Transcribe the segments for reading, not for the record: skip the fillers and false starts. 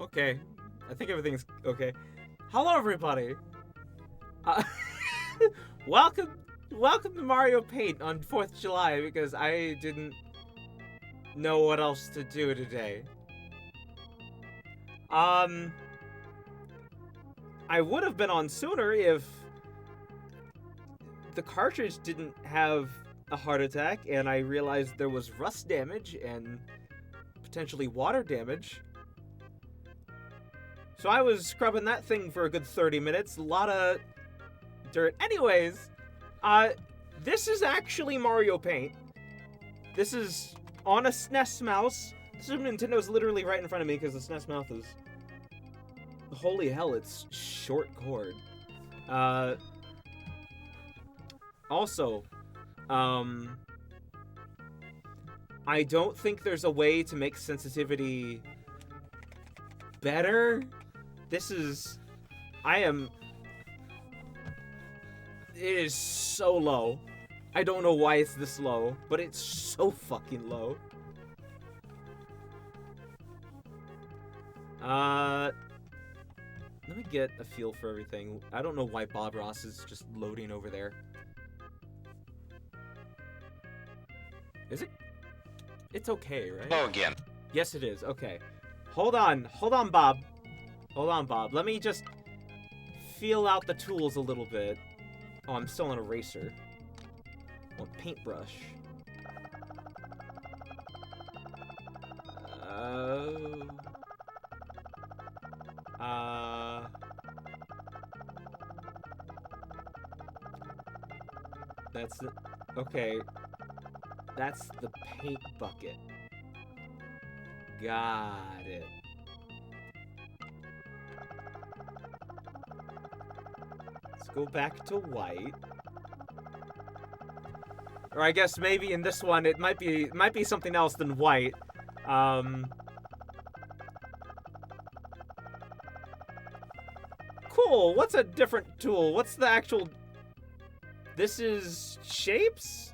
Okay. I think everything's okay. Hello, everybody. Uh, welcome, welcome to Mario Paint on 4th of July because I didn't know what else to do today. I would have been on sooner if the cartridge didn't have a heart attack and I realized there was rust damage and potentially water damage. So I was scrubbing that thing for a good 30 minutes. A lot of dirt. Anyways, this is actually Mario Paint. This is on a SNES mouse. Super Nintendo's literally right in front of me because the SNES mouse is... Holy hell, it's short cord. Also, I don't think there's a way to make sensitivity better. This is... It is so low. I don't know why it's this low, but it's so fucking low. Let me get a feel for everything. I don't know why Bob Ross is just loading over there. Is it? It's okay, right? Hello again. Yes, it is. Okay. Hold on, Bob. Hold on, Bob. Let me just feel out the tools a little bit. Oh, I'm still on eraser. Oh, paintbrush. That's the... Okay. That's the paint bucket. Got it. Let's go back to white. Or I guess maybe in this one it might be something else than white. Cool. What's a different tool? What's the actual... This is shapes?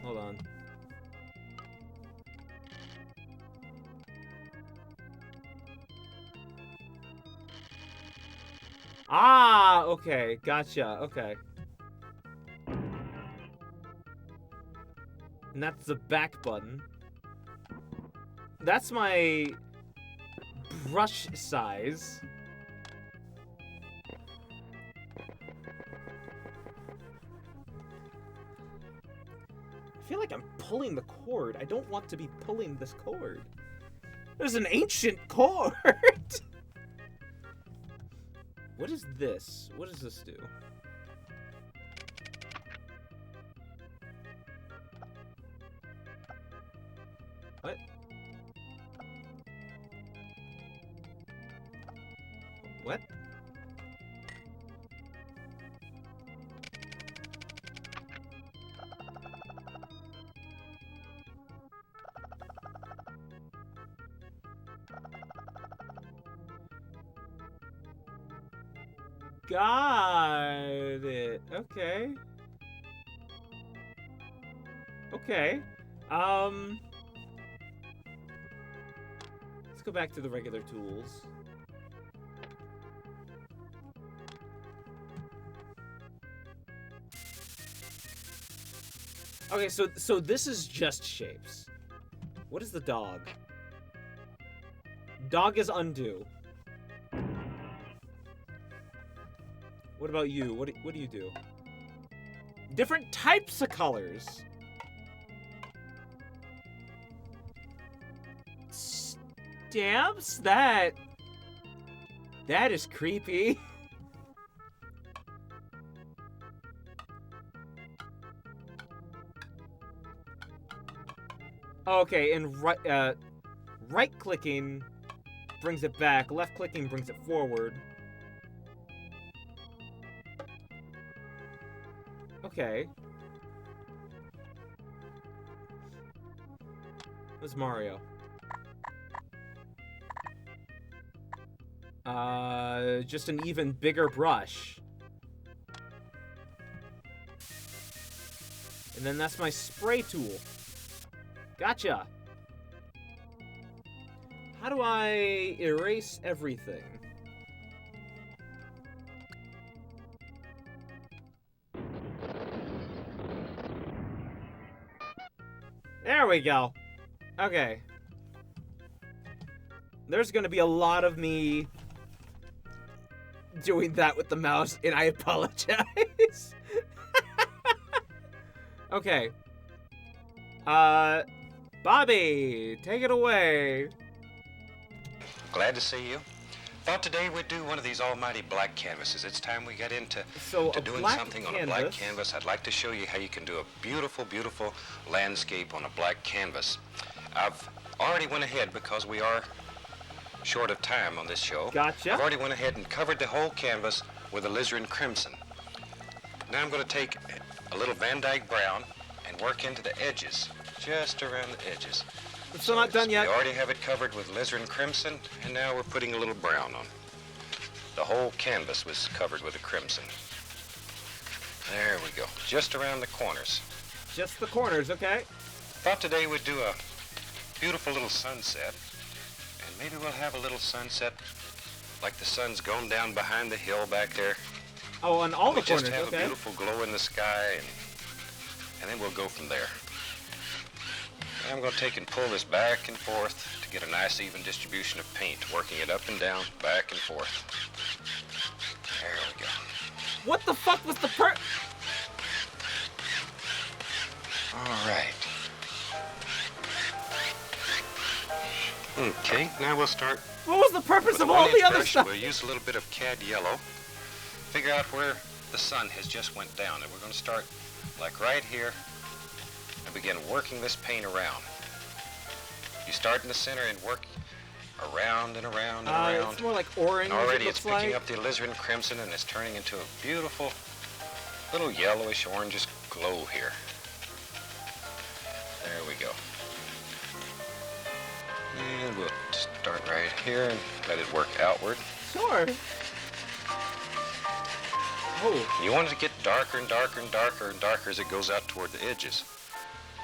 Hold on. Ah, okay. Gotcha. Okay. And that's the back button. That's my brush size. I feel like I'm pulling the cord. I don't want to be pulling this cord. There's an ancient cord! What is this? What does this do? What? What? Got it. Okay. Okay. Let's go back to the regular tools. Okay, so this is just shapes. What is the dog? Dog is undo. What about you? What do you do? Different types of colors. Stamps? That is creepy. Okay, and right clicking brings it back. Left clicking brings it forward. Okay. Where's Mario? Just an even bigger brush. And then that's my spray tool. Gotcha. How do I erase everything? There we go. Okay. There's gonna be a lot of me doing that with the mouse, and I apologize. Okay. Bobby, take it away. Glad to see you. Thought today we'd do one of these almighty black canvases. It's time we get into doing something on a black canvas. I'd like to show you how you can do a beautiful, beautiful landscape on a black canvas. I've already went ahead because we are short of time on this show. Gotcha. I've already went ahead and covered the whole canvas with alizarin crimson. Now I'm going to take a little Van Dyke brown and work into the edges, just around the edges. It's still not done yet. We already have it covered with alizarin crimson, and now we're putting a little brown on. The whole canvas was covered with a crimson. There we go, just around the corners. Just the corners, okay. Thought today we'd do a beautiful little sunset, and maybe we'll have a little sunset like the sun's going down behind the hill back there. Oh, on all the corners, just have okay. a beautiful glow in the sky, and then we'll go from there. I'm going to take and pull this back and forth to get a nice even distribution of paint, working it up and down, back and forth. There we go. What the fuck was the All right. Okay, now we'll start. What was the purpose with of a all the 1-inch other brush. stuff? We'll use a little bit of cad yellow. Figure out where the sun has just went down, and we're going to start like right here and begin working this paint around. You start in the center and work around and around and around. It's more like orange. And already it it's looks picking like. up the alizarin crimson, and it's turning into a beautiful little yellowish orangish glow here. There we go. And we'll start right here and let it work outward. Sure. Oh. You want it to get darker and darker and darker and darker as it goes out toward the edges.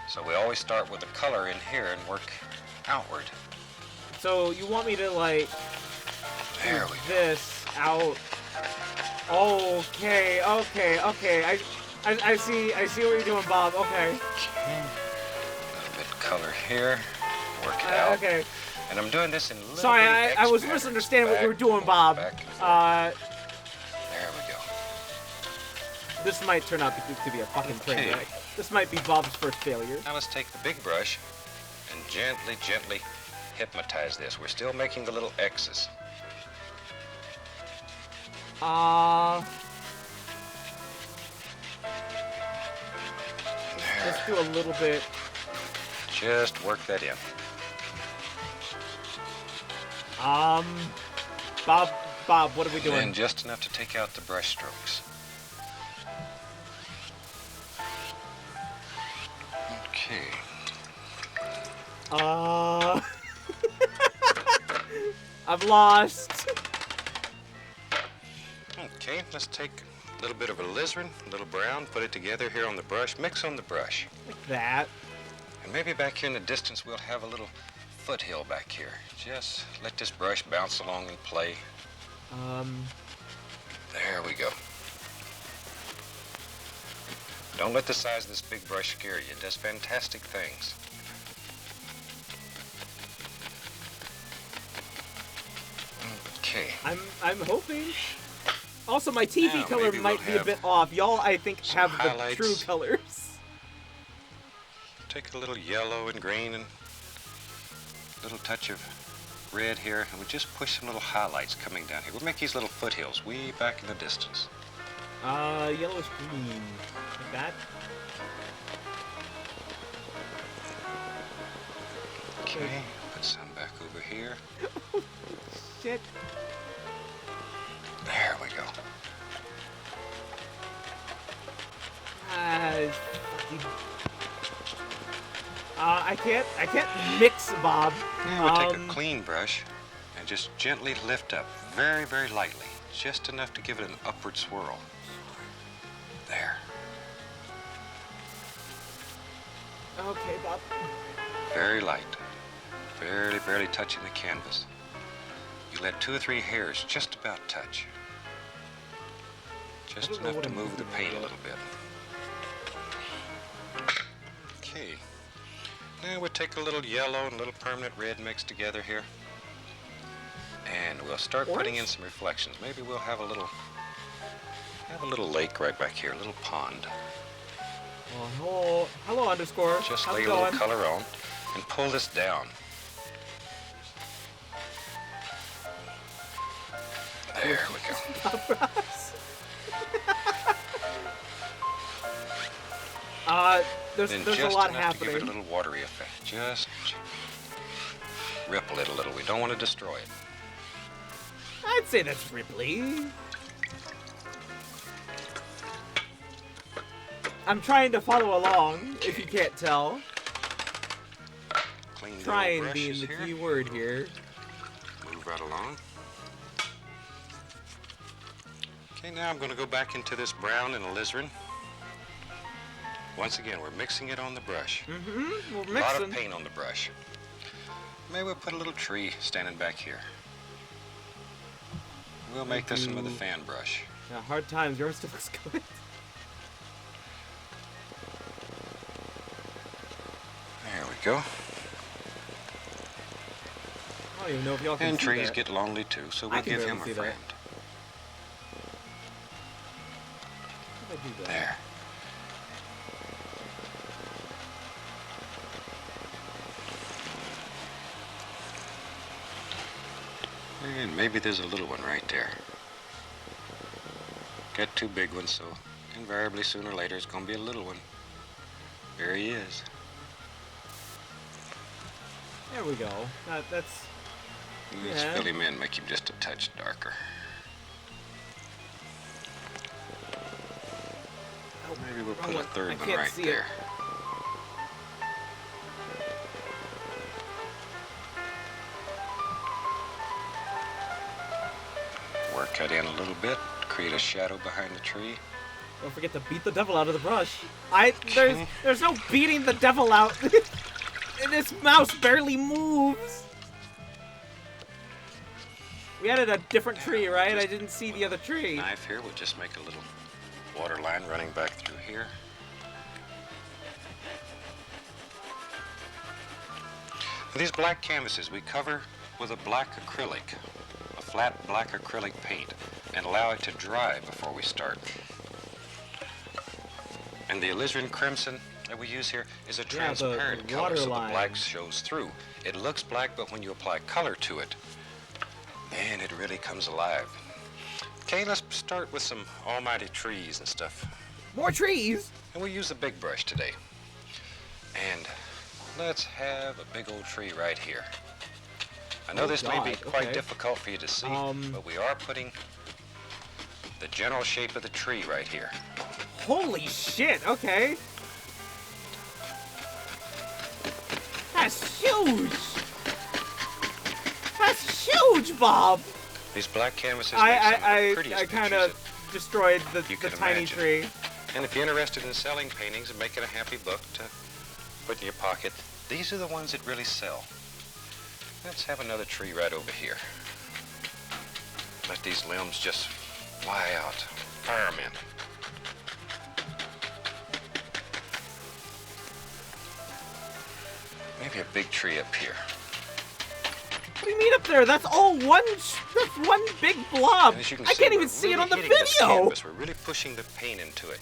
So we always start with the color in here and work outward. So you want me to like There do we go. this out? Okay. I see what you're doing, Bob. Okay. A little bit of color here. Work it out. Okay. And I'm doing this in little Sorry, bitty I X was patterns, misunderstanding what you were back doing, and Bob. forth, back and forth. There we go. This might turn out to be a fucking train wreck. This might be Bob's first failure. Now let's take the big brush and gently, gently hypnotize this. We're still making the little X's. There. Let's do a little bit. Just work that in. Bob, what are we doing? And just enough to take out the brush strokes. Okay. I've lost. Okay, let's take a little bit of alizarin, a little brown, put it together here on the brush, mix on the brush. Like that. And maybe back here in the distance we'll have a little foothill back here. Just let this brush bounce along and play. There we go. Don't let the size of this big brush scare you. It does fantastic things. Okay. I'm hoping. Also, my TV Now, color maybe might we'll be a have bit off. Y'all, I think, some have the highlights. true colors. Take a little yellow and green and a little touch of red here, and we just push some little highlights coming down here. We'll make these little foothills way back in the distance. Yellowish green. Like that. Okay, put some back over here. Shit. There we go. I can't mix, Bob. Now we'll take a clean brush and just gently lift up, very, very lightly, just enough to give it an upward swirl. There. Okay, Bob. Very light. barely touching the canvas. You let 2 or 3 hairs just about touch. Just enough to move the paint a little bit. Okay. Now we'll take a little yellow and a little permanent red mixed together here. And we'll start putting in some reflections. Maybe we'll have a little lake right back here, a little pond. Oh, hello underscore. Just lay a little color on and pull this down. There we go. There's a lot happening. To give it a little watery effect. Just ripple it a little. We don't want to destroy it. I'd say that's Ripley. I'm trying to follow along, if you can't tell. Clean trying being the key word here. Move right along. Okay, now I'm going to go back into this brown and alizarin. Once again, we're mixing it on the brush. We're mixing. A lot of paint on the brush. Maybe we'll put a little tree standing back here. We'll make this one with a fan brush. Yeah, hard times. Yours still looks good. There we go. I don't even know if y'all can and see trees that. get lonely too, so we'll give him a friend. There. And maybe there's a little one right there. Got 2 big ones, so invariably sooner or later it's going to be a little one. There he is. There we go. That's... Let's fill him in, make him just a touch darker. Oh, maybe we'll put a 3rd one right there. Work that in a little bit, create a shadow behind the tree. Don't forget to beat the devil out of the brush. There's no beating the devil out. This mouse barely moves. We added a different tree, right? I didn't see the other tree. Knife here, we'll just make a little water line running back through here. These black canvases we cover with a black acrylic, a flat black acrylic paint, and allow it to dry before we start. And the alizarin crimson that we use here is a transparent color, so the black shows through. It looks black, but when you apply color to it, man, it really comes alive. Okay, let's start with some almighty trees and stuff. More trees? And we'll use the big brush today. And let's have a big old tree right here. I know this may be quite difficult for you to see, but we are putting the general shape of the tree right here. Holy shit, okay. That's huge. That's huge, Bob. These black canvases make some of the prettiest I kind of destroyed the tiny imagine. tree. And if you're interested in selling paintings and making a happy book to put in your pocket, these are the ones that really sell. Let's have another tree right over here. Let these limbs just fly out. Fire 'em in. Maybe a big tree up here. What do you mean up there? That's all one big blob. I can't even see it on the video. We're really pushing the paint into it.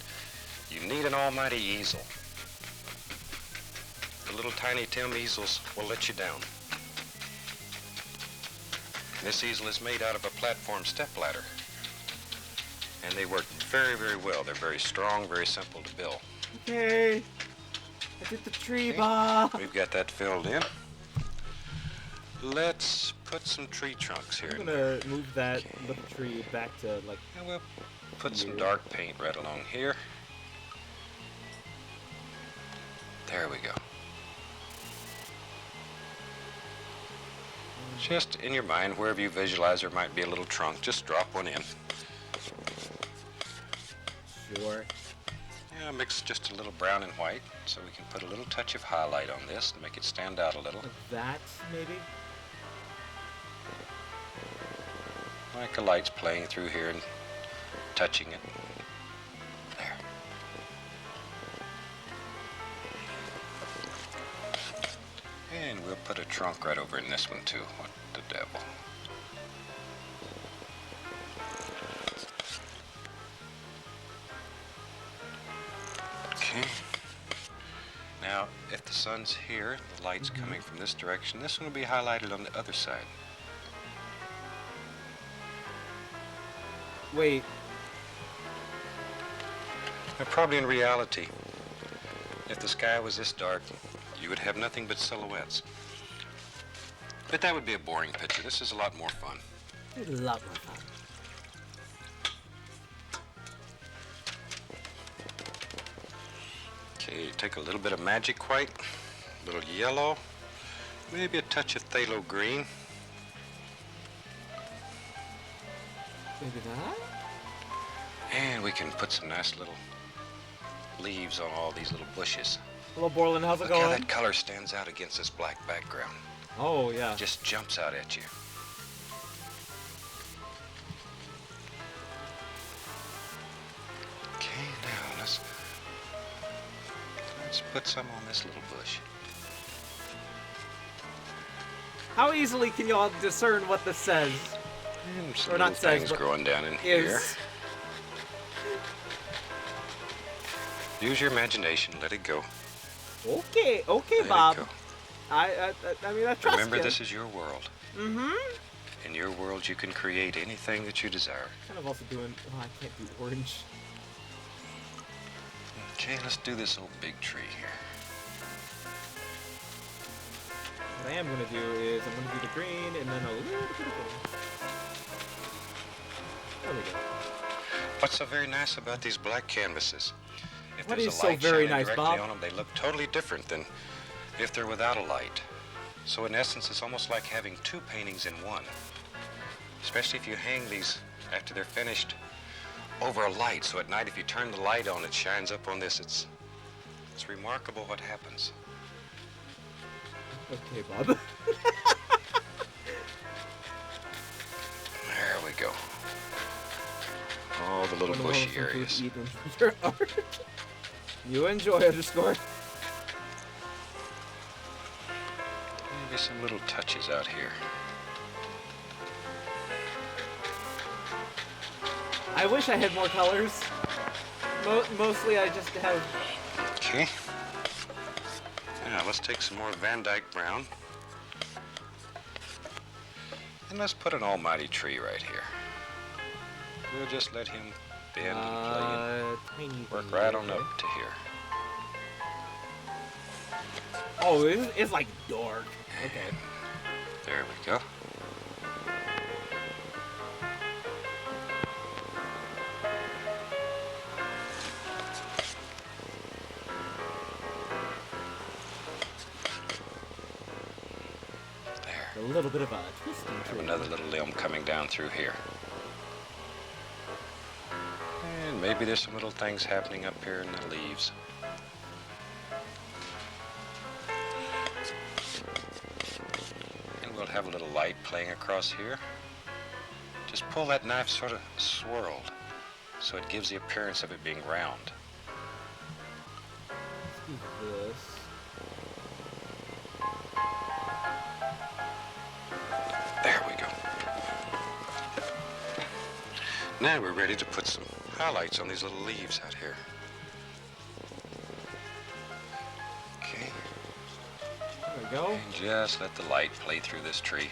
You need an almighty easel. The little tiny Tim easels will let you down. This easel is made out of a platform stepladder. And they work very, very well. They're very strong, very simple to build. Okay. I did the tree, Bob. We've got that filled in. Let's put some tree trunks here. I'm gonna move that little tree back to like. And we'll put some dark paint right along here. There we go. Just in your mind, wherever you visualize there might be a little trunk, just drop one in. Sure. Yeah, mix just a little brown and white so we can put a little touch of highlight on this to make it stand out a little. Like that, maybe? Like the light's playing through here and touching it. There. And we'll put a trunk right over in this one too. What the devil. Okay. Now, if the sun's here, the light's coming from this direction, this one will be highlighted on the other side. Wait. Now, probably in reality, if the sky was this dark, you would have nothing but silhouettes. But that would be a boring picture. This is a lot more fun. A lot more fun. Okay, take a little bit of magic white, a little yellow, maybe a touch of phthalo green. Maybe that? And we can put some nice little leaves on all these little bushes. Hello, Borland, how's it going? Look how that color stands out against this black background. Oh, yeah. It just jumps out at you. Okay, now let's put some on this little bush. How easily can y'all discern what this says? Or not says, things growing down in here. Use your imagination. Let it go. Okay, Bob. I mean, I trust Remember, you. this is your world. Mm-hmm. In your world, you can create anything that you desire. Kind of also doing. Oh, I can't do orange. Okay, let's do this old big tree here. What I am gonna do is I'm gonna do the green and then a little bit of gold. There we go. What's so very nice about these black canvases? If What there's is a so light very shining nice, directly Bob? on them, they look totally different than if they're without a light. So in essence, it's almost like having two paintings in one. Especially if you hang these after they're finished over a light. So at night, if you turn the light on, it shines up on this. It's remarkable what happens. Okay, Bob. There we go. All the little bushy areas. You enjoy underscore. Maybe some little touches out here. I wish I had more colors. Mostly I just have... Okay. Now let's take some more Van Dyke brown. And let's put an almighty tree right here. We'll just let him bend and play and work right on up to here. Oh, it's like dark. Okay. There we go. A little bit of a twisting. Have another little limb coming down through here. And maybe there's some little things happening up here in the leaves. And we'll have a little light playing across here. Just pull that knife sort of swirled so it gives the appearance of it being round. Let's do this. There we go. Now we're ready to put some highlights on these little leaves out here. Okay. There we go. And just let the light play through this tree.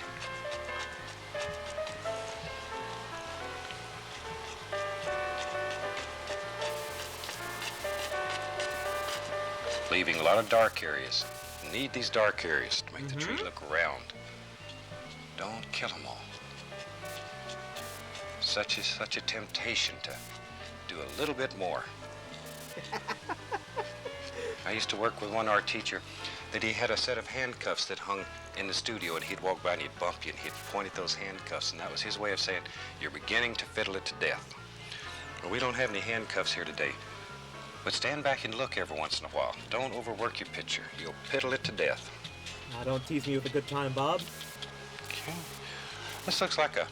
Leaving a lot of dark areas. Need these dark areas to make the tree look round. Don't kill them all. Such a temptation to do a little bit more. I used to work with one art teacher that he had a set of handcuffs that hung in the studio, and he'd walk by and he'd bump you and he'd point at those handcuffs, and that was his way of saying, you're beginning to fiddle it to death. Well, we don't have any handcuffs here today. But stand back and look every once in a while. Don't overwork your picture. You'll piddle it to death. Now, don't tease me with a good time, Bob. Okay. This looks like a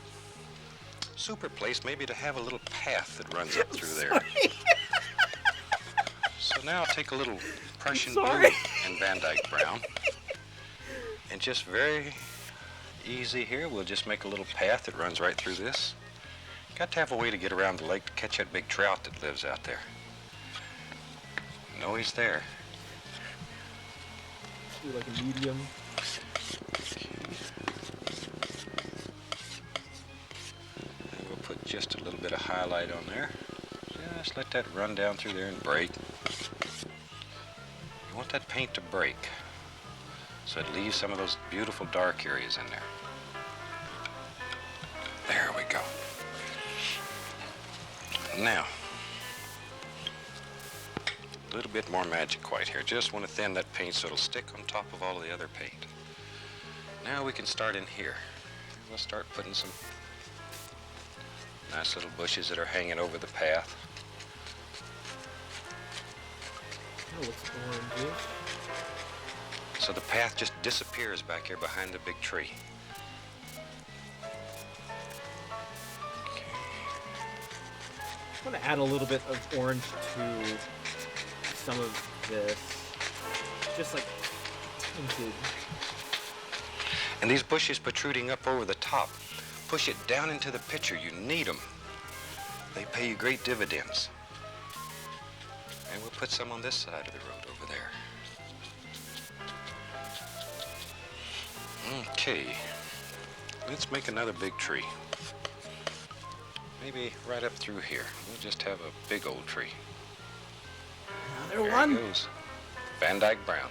super place, maybe to have a little path that runs up through there. So now I'll take a little Prussian blue and Van Dyke brown. And just very easy here, we'll just make a little path that runs right through this. Got to have a way to get around the lake to catch that big trout that lives out there. No, he's there. Do like a medium. And we'll put just a little bit of highlight on there. Just let that run down through there and break. You want that paint to break, so it leaves some of those beautiful dark areas in there. There we go. Now, a little bit more magic white here. Just want to thin that paint so it'll stick on top of all of the other paint. Now we can start in here. We'll start putting some nice little bushes that are hanging over the path. That looks orangey. So the path just disappears back here behind the big tree. I'm going to add a little bit of orange to some of this. Just like tinted. And these bushes protruding up over the top, push it down into the picture. You need them. They pay you great dividends. And we'll put some on this side of the road over there. Okay. Let's make another big tree. Maybe right up through here. We'll just have a big old tree. Another there one. It goes. Van Dyke brown.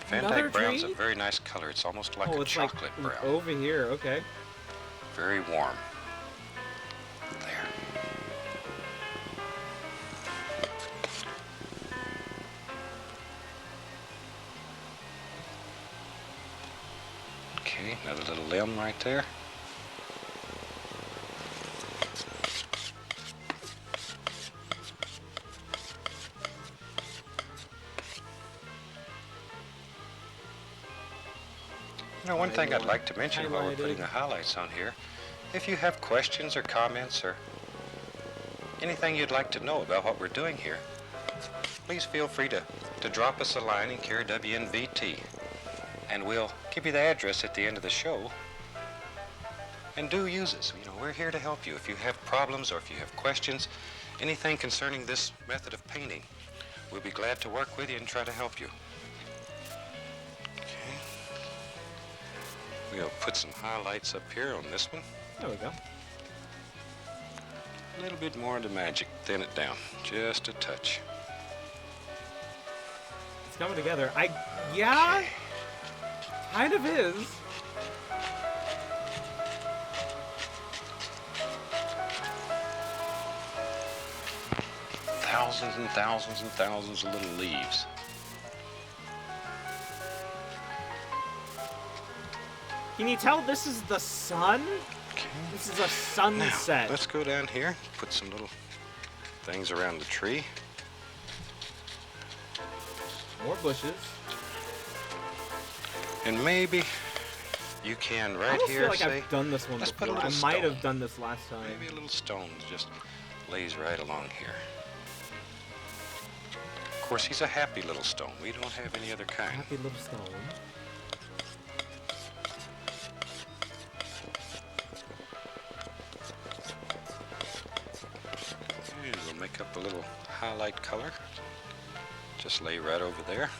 Van Dyke brown's a very nice color. It's almost like a chocolate brown. Over here, okay. Very warm. There. Okay, another little limb right there. You know, one thing I'd like to mention while we're putting the highlights on here, if you have questions or comments or anything you'd like to know about what we're doing here, please feel free to drop us a line in care WNVT, and we'll give you the address at the end of the show. And do use us. You know, we're here to help you. If you have problems or if you have questions, anything concerning this method of painting, we'll be glad to work with you and try to help you. We'll put some highlights up here on this one. There we go. A little bit more of the magic. Thin it down. Just a touch. It's coming together. Yeah, kind of is. Thousands and thousands and thousands of little leaves. Can you tell this is the sun? Okay. This is a sunset. Now, let's go down here, put some little things around the tree. More bushes. And maybe you can right I here feel like say, I've done this one let's before. put a little I might stone. have done this last time. Maybe a little stone just lays right along here. Of course, he's a happy little stone. We don't have any other kind. Happy little stone. And we'll make up a little highlight color. Just lay right over there.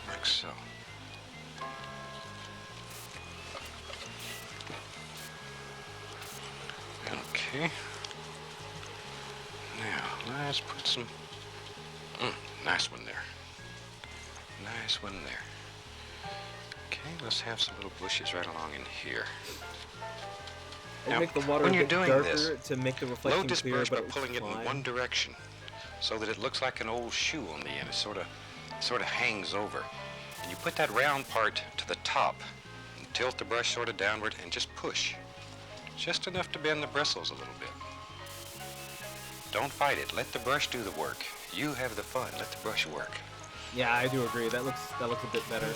Like so. Okay. Now, let's put some... nice one there. Nice one there. Okay, let's have some little bushes right along in here. Now, make the water when a you're bit doing darker this, to make the load reflection this clearer, brush by but pulling it in one direction so that it looks like an old shoe on the end. It sort of hangs over. And you put that round part to the top and tilt the brush sort of downward and just push. Just enough to bend the bristles a little bit. Don't fight it. Let the brush do the work. You have the fun. Let the brush work. Yeah, I do agree. That looks a bit better.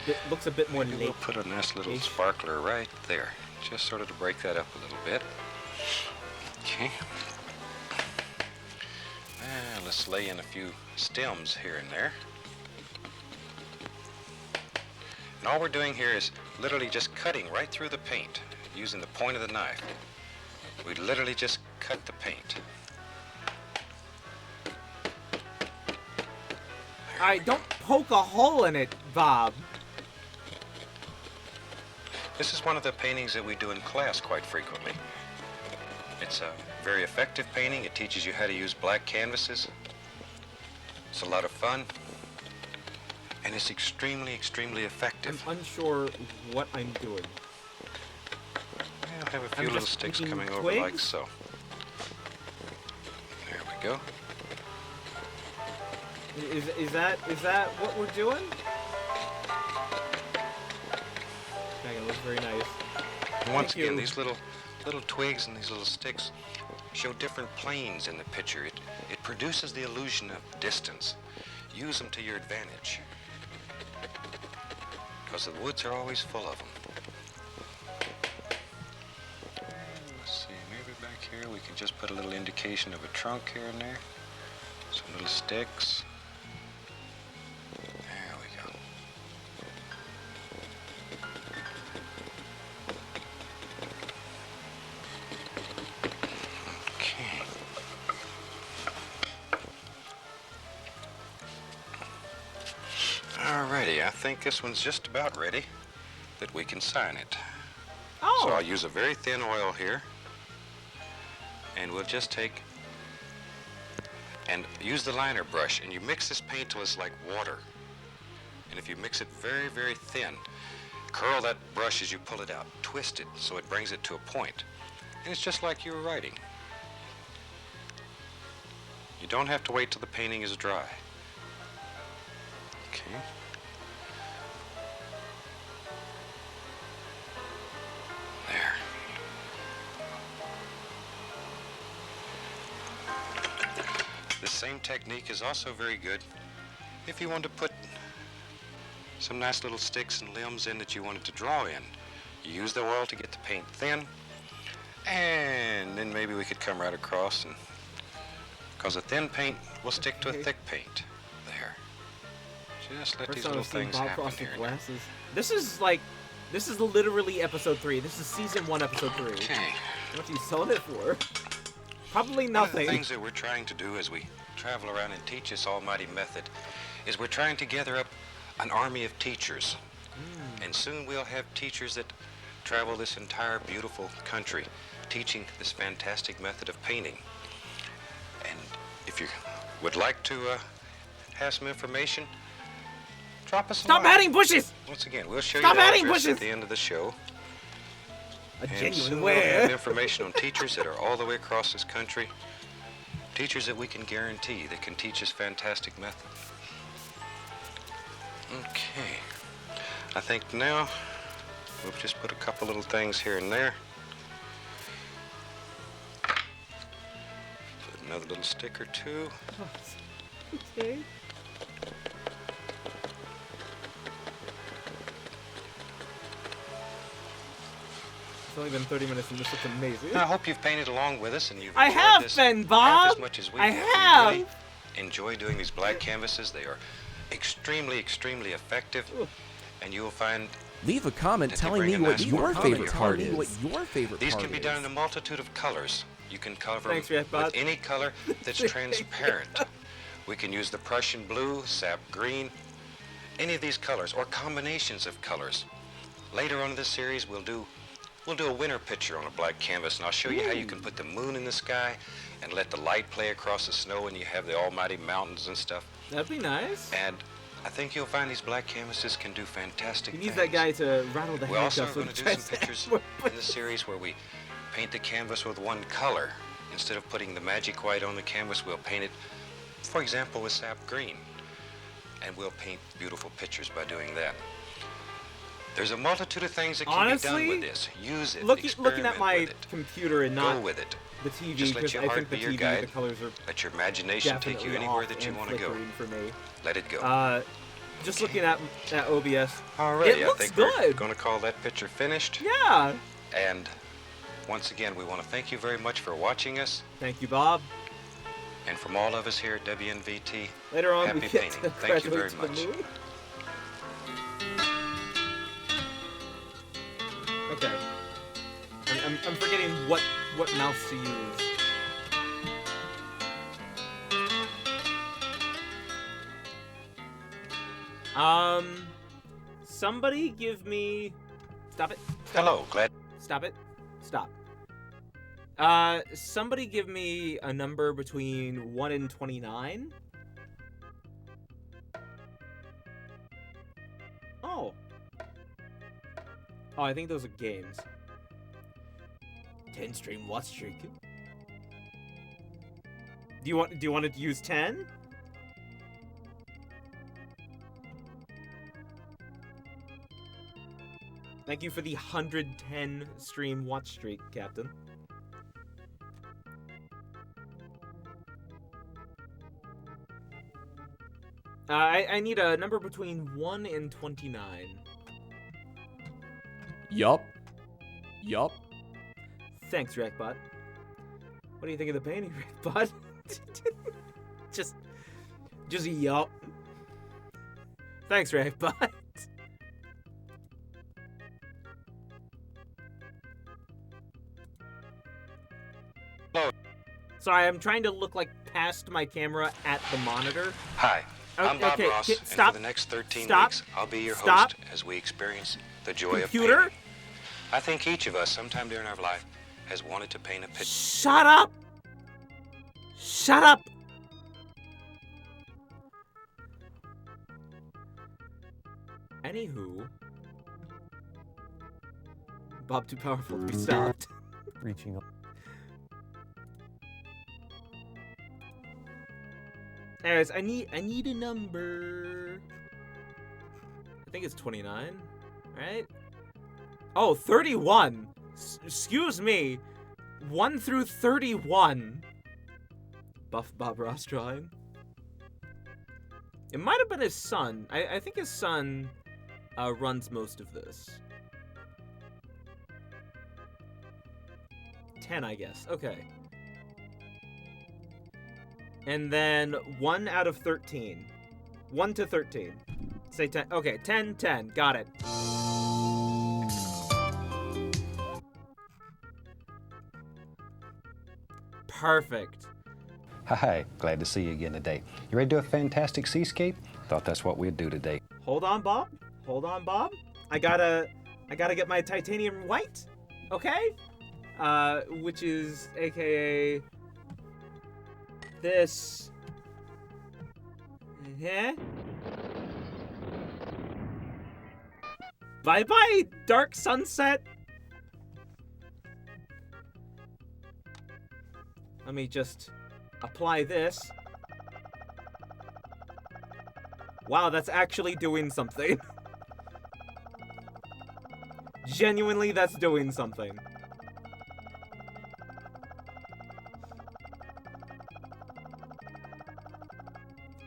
It looks a bit more Maybe we'll put a nice little sparkler right there. Just sort of to break that up a little bit. Okay. Let's lay in a few stems here and there. And all we're doing here is literally just cutting right through the paint using the point of the knife. We literally just cut the paint. Alright, don't poke a hole in it, Bob. This is one of the paintings that we do in class quite frequently. It's a very effective painting. It teaches you how to use black canvases. It's a lot of fun. And it's extremely, extremely effective. I'm unsure what I'm doing. I'll have a few little sticks coming over like so. There we go. Is that what we're doing? It looks very nice. And once again, these little twigs and these little sticks show different planes in the picture. It produces the illusion of distance. Use them to your advantage. Because the woods are always full of them. Let's see, maybe back here we can just put a little indication of a trunk here and there. Some little sticks. There we go. Okay. Alrighty, I think this one's just about ready that we can sign it. Oh. So I'll use a very thin oil here, and we'll just take and use the liner brush, and you mix this paint till it's like water. And if you mix it very, very thin, curl that brush as you pull it out, twist it so it brings it to a point. And it's just like you were writing. You don't have to wait till the painting is dry. Okay. There. This same technique is also very good if you want to put some nice little sticks and limbs in that you wanted to draw in. You use the oil to get the paint thin, and then maybe we could come right across, and because a thin paint will stick to a thick paint. There. Just let these little things happen here. This is literally episode 3. This is season 1, episode 3. Okay. What are you selling it for? Probably nothing. One of the things that we're trying to do as we travel around and teach this almighty method is we're trying to gather up an army of teachers. And soon we'll have teachers that travel this entire beautiful country teaching this fantastic method of painting. And if you would like to have some information, drop us a line. Stop adding bushes! Once again, we'll show you the address at the end of the show. A and genuine soon we'll have information on teachers that are all the way across this country. Teachers that we can guarantee that can teach this fantastic method. Okay. I think now we'll just put a couple little things here and there. Put another little stick or two. Okay. It's only been 30 minutes and this looks amazing. I hope you've painted along with us and you've I have this been, Bob. half as much as we I have. have. We really enjoy doing these black canvases. They are extremely, extremely effective. Ooh. And you will find leave a comment telling me what your favorite part is. These can be done in a multitude of colors. You can cover Thanks, them with any color that's transparent. We can use the Prussian blue, sap green, any of these colors, or combinations of colors. Later on in this series, we'll do a winter picture on a black canvas, and I'll show you how you can put the moon in the sky and let the light play across the snow, and you have the almighty mountains and stuff. That'd be nice. And I think you'll find these black canvases can do fantastic things. You need that guy to rattle the handcuffs. We're also going to do some pictures in the series where we paint the canvas with one color. Instead of putting the magic white on the canvas, we'll paint it, for example, with sap green. And we'll paint beautiful pictures by doing that. There's a multitude of things that can be done with this. Use it. Looking at my computer and not go with it. The TV, just let your heart be your guide. The colors are let your imagination take you anywhere that you want to go. For me. Let it go. Just looking at OBS. Alrighty, it looks I think good. We're going to call that picture finished. Yeah. And once again, we want to thank you very much for watching us. Thank you, Bob. And from all of us here at WNVT, later on, happy we get painting. To thank you very much. Okay. I'm forgetting what mouse to use. Somebody give me... Stop it. Hello, glad... Stop it. Stop. Somebody give me a number between 1 and 29. Oh. Oh, I think those are games. 10 stream watch streak. Do you want to use 10? Thank you for the 110 stream watch streak, Captain. I need a number between 1 and 29. Yup. Thanks, Rackbot. What do you think of the painting, Rackbot? just yup. Thanks, Rackbot. Hello. Sorry, I'm trying to look like past my camera at the monitor. Hi. I'm Bob Ross, and for the next 13 weeks, I'll be your host as we experience the joy of painting. I think each of us, sometime during our life, has wanted to paint a picture. Shut up! Shut up! Anywho, Bob too powerful to be stopped. Reaching up. Anyways, I need a number. I think it's 29, right? Oh, 31. Excuse me. 1 through 31. Buff Bob Ross drawing. It might have been his son. I think his son runs most of this. 10, I guess. Okay. And then 1 out of 13. 1 to 13. Say 10. Okay, 10, 10. Got it. Perfect. Hi, glad to see you again today. You ready to do a fantastic seascape? Thought that's what we'd do today. Hold on, Bob. Hold on, Bob. I gotta get my titanium white. Okay? Which is AKA this. Bye-bye, dark sunset. Let me just apply this. Wow, that's actually doing something. Genuinely, that's doing something.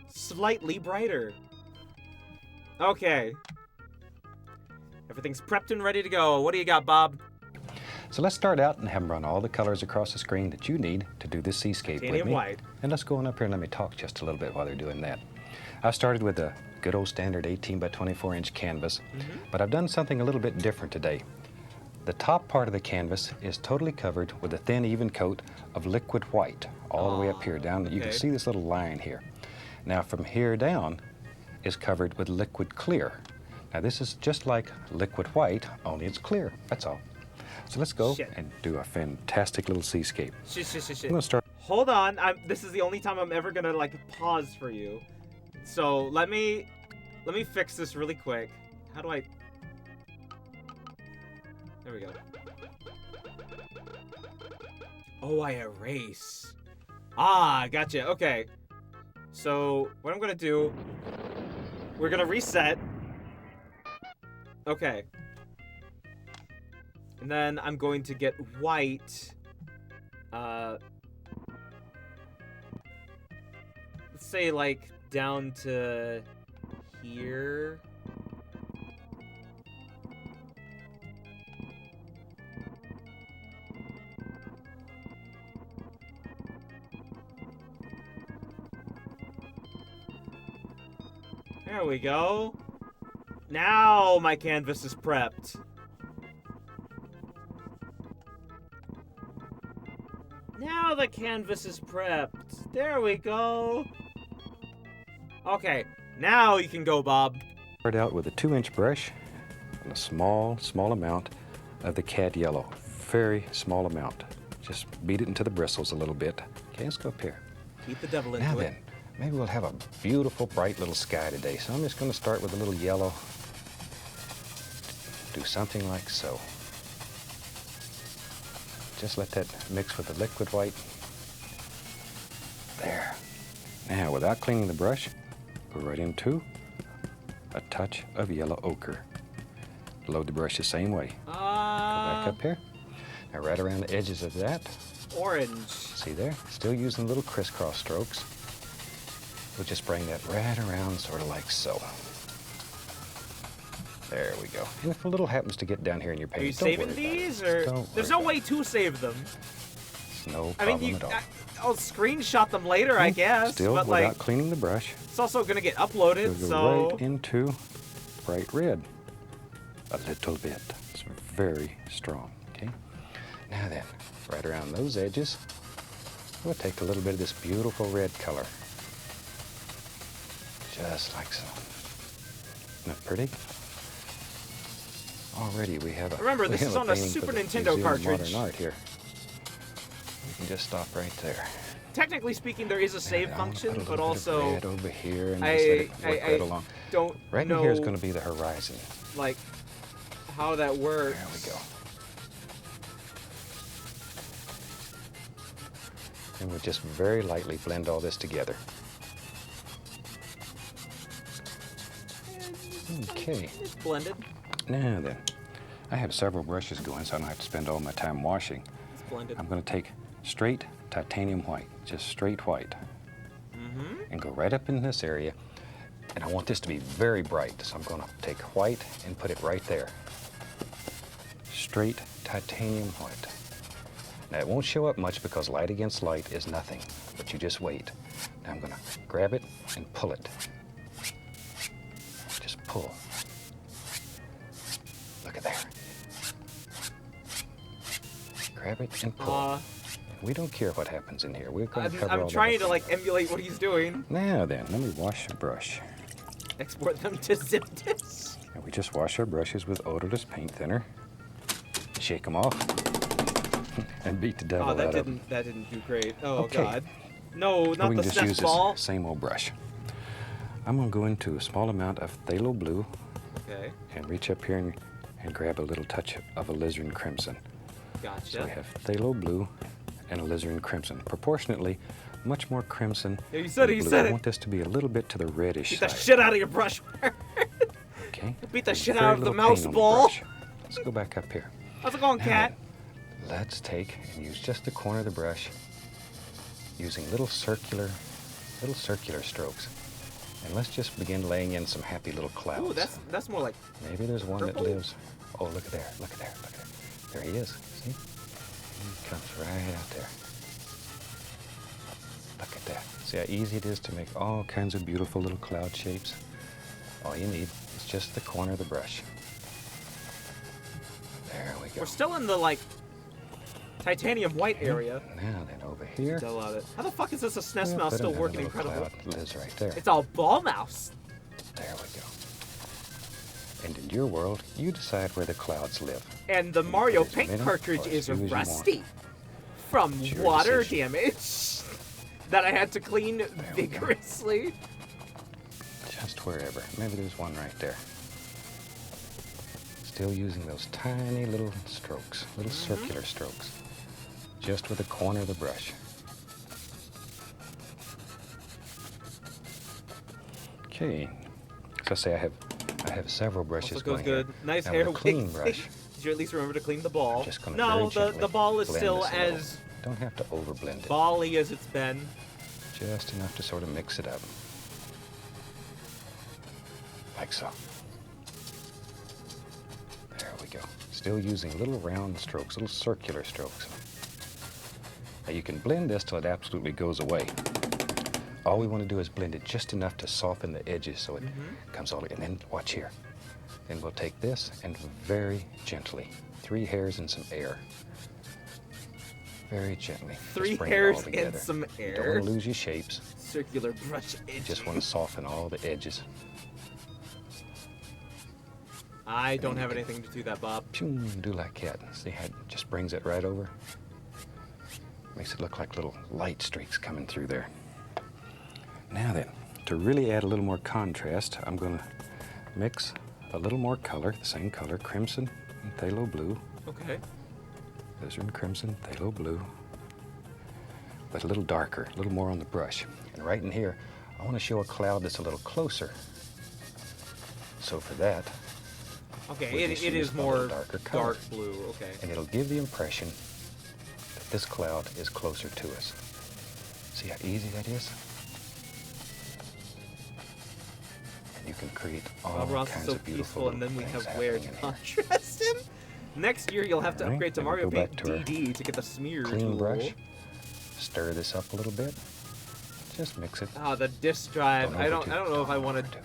Slightly brighter. Okay. Everything's prepped and ready to go. What do you got, Bob? So let's start out and have them run all the colors across the screen that you need to do this seascape with me. White. And let's go on up here and let me talk just a little bit while they're doing that. I started with a good old standard 18 by 24 inch canvas, but I've done something a little bit different today. The top part of the canvas is totally covered with a thin, even coat of liquid white, all the way up here down. You can see this little line here. Now from here down is covered with liquid clear. Now this is just like liquid white, only it's clear, that's all. So let's go and do a fantastic little seascape. I'm gonna start. Hold on, this is the only time I'm ever gonna like pause for you. So let me fix this really quick. How do I? There we go. Oh, I erase. Ah, gotcha. Okay. So what I'm gonna do? We're gonna reset. Okay. And then I'm going to get white. Let's say, like, down to here. There we go. Now my canvas is prepped. Now the canvas is prepped. There we go. Okay, now you can go, Bob. Start out with a 2-inch brush and a small amount of the cad yellow. Very small amount. Just beat it into the bristles a little bit. Okay, let's go up here. Keep the devil into it. Now then, maybe we'll have a beautiful, bright little sky today. So I'm just going to start with a little yellow. Do something like so. Just let that mix with the liquid white. There. Now, without cleaning the brush, go right into a touch of yellow ochre. Load the brush the same way. Go back up here. Now, right around the edges of that. Orange. See there? Still using little crisscross strokes. We'll just bring that right around, sort of like so. There we go. And if a little happens to get down here in your paint, are you saving these, or there's no way to save them? No problem at all. I'll screenshot them later, I guess. Still, but without like, cleaning the brush. It's also gonna get uploaded, Go so right into bright red. A little bit. It's very strong. Okay. Now then, right around those edges, we'll take a little bit of this beautiful red color. Just like so. Isn't that pretty? Already we have a. Remember, this is on a Super Nintendo cartridge. Modern art here. You can just stop right there. Technically speaking, there is a save function, but also red over here and I right along. Don't right know in here is going to be the horizon. Like how that works. There we go. And we'll just very lightly blend all this together. Okay. It's blended. Now then, I have several brushes going, so I don't have to spend all my time washing. It's blended. I'm going to take straight titanium white, just straight white, and go right up in this area. And I want this to be very bright, so I'm going to take white and put it right there. Straight titanium white. Now it won't show up much because light against light is nothing, but you just wait. Now I'm going to grab it and pull it. Just pull. Look at there. Grab it and pull. We don't care what happens in here. We're going to cover all I'm trying to like emulate what he's doing. Now then, let me wash the brush. Export them to ZipDisk. And we just wash our brushes with odorless paint thinner. Shake them off. And beat the devil out of them. That didn't do great. Oh, okay. God. No, not we the can just use ball. this same old brush. I'm going to go into a small amount of phthalo blue. Okay. And reach up here and grab a little touch of alizarin crimson. Gotcha. So we have phthalo blue and alizarin crimson. Proportionately, much more crimson. Yeah, you said it, you said it. I want this to be a little bit to the reddish side. Beat the shit out of your brush. Okay. Beat the shit out of the mouse ball. Let's go back up here. How's it going, Cat? Let's take and use just the corner of the brush, using little circular strokes. And let's just begin laying in some happy little clouds. Ooh, that's more like maybe there's one purple? that lives. Oh, look at there, look at there, look at there. There he is, see? He comes right out there. Look at that. See how easy it is to make all kinds of beautiful little cloud shapes? All you need is just the corner of the brush. There we go. We're still in the, like, titanium white area. Now then, over here. Still love it. How the fuck is this a SNES mouse still working incredible? Lives right there. It's all ball mouse. There we go. And in your world, you decide where the clouds live. And the Mario Paint cartridge is rusty from water damage that I had to clean vigorously. Just wherever. Maybe there's one right there. Still using those tiny little strokes, little circular strokes, just with the corner of the brush. Okay, so say I have several brushes also goes going good. here. Nice now hair. With a clean brush. Did you at least remember to clean the ball? Just gonna no, very the ball is blend still this as don't have to overblend it. bally as it's been. Just enough to sort of mix it up. Like so. There we go. Still using little round strokes, little circular strokes. Now you can blend this till it absolutely goes away. All we want to do is blend it just enough to soften the edges so it comes all the way. And then watch here. Then we'll take this and very gently, 3 hairs and some air. Very gently. 3 hairs and some air. You don't want to lose your shapes. Circular brush edges. You just want to soften all the edges. I don't have anything to do that, Bob. Do like that. See how it just brings it right over? Makes it look like little light streaks coming through there. Now then, to really add a little more contrast, I'm going to mix a little more color, the same color, crimson and phthalo blue. Okay. Alizarin crimson, phthalo blue, but a little darker, a little more on the brush. And right in here, I want to show a cloud that's a little closer. So for that, okay, it is more dark blue, okay. And it'll give the impression that this cloud is closer to us. See how easy that is? You can create all kinds of beautiful and then we have where to contrast him. Next year you'll have to upgrade to Mario Paint DD to get the smear tool. Brush. Stir this up a little bit. Just mix it. Ah, the disk drive. I don't know if I want to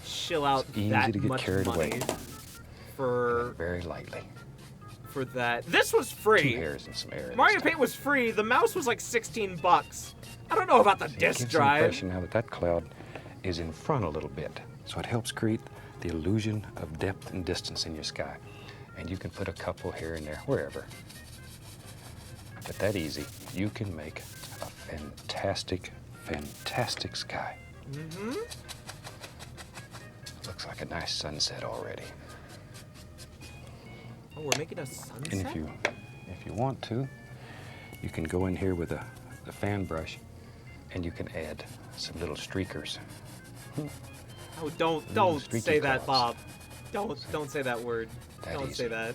chill out that much money for very lightly. For that. This was free. 2 hairs and some air. Mario Paint was free. The mouse was like $16. I don't know about the disk drive. It gives the impression now that that cloud is in front a little bit. So it helps create the illusion of depth and distance in your sky. And you can put a couple here and there, wherever. But that easy, you can make a fantastic, fantastic sky. Looks like a nice sunset already. Oh, we're making a sunset? And if you want to, you can go in here with a fan brush and you can add some little streakers. Oh, don't say that, Bob. Don't say that word. Don't say that.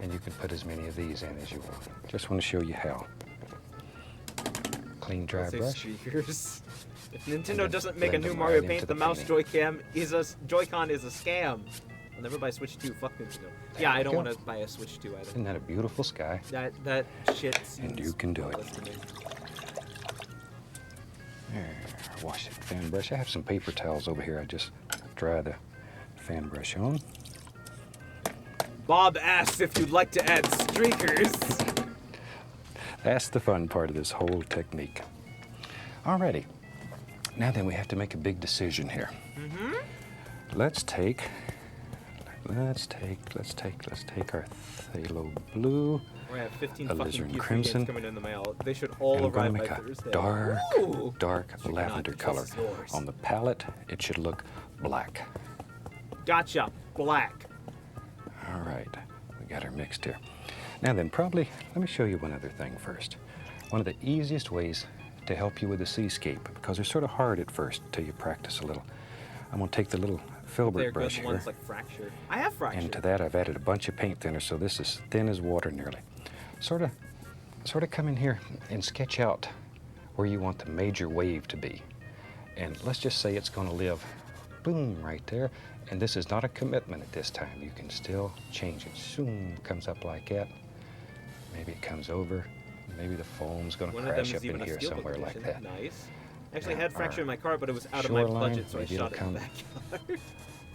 And you can put as many of these in as you want. Just want to show you how. Clean, dry brush. Streakers. If Nintendo doesn't make a new Mario Paint, the mouse Joy-Con is a scam. I'll never buy Switch 2. Fuck Nintendo. Yeah, I don't want to buy a Switch 2 either. Isn't that a beautiful sky? That shit seems and you can do it. There, wash that fan brush. I have some paper towels over here. I just dry the fan brush on. Bob asks if you'd like to add streakers. That's the fun part of this whole technique. Alrighty. Now then, we have to make a big decision here. Let's take our phthalo blue. We have 15 alizarin crimson coming in the mail. They should all arrive by Thursday. Dark lavender color. On the palette, it should look black. Gotcha, black. All right, we got her mixed here. Now then, let me show you one other thing first. One of the easiest ways to help you with the seascape, because they're sort of hard at first until you practice a little. I'm going to take the little filbert brush here. Ones like Fracture. I have Fracture. And to that I've added a bunch of paint thinner, so this is thin as water nearly. Sort of come in here and sketch out where you want the major wave to be. And let's just say it's going to live, boom, right there. And this is not a commitment at this time. You can still change it. Zoom, comes up like that. Maybe it comes over. Maybe the foam's going to crash up in here somewhere like that. Nice. Actually, I had Fracture in my car, but it was out of my budget, so I shot it in the backyard.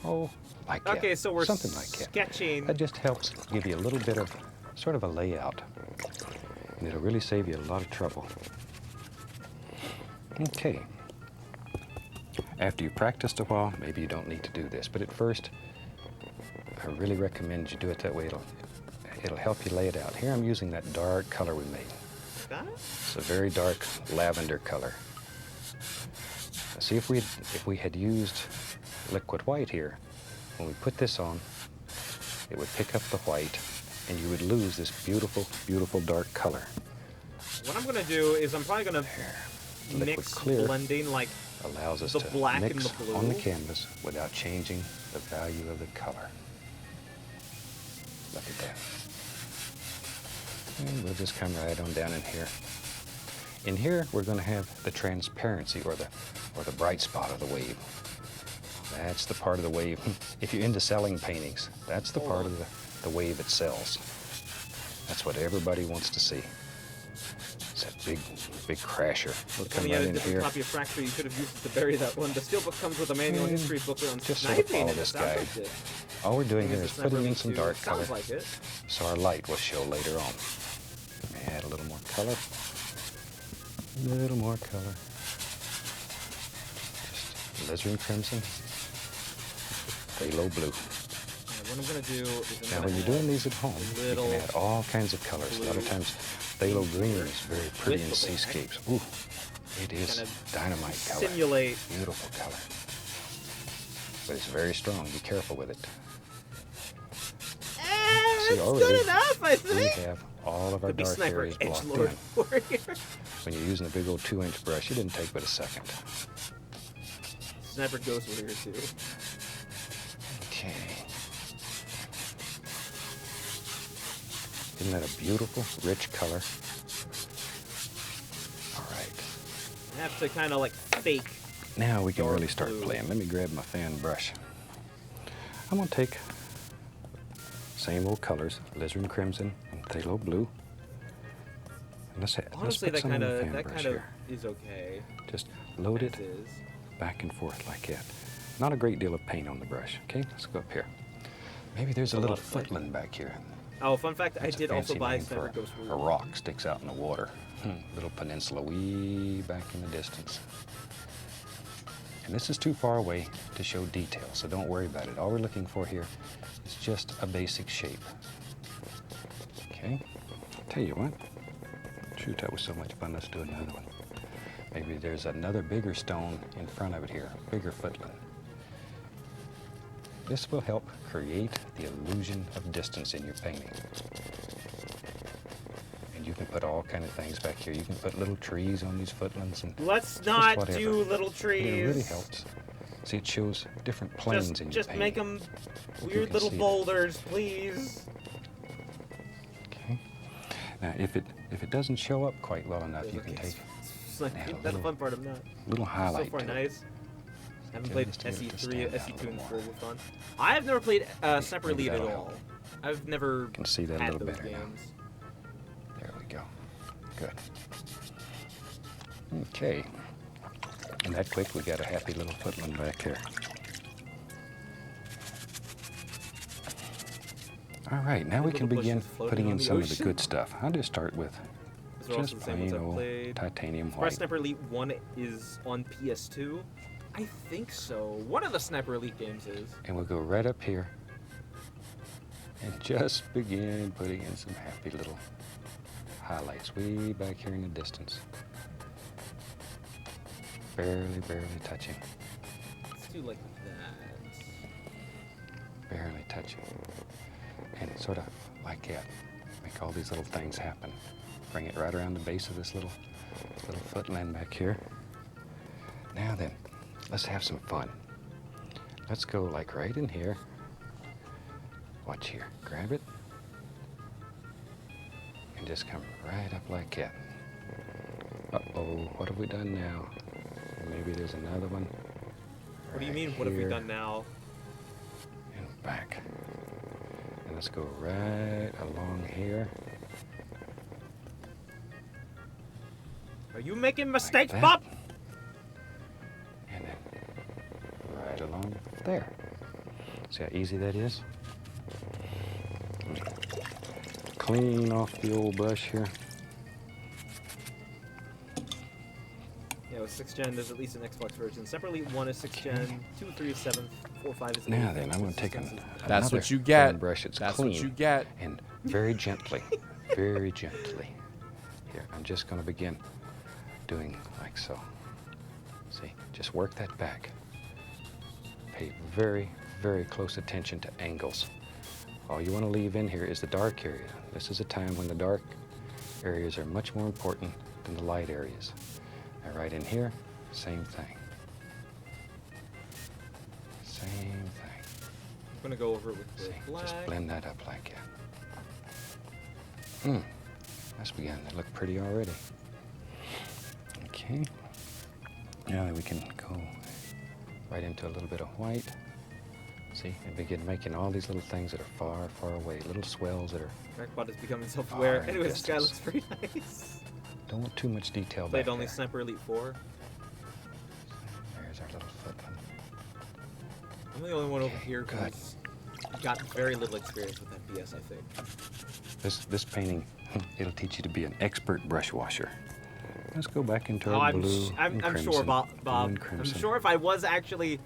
Oh, like that. Okay, so we're something like sketching. That just helps give you a little bit of sort of a layout. And it'll really save you a lot of trouble. Okay. After you've practiced a while, maybe you don't need to do this, but at first, I really recommend you do it that way. It'll help you lay it out. Here I'm using that dark color we made. It's a very dark lavender color. See, if we had used liquid white here, when we put this on, it would pick up the white, and you would lose this beautiful, beautiful dark color. What I'm going to do is I'm probably going to mix blending like allows us the to black mix and the blue on the canvas without changing the value of the color. Look at that. And we'll just come right on down in here. In here, we're going to have the transparency or the bright spot of the wave. That's the part of the wave. If you're into selling paintings, that's the part of the wave it sells. That's what everybody wants to see. It's that big crasher. We'll come right in here. Copy of Fracture, you could have used it to bury that one. The steelbook comes with a manual history booklet on just sort of follow this guide. Like all we're doing here is putting in some dark color, like it. So our light will show later on. Let me add a little more color. A little more color. Just alizarin crimson. Phthalo blue. What I'm going to do is now, when you're doing these at home, you can add all kinds of colors. A lot of times, phthalo green is very pretty in seascapes. Ooh, it is dynamite color. Simulate. Beautiful color. But it's very strong. Be careful with it. See, already, good enough, I think. We have all of our dark areas blocked in. When you're using a big old 2-inch brush, it didn't take but a second. Sniper Ghost Warrior too. Okay. Isn't that a beautiful, rich color? All right. I have to kind of like fake. Now we can really start playing. Let me grab my fan brush. I'm going to take same old colors, alizarin crimson and phthalo blue. And honestly, let's put that kind of is okay. Just load it back and forth like that. Not a great deal of paint on the brush. Okay, let's go up here. Maybe there's a little footland back here. Oh, fun fact, I did also buy Sniper Ghost Warrior. A rock sticks out in the water. Little peninsula way back in the distance. And this is too far away to show detail, so don't worry about it. All we're looking for here is just a basic shape. Okay, tell you what. Shoot, that was so much fun. Let's do another one. Maybe there's another bigger stone in front of it here, bigger footland. This will help create the illusion of distance in your painting. And you can put all kind of things back here. You can put little trees on these footlands. And let's not do little trees. But it really helps. See, it shows different planes in your painting. Just make them weird little boulders, please. Okay. Now, if it doesn't show up quite well enough, you can take that's the fun part of that. Little highlight. So far, nice. I haven't played SE3, SE2 in full with fun. I have never played Sniper Elite at all. I've never can see that a little better games. Now. There we go. Good. Okay. And that quick, we got a happy little footland back here. All right, now we can begin putting in some of the good stuff. I'll just start with just plain old titanium white. Sniper Elite 1 is on PS2. I think so. One of the Sniper Elite games is. And we'll go right up here and just begin putting in some happy little highlights way back here in the distance. Barely touching. Let's do like that. Barely touching. And sort of like that. Make all these little things happen. Bring it right around the base of this little footland back here. Now then, let's have some fun. Let's go like right in here. Watch here. Grab it. And just come right up like that. Uh-oh, what have we done now? Maybe there's another one. What do you mean, what have we done now? And back. And let's go right along here. Are you making mistakes, Bob? And then right along there. See how easy that is? Clean off the old brush here. Yeah, with 6th gen, there's at least an Xbox version. Sniper Elite 1 is 6th gen, 2, 3 is 7th, 4, 5 is 8th. Now then, I'm going to take That's what you get. Brush. It's That's clean. what you get. And very gently, very gently. Here, I'm just going to begin doing like so. See, just work that back. Pay very, very close attention to angles. All you want to leave in here is the dark area. This is a time when the dark areas are much more important than the light areas. Now right in here, same thing. Same thing. I'm going to go over it with the black. Just blend that up like that. That's beginning to look pretty already. Okay. Now we can go right into a little bit of white. See, and begin making all these little things that are far, far away, little swells that are... Crackbot is becoming self-aware. Anyway, this guy looks pretty nice. Don't want too much detail Played back only there. Sniper Elite 4. There's our little footman. I'm the only one over here who's got very little experience with FPS, I think. This painting, it'll teach you to be an expert brush washer. Let's go back into our I'm blue and I'm crimson, sure, Bob. and I'm crimson. sure if I was actually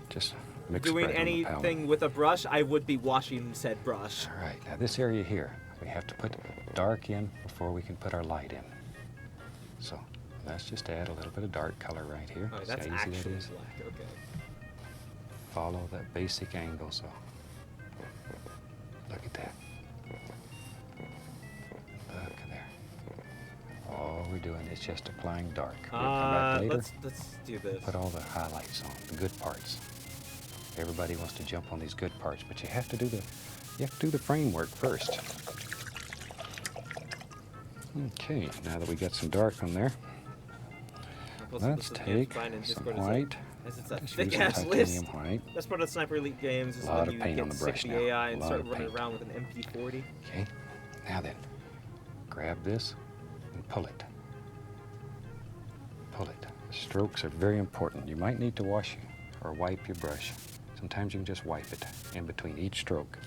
Just mix doing right on the palette. anything with a brush, I would be washing said brush. All right, now this area here, we have to put dark in before we can put our light in. So let's just add a little bit of dark color right here. Oh, See that's how easy that actually is? black. Okay. Follow that basic angle, so look at that. Look at there. All we're doing is just applying dark. We'll come back later, let's do this. put all the highlights on, the good parts. Everybody wants to jump on these good parts, but you have to do the framework first. Okay, now that we got some dark on there, let's take some white. It's a Just thick use some ass list. titanium white. That's part of Sniper Elite games is Lot when of you paint on get the sick brush of now. the AI and Lot start of running paint. around with an MP40. Okay, now then, grab this and pull it. Pull it. The strokes are very important. You might need to wash or wipe your brush. Sometimes you can just wipe it in between each stroke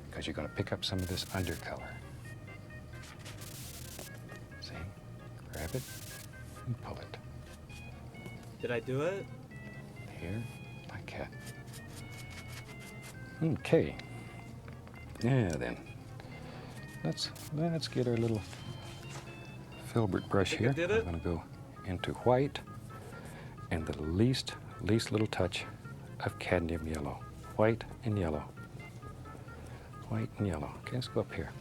because you're going to pick up some of this undercolor. See? Grab it and pull it. Did I do it? Here, like that. Okay. Yeah, then. Let's get our little filbert brush Think I here. did it? I'm going to go into white and the least little touch of cadmium yellow. White and yellow. White and yellow. Okay, let's go up here.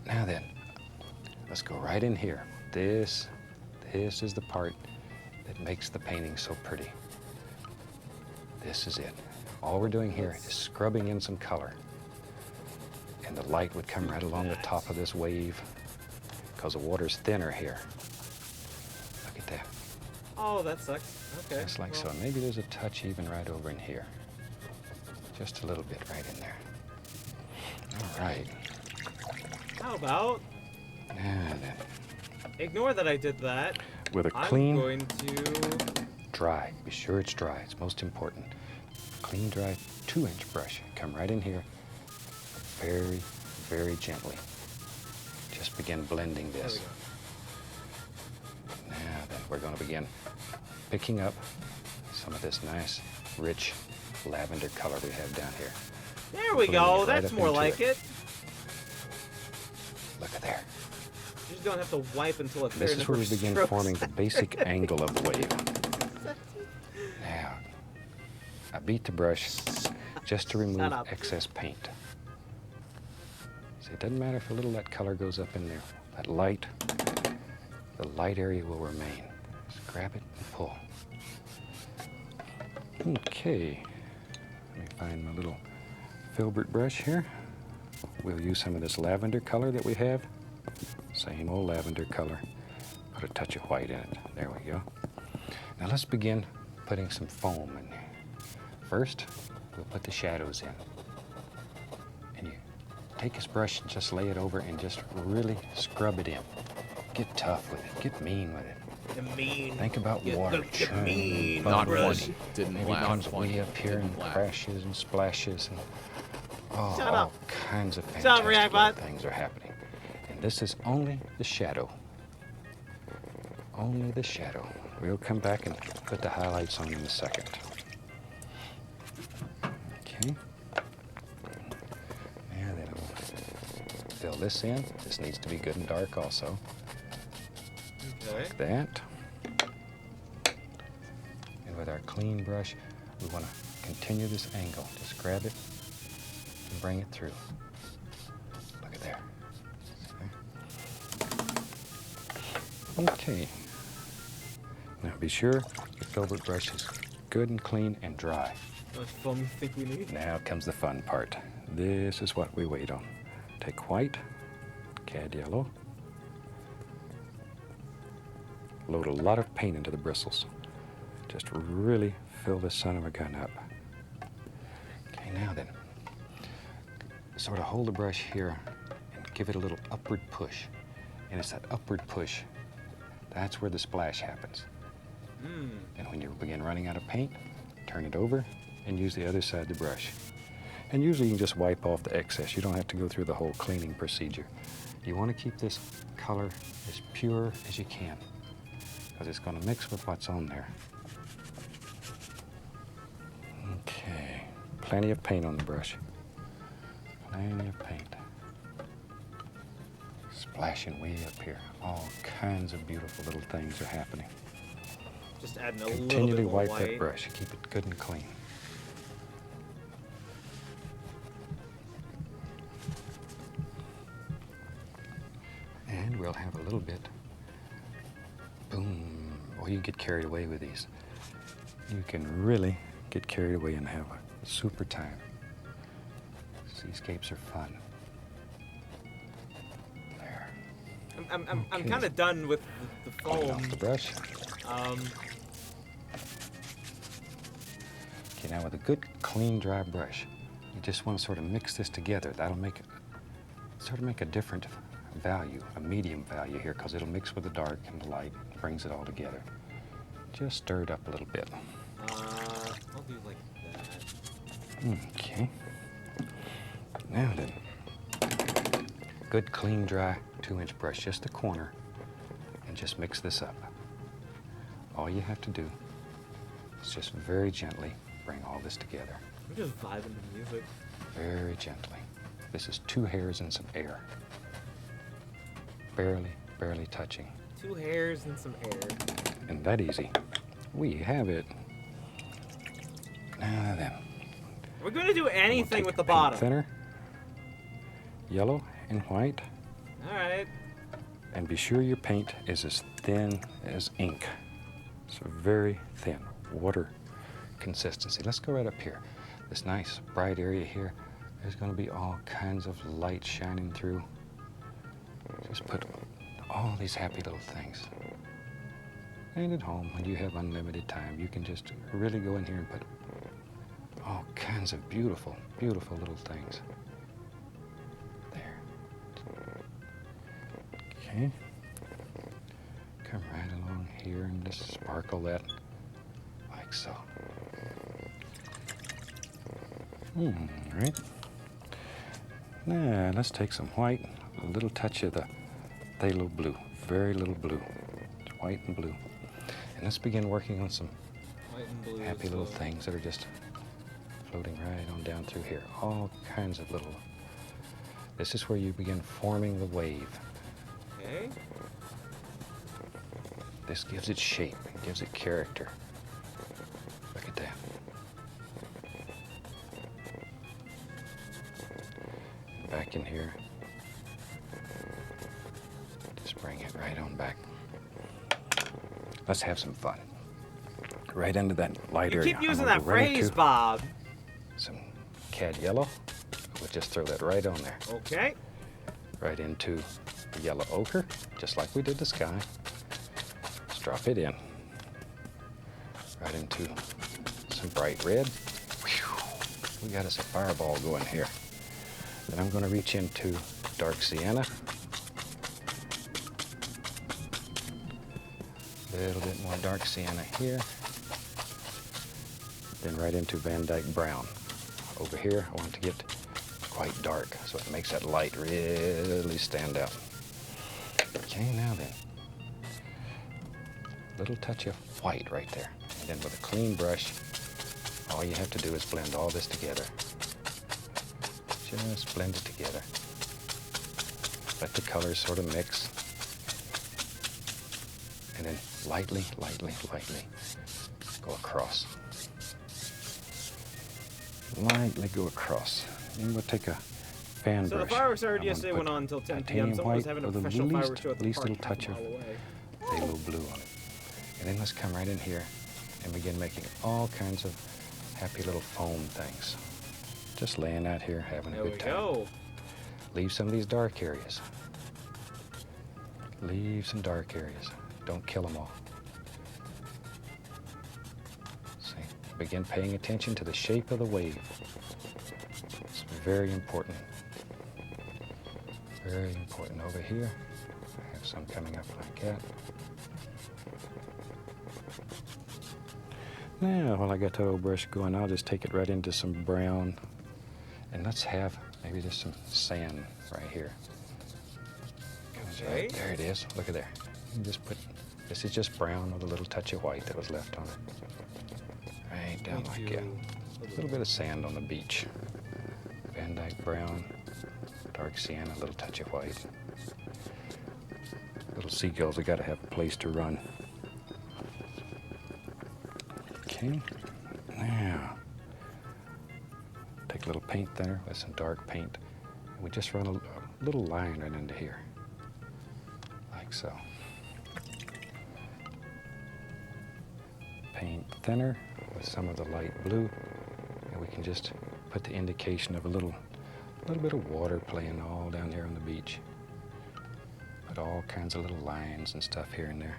Now then, let's go right in here. This is the part that makes the painting so pretty. This is it. All we're doing here is scrubbing in some color. And the light would come right along the top of this wave because the water's thinner here. Look at that. Oh, that sucks. Okay. Just like so. Maybe there's a touch even right over in here. Just a little bit right in there. All right. How about Now then, ignore that I did that. with a I'm clean, going to dry, be sure it's dry, it's most important. Clean, dry, 2-inch brush. Come right in here, very, very gently. Just begin blending There this. we go. Now then, we're going to begin picking up some of this nice, rich lavender color we have down here. There we Putting go. it right That's up more into like it. Look at there. You just don't have to wipe until it's This is where we begin forming the basic angle of the wave. Now, I beat the brush just to remove up. excess paint. See, it doesn't matter if a little of that color goes up in there. That light, the light area will remain. Just grab it and pull. Okay, let me find my little filbert brush here. We'll use some of this lavender color that we have. Same old lavender color. Put a touch of white in it. There we go. Now let's begin putting some foam in there. First, we'll put the shadows in. And you take this brush and just lay it over and just really scrub it in. Get tough with it. Get mean with it. The mean. Think about water the churning. mean Not brush. funny. Didn't Maybe it laugh. comes Funny. way up here Didn't and laugh. crashes and splashes and Shut all up. kinds of Shut up, fantastic Reactbot. things are happening. And this is only the shadow. Only the shadow. We'll come back and put the highlights on in a second. Okay. And then we'll fill this in. This needs to be good and dark also. Okay. Like that. And with our clean brush, we want to continue this angle. Just grab it and bring it through. Look at there. Okay. Now be sure your filbert brush is good and clean and dry. How much foam you think we need? Now comes the fun part. This is what we wait on. Take white cad yellow. Load a lot of paint into the bristles. Just really fill this son of a gun up. Okay, now then, sort of hold the brush here and give it a little upward push. And it's that upward push, that's where the splash happens. And when you begin running out of paint, turn it over and use the other side of the brush. And usually you can just wipe off the excess. You don't have to go through the whole cleaning procedure. You want to keep this color as pure as you can, because it's going to mix with what's on there. Okay, plenty of paint on the brush. Plenty of paint. Splashing way up here. All kinds of beautiful little things are happening. Just adding a little bit Continually more wipe white. that brush. Keep it good and clean. And we'll have a little bit. Boom. Or you get carried away with these. You can really get carried away and have a super time. Seascapes are fun. There. I'm kind of done with the foam. Off the brush. Okay, now with a good, clean, dry brush, you just want to sort of mix this together. That'll make a different value, a medium value here, because it'll mix with the dark and the light, brings it all together. Just stir it up a little bit. I'll do like that. Okay. Now then, good, clean, dry 2-inch brush, just the corner, and just mix this up. All you have to do is just very gently bring all this together. I'm just vibing to the music. Very gently. This is 2 hairs and some air. Barely, barely touching. 2 hairs and some air. And that easy. We have it. Now then. We're going to do anything We'll with the take bottom. thinner, yellow and white. All right. And be sure your paint is as thin as ink. So very thin, water consistency. Let's go right up here. This nice bright area here, there's going to be all kinds of light shining through. Just put all these happy little things. And at home, when you have unlimited time, you can just really go in here and put all kinds of beautiful, beautiful little things. There. Okay. Come right along here and just sparkle that like so. Right. Now let's take some white, a little touch of the phthalo blue, very little blue, white and blue. And let's begin working on some White and blue happy little things that are just floating right on down through here. All kinds of little. This is where you begin forming the wave. Okay. This gives it shape, it gives it character. Look at that. Back in here. Just bring it right on back. Let's have some fun. Right into that light area. You keep using that phrase, Bob. Some cad yellow. We'll just throw that right on there. Okay. Right into the yellow ochre, just like we did the sky. Just drop it in. Right into some bright red. Whew. We got us a fireball going here. Then I'm going to reach into dark sienna. A little bit more dark sienna here. Then right into Van Dyke brown. Over here, I want it to get quite dark, so it makes that light really stand out. Okay, now then. Little touch of white right there. And then with a clean brush, all you have to do is blend all this together. Just blend it together. Let the colors sort of mix. And then lightly, lightly, lightly go across. Lightly go across. And we'll take a fan brush. So the fireworks already yesterday went on until 10 p.m. Someone was having a professional fireworks show at the park little touch of phthalo blue on it. And then let's come right in here and begin making all kinds of happy little foam things. Just laying out here, having a good time. There we go. Leave some of these dark areas. Leave some dark areas. Don't kill them all. See, begin paying attention to the shape of the wave. It's very important. Very important. Over here, I have some coming up like that. Now, while I got the old brush going, I'll just take it right into some brown. And let's have maybe just some sand right here. Okay. Right, there it is. Look at there. You just put, this is just brown with a little touch of white that was left on it. Right down like that. A little bit of sand on the beach. Van Dyke brown, dark sienna, a little touch of white. Little seagulls have got to have a place to run. Okay, now take a little paint thinner with some dark paint, and we just run a little line right into here, like so. Paint thinner with some of the light blue, and we can just put the indication of a little bit of water playing all down here on the beach. Put all kinds of little lines and stuff here and there.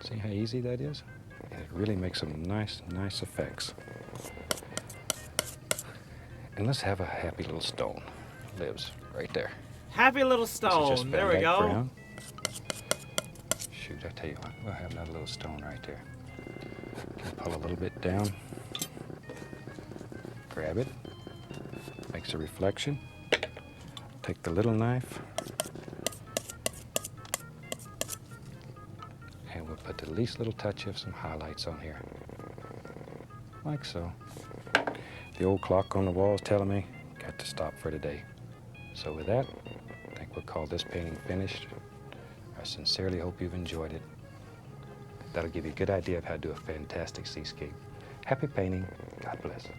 See how easy that is? And it really makes some nice effects. And let's have a happy little stone. Lives right there. Happy little stone. There we go. Brown. Shoot, I tell you what, we'll have another little stone right there. Can pull a little bit down. Grab it. Makes a reflection. Take the little knife. And we'll put the least little touch of some highlights on here. Like so. The old clock on the wall is telling me, got to stop for today. So with that, I think we'll call this painting finished. I sincerely hope you've enjoyed it. That'll give you a good idea of how to do a fantastic seascape. Happy painting. God bless.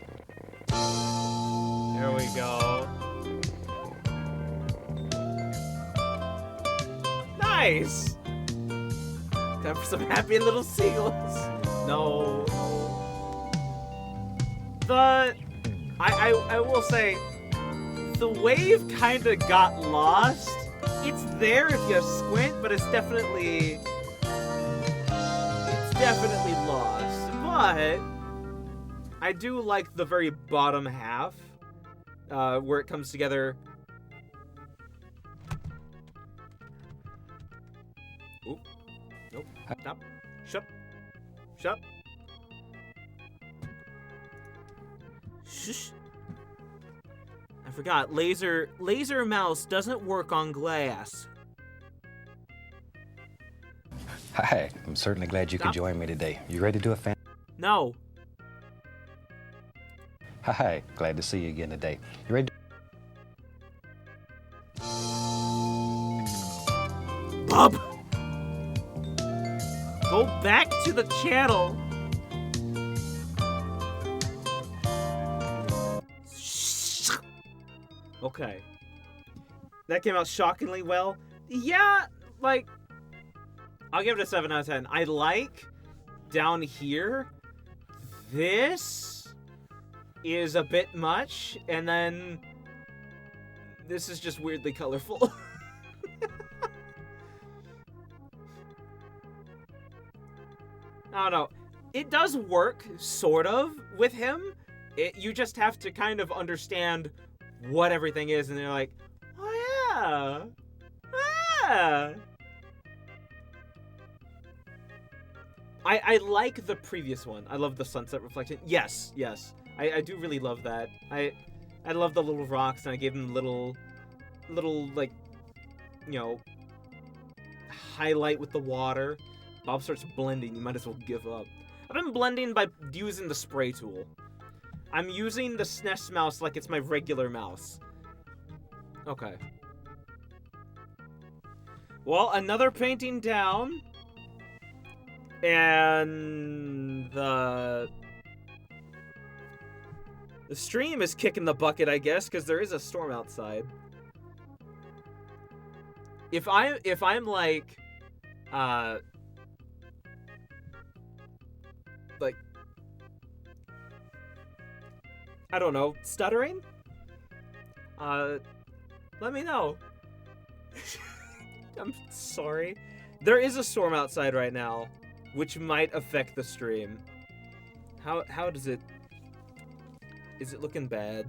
There we go. Nice! Time for some happy little seagulls. No. I will say, the wave kind of got lost. It's there if you squint, but it's definitely lost. But I do like the very bottom half, where it comes together. Oop. Nope. Stop. Shut. Shush. I forgot. Laser mouse doesn't work on glass. Hi, I'm certainly glad you could join me today. You ready to do a fan? No. Hi, glad to see you again today. You ready? Bob! Go back to the channel. Okay. That came out shockingly well. Yeah, like, I'll give it a 7 out of 10. I like down here. This is a bit much, and then this is just weirdly colorful. I don't know. It does work, sort of, with him. You just have to kind of understand what everything is, and they're like, oh yeah. I like the previous one. I love the sunset reflection. Yes. I do really love that. I love the little rocks, and I gave them little like, you know, highlight with the water. Bob starts blending, you might as well give up. I've been blending by using the spray tool. I'm using the SNES mouse like it's my regular mouse. Okay. Well, another painting down. And the stream is kicking the bucket, I guess, because there is a storm outside. If I'm like I don't know, stuttering? Let me know. I'm sorry. There is a storm outside right now, which might affect the stream. How does it... Is it looking bad?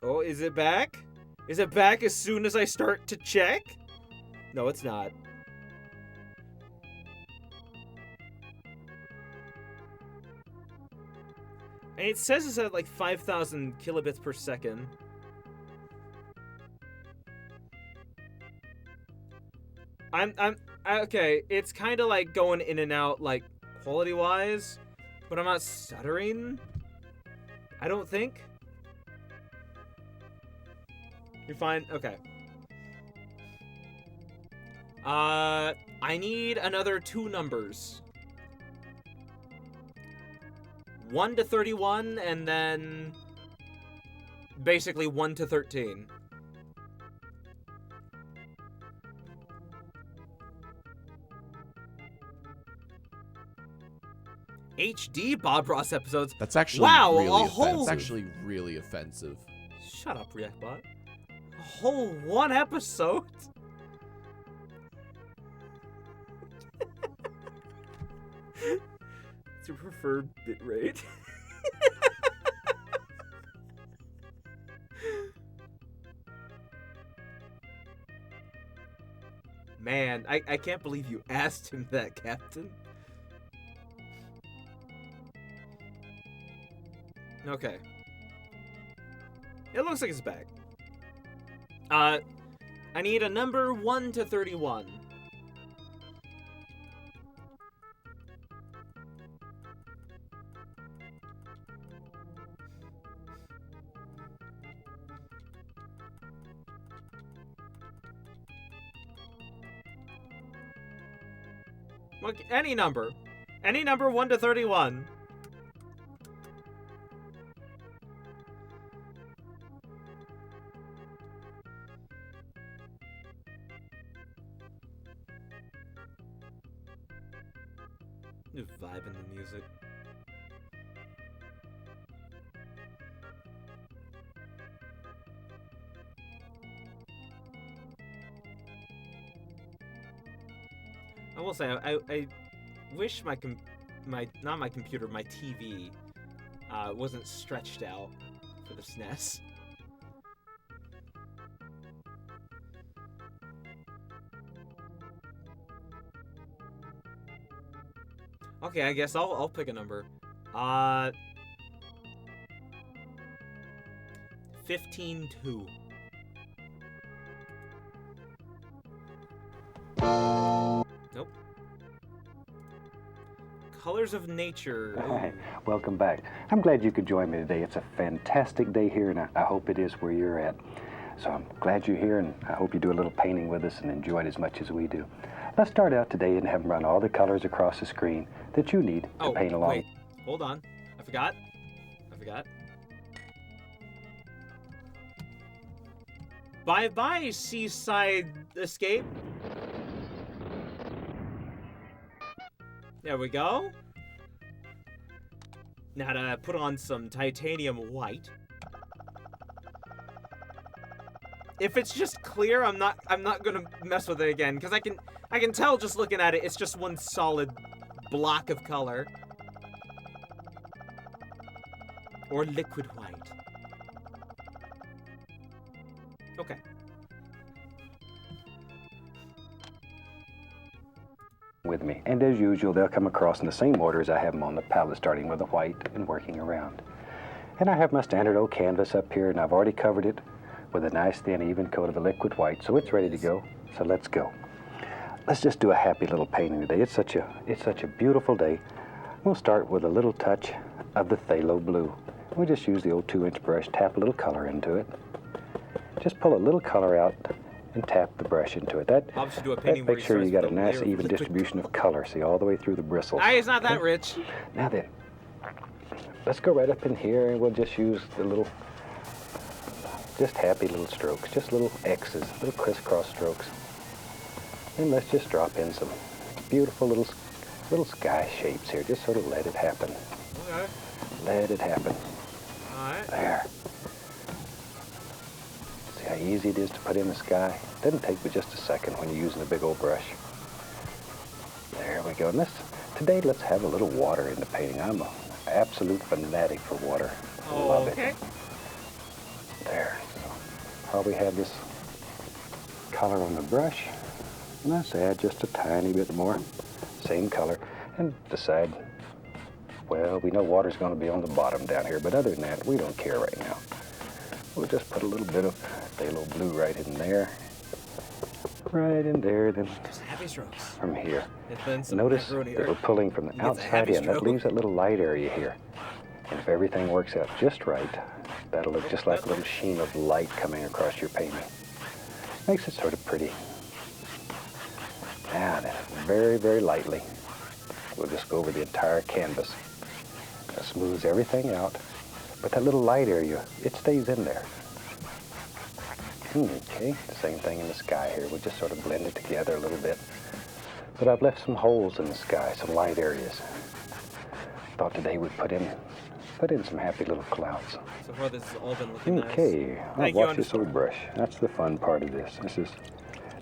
Oh, is it back? Is it back as soon as I start to check? No, it's not. And it says it's at like 5,000 kilobits per second. Okay, it's kind of like going in and out, like, quality-wise, but I'm not stuttering, I don't think. You're fine? Okay. I need another 2 numbers. 1 to 31, and then basically 1 to 13. HD Bob Ross episodes. That's actually that's actually really offensive. Shut up, Reactbot. A whole 1 episode? It's your preferred bitrate. Man, I can't believe you asked him that, Captain. Okay. It looks like it's back. I need a number 1 to 31. Look, any number. Any number 1 to 31. Just vibing the music. I will say, I wish my computer, my TV, wasn't stretched out for the SNES. Okay, I guess I'll pick a number. 15-2. Nope. Colors of Nature. Hi, welcome back. I'm glad you could join me today. It's a fantastic day here, and I hope it is where you're at. So I'm glad you're here, and I hope you do a little painting with us and enjoy it as much as we do. Let's start out today and have them run all the colors across the screen that you need to paint along. Wait, hold on. I forgot. Bye-bye, Seaside Escape. There we go. Now to put on some titanium white. If it's just clear, I'm not gonna mess with it again, because I can tell just looking at it, it's just one solid block of color. Or liquid white. Okay. With me, and as usual, they'll come across in the same order as I have them on the palette, starting with the white and working around. And I have my standard old canvas up here, and I've already covered it with a nice thin even coat of the liquid white, so it's ready to go. So let's go. Let's just do a happy little painting today. It's such a beautiful day. We'll start with a little touch of the phthalo blue. We just use the old 2-inch brush, tap a little color into it. Just pull a little color out and tap the brush into it. That makes sure you got a nice even distribution of color, see, all the way through the bristles. It's not that rich. Now then, let's go right up in here, and we'll just use the little, just happy little strokes, just little X's, little crisscross strokes. And let's just drop in some beautiful little little sky shapes here. Just sort of let it happen. Okay. Let it happen. All right. There. See how easy it is to put in the sky? Doesn't take but just a second when you're using a big old brush. There we go. And today, let's have a little water in the painting. I'm an absolute fanatic for water. Love it. There. So, probably have this color on the brush. Let's add just a tiny bit more. Same color. And decide, well, we know water's going to be on the bottom down here, but other than that, we don't care right now. We'll just put a little bit of phthalo blue right in there. Right in there, then from here. Notice that we're pulling from the outside in. That leaves that little light area here. And if everything works out just right, that'll look just like a little sheen of light coming across your painting. Makes it sort of pretty. Now then, very, very lightly, we'll just go over the entire canvas. That smooths everything out. But that little light area, it stays in there. Okay, same thing in the sky here. We'll just sort of blend it together a little bit. But I've left some holes in the sky, some light areas. Thought today we'd put in some happy little clouds. So far this has all been looking nice. Okay, I'll watch this old brush. That's the fun part of this.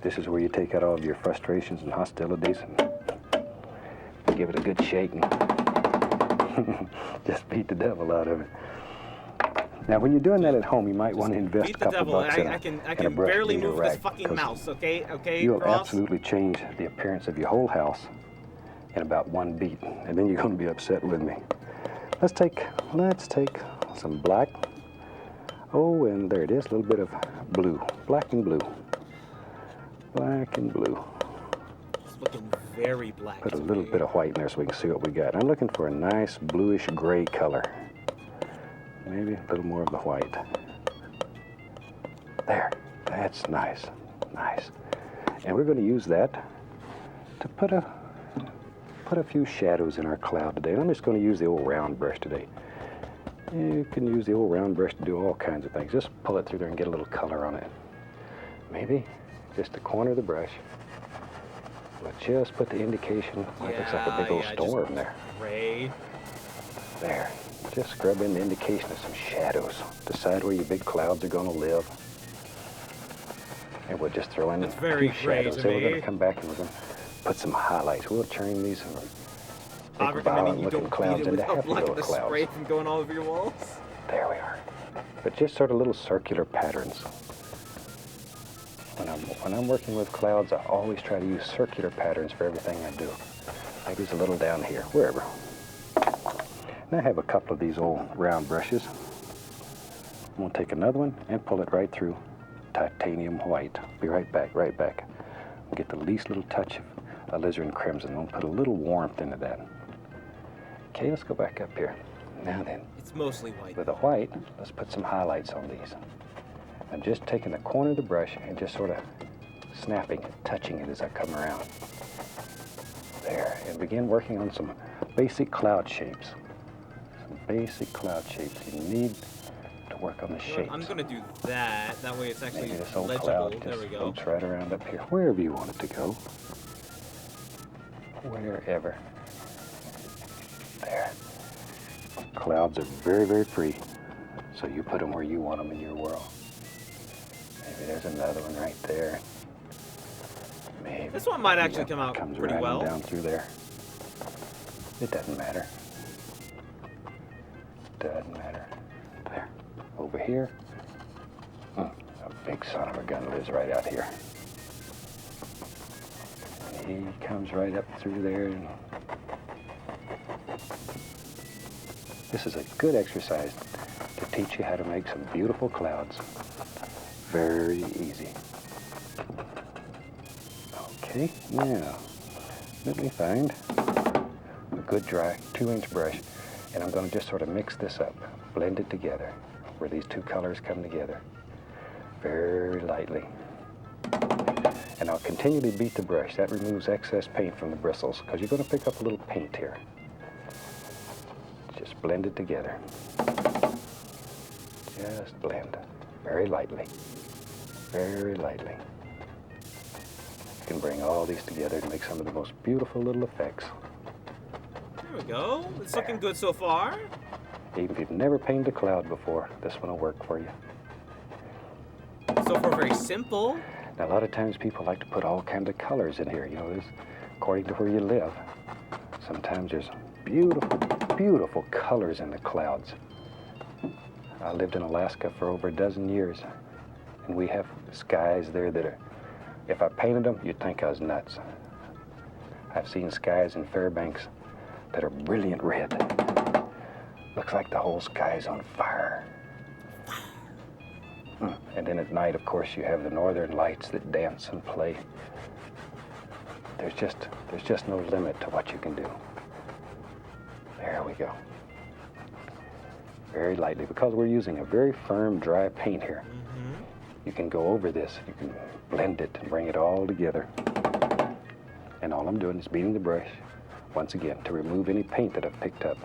This is where you take out all of your frustrations and hostilities and give it a good shake and just beat the devil out of it. Now, when you're doing that at home, you might want to invest a couple bucks in a brush. I can barely move this fucking mouse, okay? You'll absolutely change the appearance of your whole house in about one beat, and then you're going to be upset with me. Let's take some black. Oh, and there it is, a little bit of blue, black and blue. Black and blue. It's looking very black. Put a little bit of white in there so we can see what we got. I'm looking for a nice bluish gray color. Maybe a little more of the white. There, that's nice, nice. And we're going to use that to put a few shadows in our cloud today. And I'm just going to use the old round brush today. You can use the old round brush to do all kinds of things. Just pull it through there and get a little color on it. Maybe just the corner of the brush. But just put the indication. It looks like a big old storm there. Gray. There. Just scrub in the indication of some shadows. Decide where your big clouds are going to live. And we'll just throw in a few shadows. So we're going to come back and we're going to put some highlights. We'll turn these big violent-looking clouds into happy little clouds. Spray from going all over your walls. There we are. But just sort of little circular patterns. When I'm working with clouds, I always try to use circular patterns for everything I do. Maybe there's a little down here, wherever. And I have a couple of these old round brushes. I'm going to take another one and pull it right through titanium white. Be right back, right back. I'll get the least little touch of alizarin crimson. I'll put a little warmth into that. Okay, let's go back up here. Now then. It's mostly white. With the white, let's put some highlights on these. I'm just taking the corner of the brush and just sort of snapping it, touching it as I come around. There, and begin working on some basic cloud shapes. Some basic cloud shapes. You need to work on the shapes. I'm going to do that. That way it's actually this old legible. Cloud there we go. Floats right around up here, wherever you want it to go. Wherever. There. Clouds are very, very free, so you put them where you want them in your world. Maybe there's another one right there. Maybe. This one might actually come out pretty right well. Down through there. It doesn't matter. Doesn't matter. There. Over here. A big son of a gun lives right out here. And he comes right up through there. And this is a good exercise to teach you how to make some beautiful clouds. Very easy. Okay, now let me find a good dry 2-inch brush, and I'm going to just sort of mix this up, blend it together, where these two colors come together, very lightly. And I'll continually beat the brush. That removes excess paint from the bristles, because you're going to pick up a little paint here. Just blend it together. Just blend, very lightly. Very lightly. You can bring all these together to make some of the most beautiful little effects we go. It's looking good so far. Even if you've never painted a cloud before, this one will work for you. So far, very simple. Now, a lot of times people like to put all kinds of colors in here. You know, there's, according to where you live. Sometimes there's beautiful, beautiful colors in the clouds. I lived in Alaska for over a dozen years, and we have skies there that are, if I painted them, you'd think I was nuts. I've seen skies in Fairbanks that are brilliant red. Looks like the whole sky's on fire. And then at night, of course, you have the northern lights that dance and play. There's just no limit to what you can do. There we go. Very lightly, because we're using a very firm, dry paint here. You can go over this, you can blend it and bring it all together. And all I'm doing is beating the brush, once again, to remove any paint that I've picked up.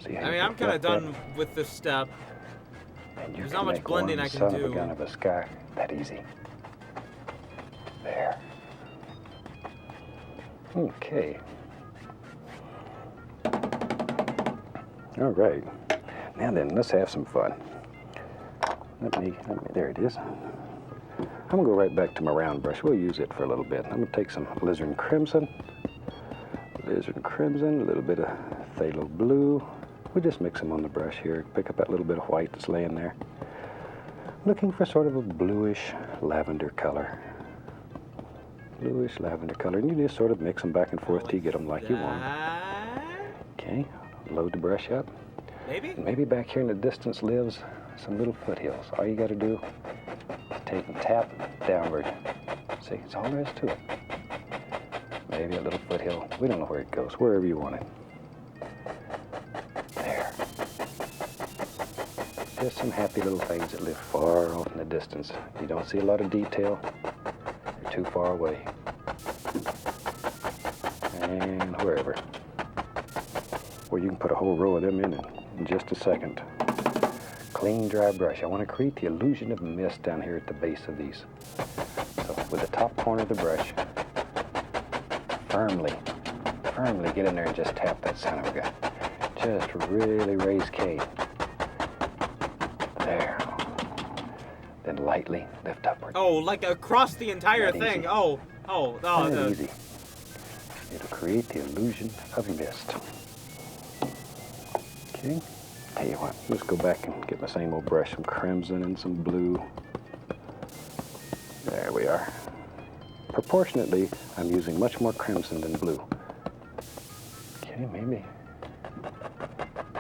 See how I mean, I'm kind of done with this step. And there's not much blending I can do. Son of a gun of a sky, that easy. There. Okay. All right. Now then, let's have some fun. Let me, there it is. I'm gonna go right back to my round brush. We'll use it for a little bit. I'm gonna take some alizarin crimson, a little bit of phthalo blue. We'll just mix them on the brush here. Pick up that little bit of white that's laying there. Looking for sort of a bluish lavender color. Bluish lavender color. And you just sort of mix them back and forth till you get them like you want them. Okay, load the brush up. Maybe? And maybe back here in the distance lives some little foothills. All you gotta do is take and tap downward. See, that's all there is to it. Maybe a little foothill. We don't know where it goes, wherever you want it. There. Just some happy little things that live far off in the distance. You don't see a lot of detail. You're too far away. And wherever. Well, you can put a whole row of them in just a second. Clean, dry brush. I want to create the illusion of mist down here at the base of these. So with the top corner of the brush, firmly get in there and just tap that son of a gun. Just really raise K. There. Then lightly lift upward. Oh, like across the entire thing. Easy. Oh. Easy. It'll create the illusion of mist. Okay. Tell you what, let's go back and get my same old brush, some crimson and some blue. There we are. Proportionately, I'm using much more crimson than blue. Okay, maybe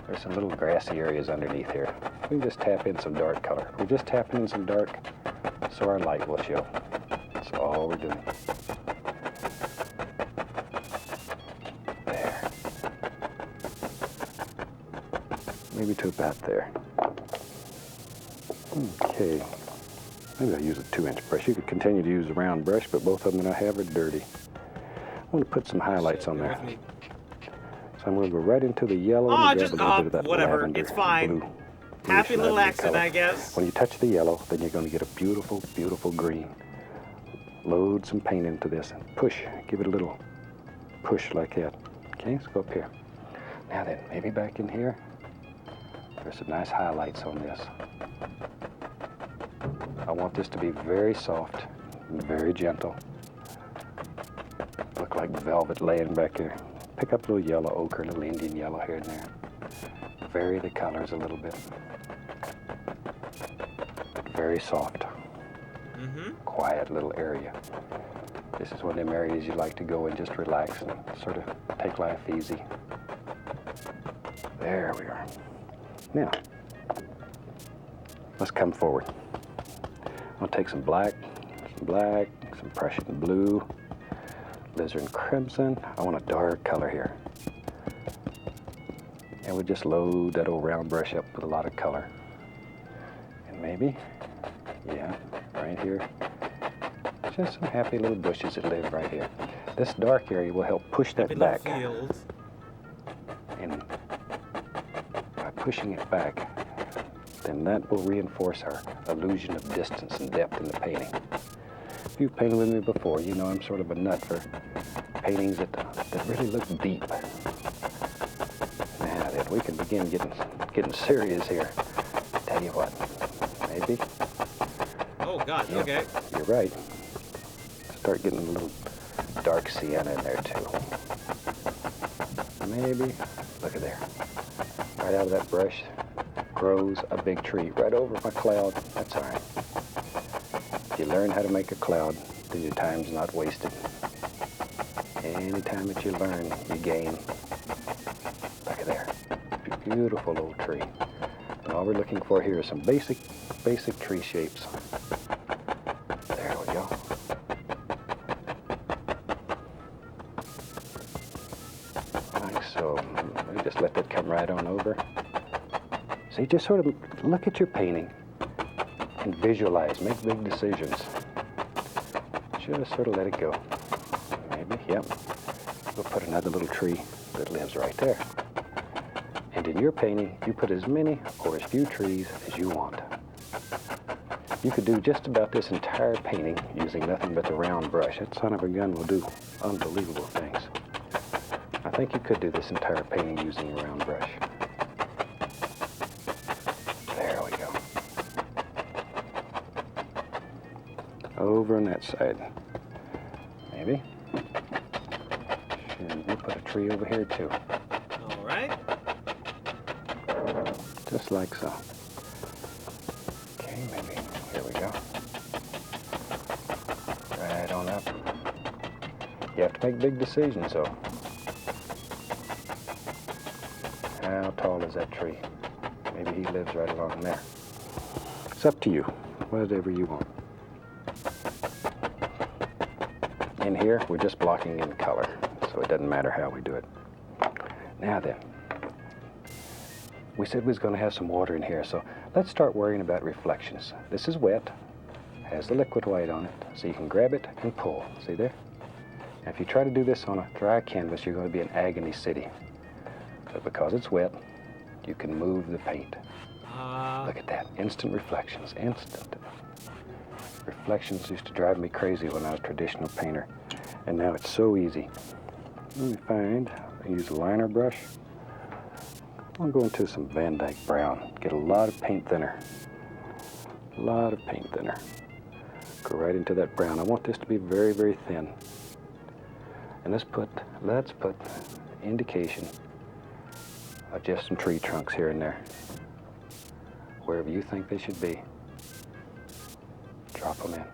there's some little grassy areas underneath here. We can just tap in some dark color. We're just tapping in some dark so our light will show. That's all we're doing. There. Maybe to about there. Okay. Maybe I'll use a 2-inch brush. You could continue to use a round brush, but both of them that I have are dirty. I want to put some highlights on there. So I'm going to go right into the yellow and grab a little bit of that whatever. lavender. It's fine. Blue. Happy little accident, I guess. When you touch the yellow, then you're going to get a beautiful, beautiful green. Load some paint into this and push. Give it a little push like that. Okay, let's go up here. Now then, maybe back in here, there's some nice highlights on this. I want this to be very soft and very gentle. Look like velvet laying back here. Pick up a little yellow ochre, a little Indian yellow here and there. Vary the colors a little bit. Very soft. Quiet little area. This is one of them areas you like to go and just relax and sort of take life easy. There we are. Now, let's come forward. I'm gonna take some black, some Prussian blue, alizarin crimson. I want a dark color here. And we just load that old round brush up with a lot of color. And maybe, yeah, right here, just some happy little bushes that live right here. This dark area will help push that back. And by pushing it back, then that will reinforce our illusion of distance and depth in the painting. If you've painted with me before, you know I'm sort of a nut for paintings that really look deep. Now then, we can begin getting serious here. Tell you what, maybe. Oh God. Yeah, okay. You're right. Start getting a little dark sienna in there too. Maybe. Look at there. Right out of that brush grows a big tree right over my cloud. That's all right. If you learn how to make a cloud, then your time's not wasted. Anytime that you learn, you gain. Look at there. Beautiful little tree. And all we're looking for here is some basic tree shapes. There we go. Like so. Let me just let that come right on over. See, just sort of look at your painting and visualize, make big decisions. Just sort of let it go. Maybe, yep. We'll put another little tree that lives right there. And in your painting, you put as many or as few trees as you want. You could do just about this entire painting using nothing but the round brush. That son of a gun will do unbelievable things. I think you could do this entire painting using a round brush. There we go. Over on that side. Maybe. And we'll put a tree over here too. All right. Just like so. Okay, maybe. Here we go. Right on up. You have to make big decisions though. How tall is that tree? Maybe he lives right along there. It's up to you. Whatever you want. In here, we're just blocking in color, so it doesn't matter how we do it. Now then, we said we was going to have some water in here, so let's start worrying about reflections. This is wet, has the liquid white on it, so you can grab it and pull. See there? And if you try to do this on a dry canvas, you're going to be in agony city. But because it's wet, you can move the paint. Look at that, instant reflections, instant. Reflections used to drive me crazy when I was a traditional painter, and now it's so easy. Let me find, I use a liner brush. I'll go into some Van Dyke Brown, get a lot of paint thinner. A lot of paint thinner. Go right into that brown. I want this to be very, very thin. And let's put indication of just some tree trunks here and there. Wherever you think they should be. Drop them in.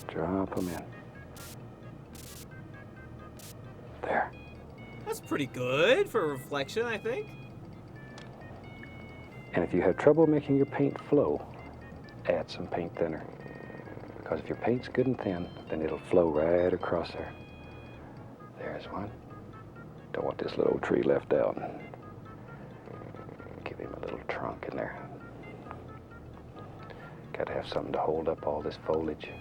Drop them in. There. That's pretty good for reflection, I think. And if you have trouble making your paint flow, add some paint thinner. Because if your paint's good and thin, then it'll flow right across there. There's one. Don't want this little tree left out. Give him a little trunk in there. Got to have something to hold up all this foliage.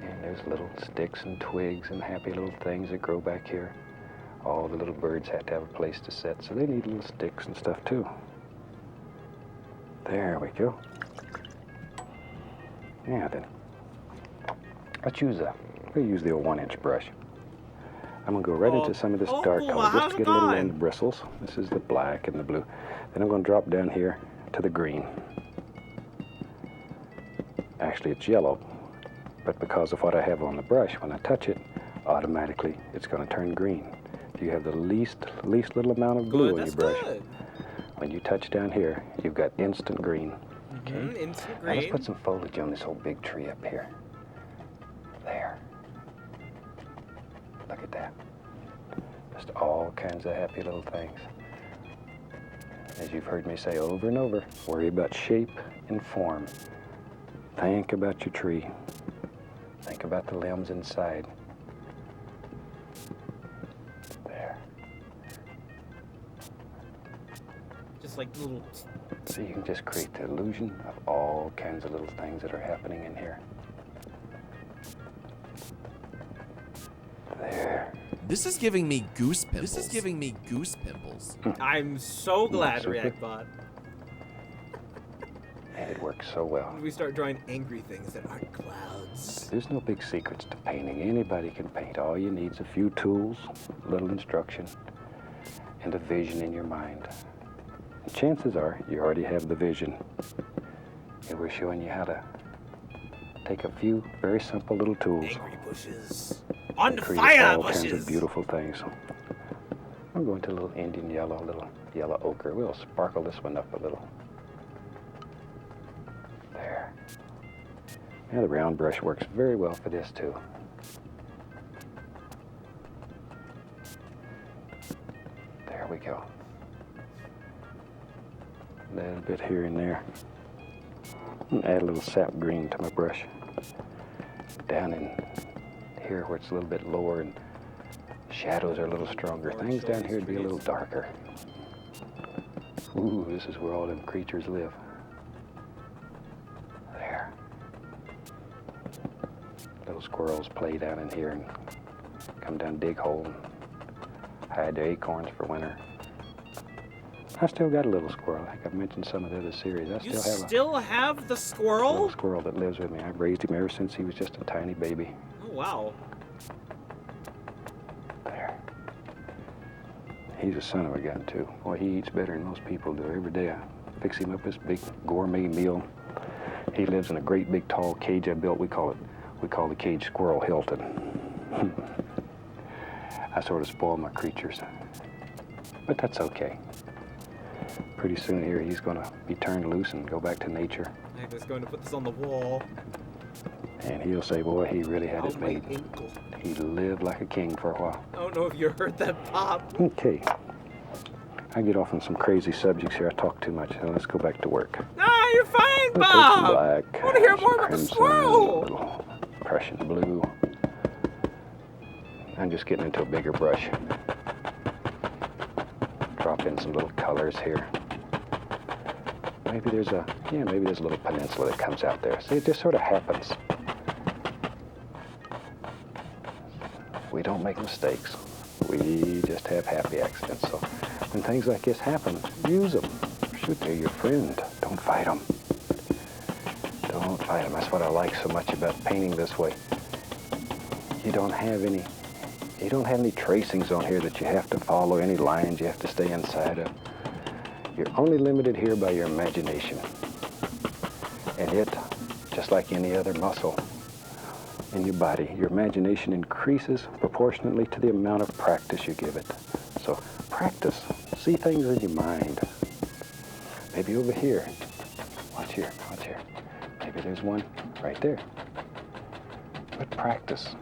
And there's little sticks and twigs and happy little things that grow back here. All the little birds have to have a place to sit, so they need little sticks and stuff too. There we go. Now then, we'll use the old 1-inch brush. I'm gonna go right into some of this dark color just to get a little end bristles. This is the black and the blue. Then I'm gonna drop down here to the green. Actually, it's yellow, but because of what I have on the brush, when I touch it, automatically it's going to turn green. If you have the least little amount of glue in your brush, when you touch down here, you've got instant green. Okay. Instant green. Now let's put some foliage on this whole big tree up here. There. Look at that. Just all kinds of happy little things. As you've heard me say over and over, worry about shape and form. Think about your tree. Think about the limbs inside. There. Just like little... So you can just create the illusion of all kinds of little things that are happening in here. There. This is giving me goose pimples. I'm so glad, ReactBot. And it worked works so well. We start drawing angry things that aren't clouds. There's no big secrets to painting. Anybody can paint. All you need is a few tools, a little instruction, and a vision in your mind. And chances are you already have the vision. And we're showing you how to take a few very simple little tools. Angry bushes. On create fire all bushes. kinds of beautiful things. I'm going to a little Indian yellow, a little yellow ochre. We'll sparkle this one up a little. There. Yeah, the round brush works very well for this too. There we go. A little bit here and there. And add a little sap green to my brush. Down in here where it's a little bit lower and shadows are a little stronger. Things down here would be a little darker. Ooh, this is where all them creatures live. There. Little squirrels play down in here and come down, dig hole, and hide their acorns for winter. I still got a little squirrel. Like I've mentioned some of the other series. I still have the squirrel? Little squirrel that lives with me. I've raised him ever since he was just a tiny baby. Oh, wow. There. He's a son of a gun, too. Boy, he eats better than most people do. Every day I fix him up this big gourmet meal. He lives in a great big tall cage I built. We call the cage Squirrel Hilton. I sort of spoil my creatures. But that's okay. Pretty soon here he's going to be turned loose and go back to nature. I'm just going to put this on the wall. And he'll say, boy, he really had it made. He lived like a king for a while. I don't know if you heard that pop. Okay. I get off on some crazy subjects here. I talk too much. So let's go back to work. No, you're fine, Bob. Black, I want to hear more about crimson, the squirrel. A little Prussian blue. I'm just getting into a bigger brush. Drop in some little colors here. Maybe there's a little peninsula that comes out there. See, it just sort of happens. We don't make mistakes. We just have happy accidents. So when things like this happen, use them. Shoot, they're your friend. Don't fight them. Don't fight them. That's what I like so much about painting this way. You don't have any tracings on here that you have to follow, any lines you have to stay inside of. You're only limited here by your imagination. And it, just like any other muscle in your body, your imagination increases proportionately to the amount of practice you give it. So practice. See things in your mind. Maybe over here. Watch here. Maybe there's one right there. But practice.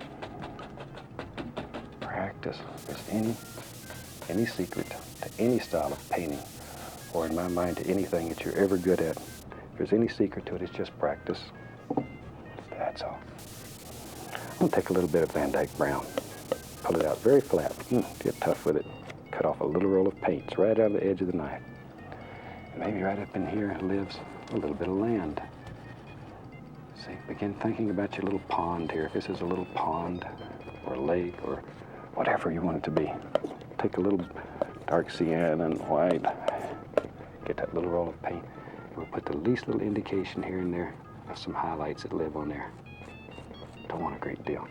Practice. If there's any secret to any style of painting, or in my mind to anything that you're ever good at, if there's any secret to it, it's just practice. That's all. I'm going to take a little bit of Van Dyke Brown, pull it out very flat, get tough with it, cut off a little roll of paints right out of the edge of the knife. And maybe right up in here lives a little bit of land. See, begin thinking about your little pond here. If this is a little pond or lake or whatever you want it to be. Take a little dark cyan and white, get that little roll of paint, and we'll put the least little indication here and there of some highlights that live on there. Don't want a great deal.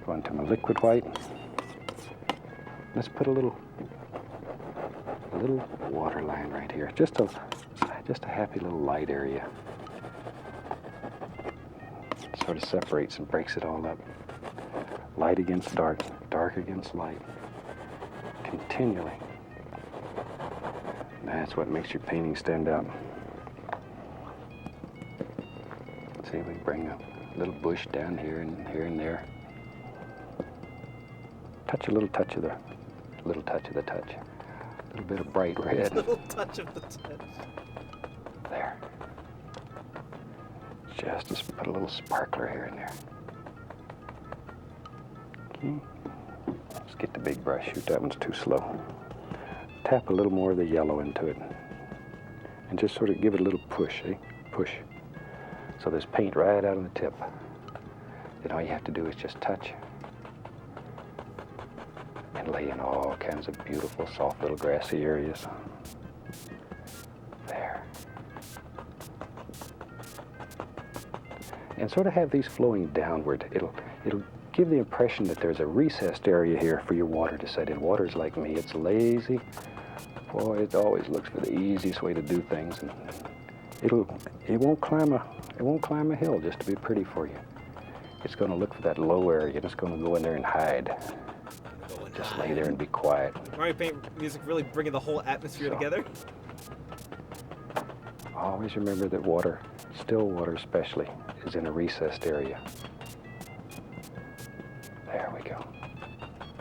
Go into my liquid white. Let's put a little water line right here. Just a happy little light area. Sort of separates and breaks it all up. Light against dark, dark against light. Continually. That's what makes your painting stand out. See, we bring a little bush down here and there. A little touch of the touch. A little bit of bright red. A little touch of the touch. There. Just put a little sparkler here and there. Okay. Let's get the big brush. Shoot, that one's too slow. Tap a little more of the yellow into it. And just sort of give it a little push, Push. So there's paint right out on the tip. Then all you have to do is just touch and lay in all kinds of beautiful, soft little grassy areas. There. and sort of have these flowing downward. It'll give the impression that there's a recessed area here for your water to set in. Water's like me, it's lazy. Boy, it always looks for the easiest way to do things, and it won't climb a hill just to be pretty for you. It's going to look for that low area, and it's going to go in there and hide. Just lay there and be quiet. Mario Paint music really bringing the whole atmosphere together. Always remember that water, still water especially, is in a recessed area. There we go.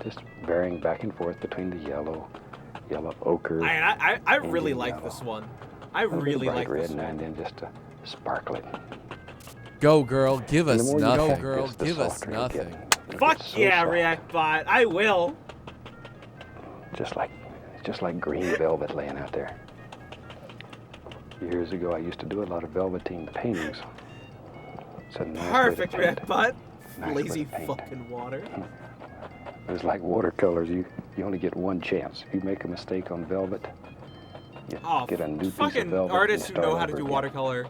Just varying back and forth between the yellow ochre. I really like this one. I really like this one. And then just to sparkle it. Go, girl, give us nothing. Go, girl, give us nothing. Fuck yeah, ReactBot, I will. Just like green velvet laying out there. Years ago, I used to do a lot of velveteen paintings. It's a nice perfect, ReactBot. Nice lazy fucking water. It was like watercolors. You only get one chance. If you make a mistake on velvet, you get a new piece of velvet. Fucking artists who know how to do watercolor.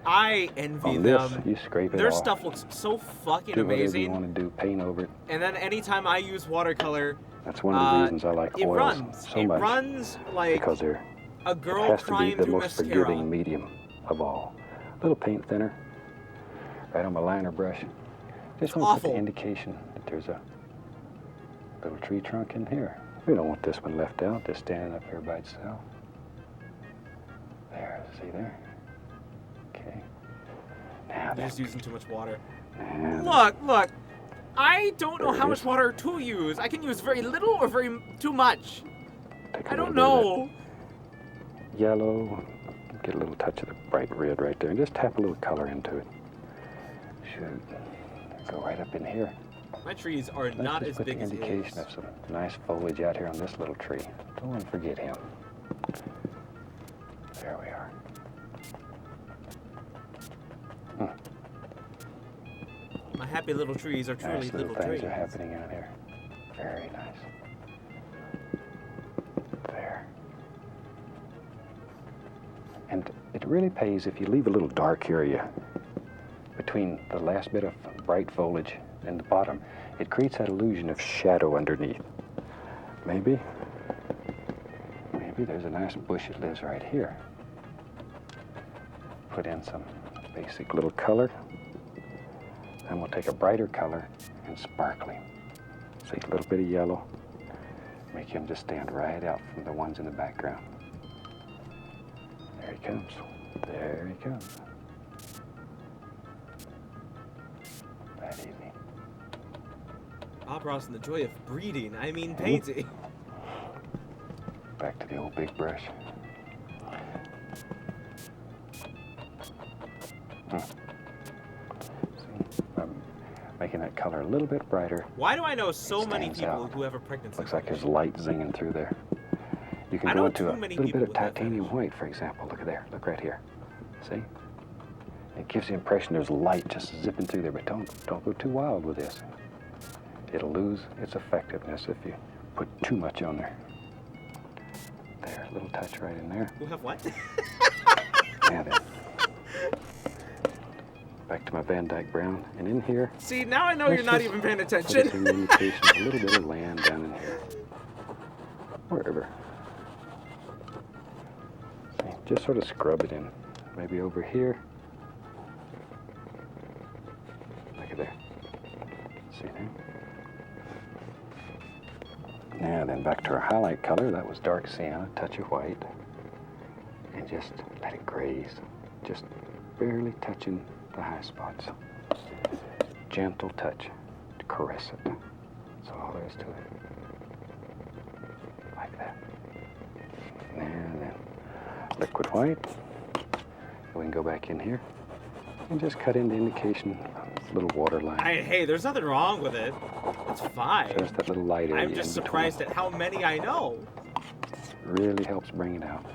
I envy them. You scrape it Their off. stuff looks so fucking do amazing. You want to do, paint over it. And then anytime I use watercolor, that's one of the reasons I like oils so much. It runs like because a girl crying through mascara. It has to be the most forgiving medium of all. A little paint thinner, right on my liner brush. Just want to put the indication that there's a little tree trunk in here. We don't want this one left out, just standing up here by itself. There, see there? Okay. Now you're just using too much water. Look. I don't know how much water to use. I can use very little or too much. I don't know. Yellow. Get a little touch of the bright red right there, and just tap a little color into it. Shoot. Go right up in here. My trees are not as big as his. Put the indication of some nice foliage out here on this little tree. Don't want to forget him. There we are. My happy little trees are truly nice little things trees. Are happening out here. Very nice. There. And it really pays if you leave a little dark area between the last bit of bright foliage and the bottom. It creates that illusion of shadow underneath. Maybe there's a nice bush that lives right here. Put in some basic little color. Then we'll take a brighter color and sparkling. See a little bit of yellow. Make him just stand right out from the ones in the background. There he comes. There he comes. That evening. Bob Ross and the joy of breeding. I mean, painting. Back to the old big brush. I'm making that color a little bit brighter. Why do I know so many people who have a pregnancy? Looks like there's light zinging through there. You can go into a little bit of titanium white, for example. Look at there. Look right here. See? It gives the impression there's light just zipping through there, but don't go too wild with this. It'll lose its effectiveness if you put too much on there. There, a little touch right in there. Who have what? Now then. Back to my Van Dyke brown, and in here. See, now I know you're not even paying attention. Put an indication of a little bit of land down in here, wherever. See, just sort of scrub it in, maybe over here. Look at there. See there? Now then, back to our highlight color. That was dark sienna, touch of white, and just let it graze, just barely touching the high spots. Gentle touch to caress it. That's all there is to it. Like that. And then liquid white. We can go back in here and just cut in the indication, little water line. Hey, there's nothing wrong with it. It's fine. Just that little light area. I'm just surprised at how many I know. Really helps bring it out.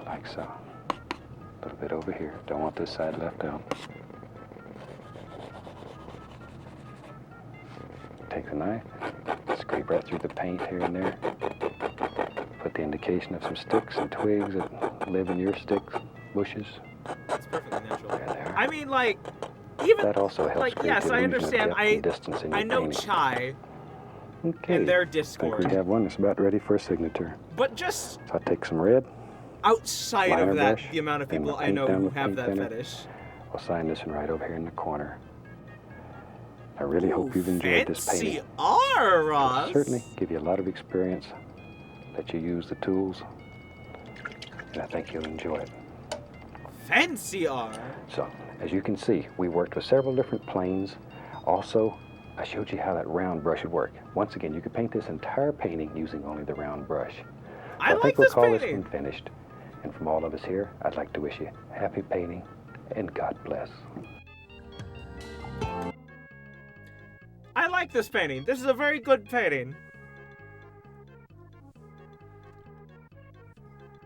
Like so. A little bit over here. Don't want this side left out. Take the knife, scrape right through the paint here and there. Put the indication of some sticks and twigs that live in your sticks, bushes. It's perfectly natural. I mean, like, even that also helps like, yes, I understand. I know painting. Chai Okay. and their I Discord. think we have one that's about ready for a signature. But just so I'll take some red. Outside of that, the amount of people I know who have that fetish. I'll sign this one right over here in the corner. I really hope you've enjoyed this painting. Fancy R, Ross. Certainly give you a lot of experience. Let you use the tools. And I think you'll enjoy it. Fancy R. So, as you can see, we worked with several different planes. Also, I showed you how that round brush would work. Once again, you could paint this entire painting using only the round brush. I like this painting. This one finished. And from all of us here, I'd like to wish you happy painting and God bless. I like this painting. This is a very good painting.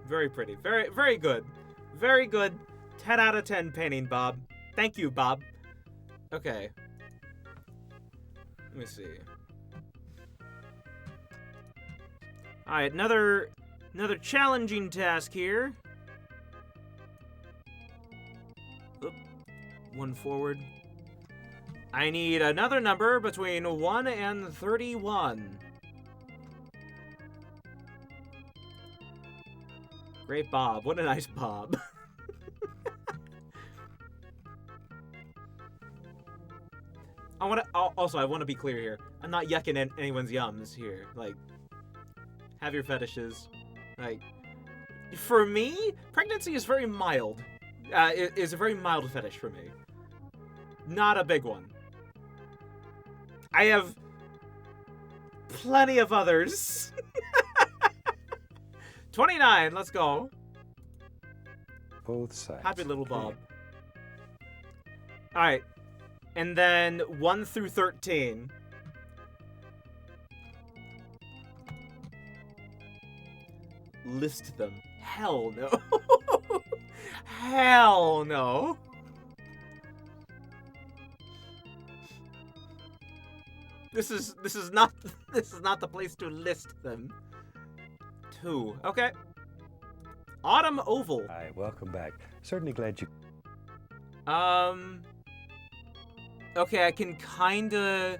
Very pretty. Very, very good. Very good. 10 out of 10 painting, Bob. Thank you, Bob. Okay. Let me see. Alright, another challenging task here. Oop. One forward. I need another number between 1 and 31. Great Bob. What a nice Bob. I want to be clear here. I'm not yucking anyone's yums here. Like, have your fetishes. Like, for me, pregnancy is very mild. It is a very mild fetish for me. Not a big one. I have plenty of others. 29, let's go. Both sides. Happy little Bob. Alright. And then 1 through 13. List them. Hell no. Hell no. This is not the place to list them. 2. Okay. Autumn Oval. Hi, welcome back. Certainly glad you... Okay, I can kinda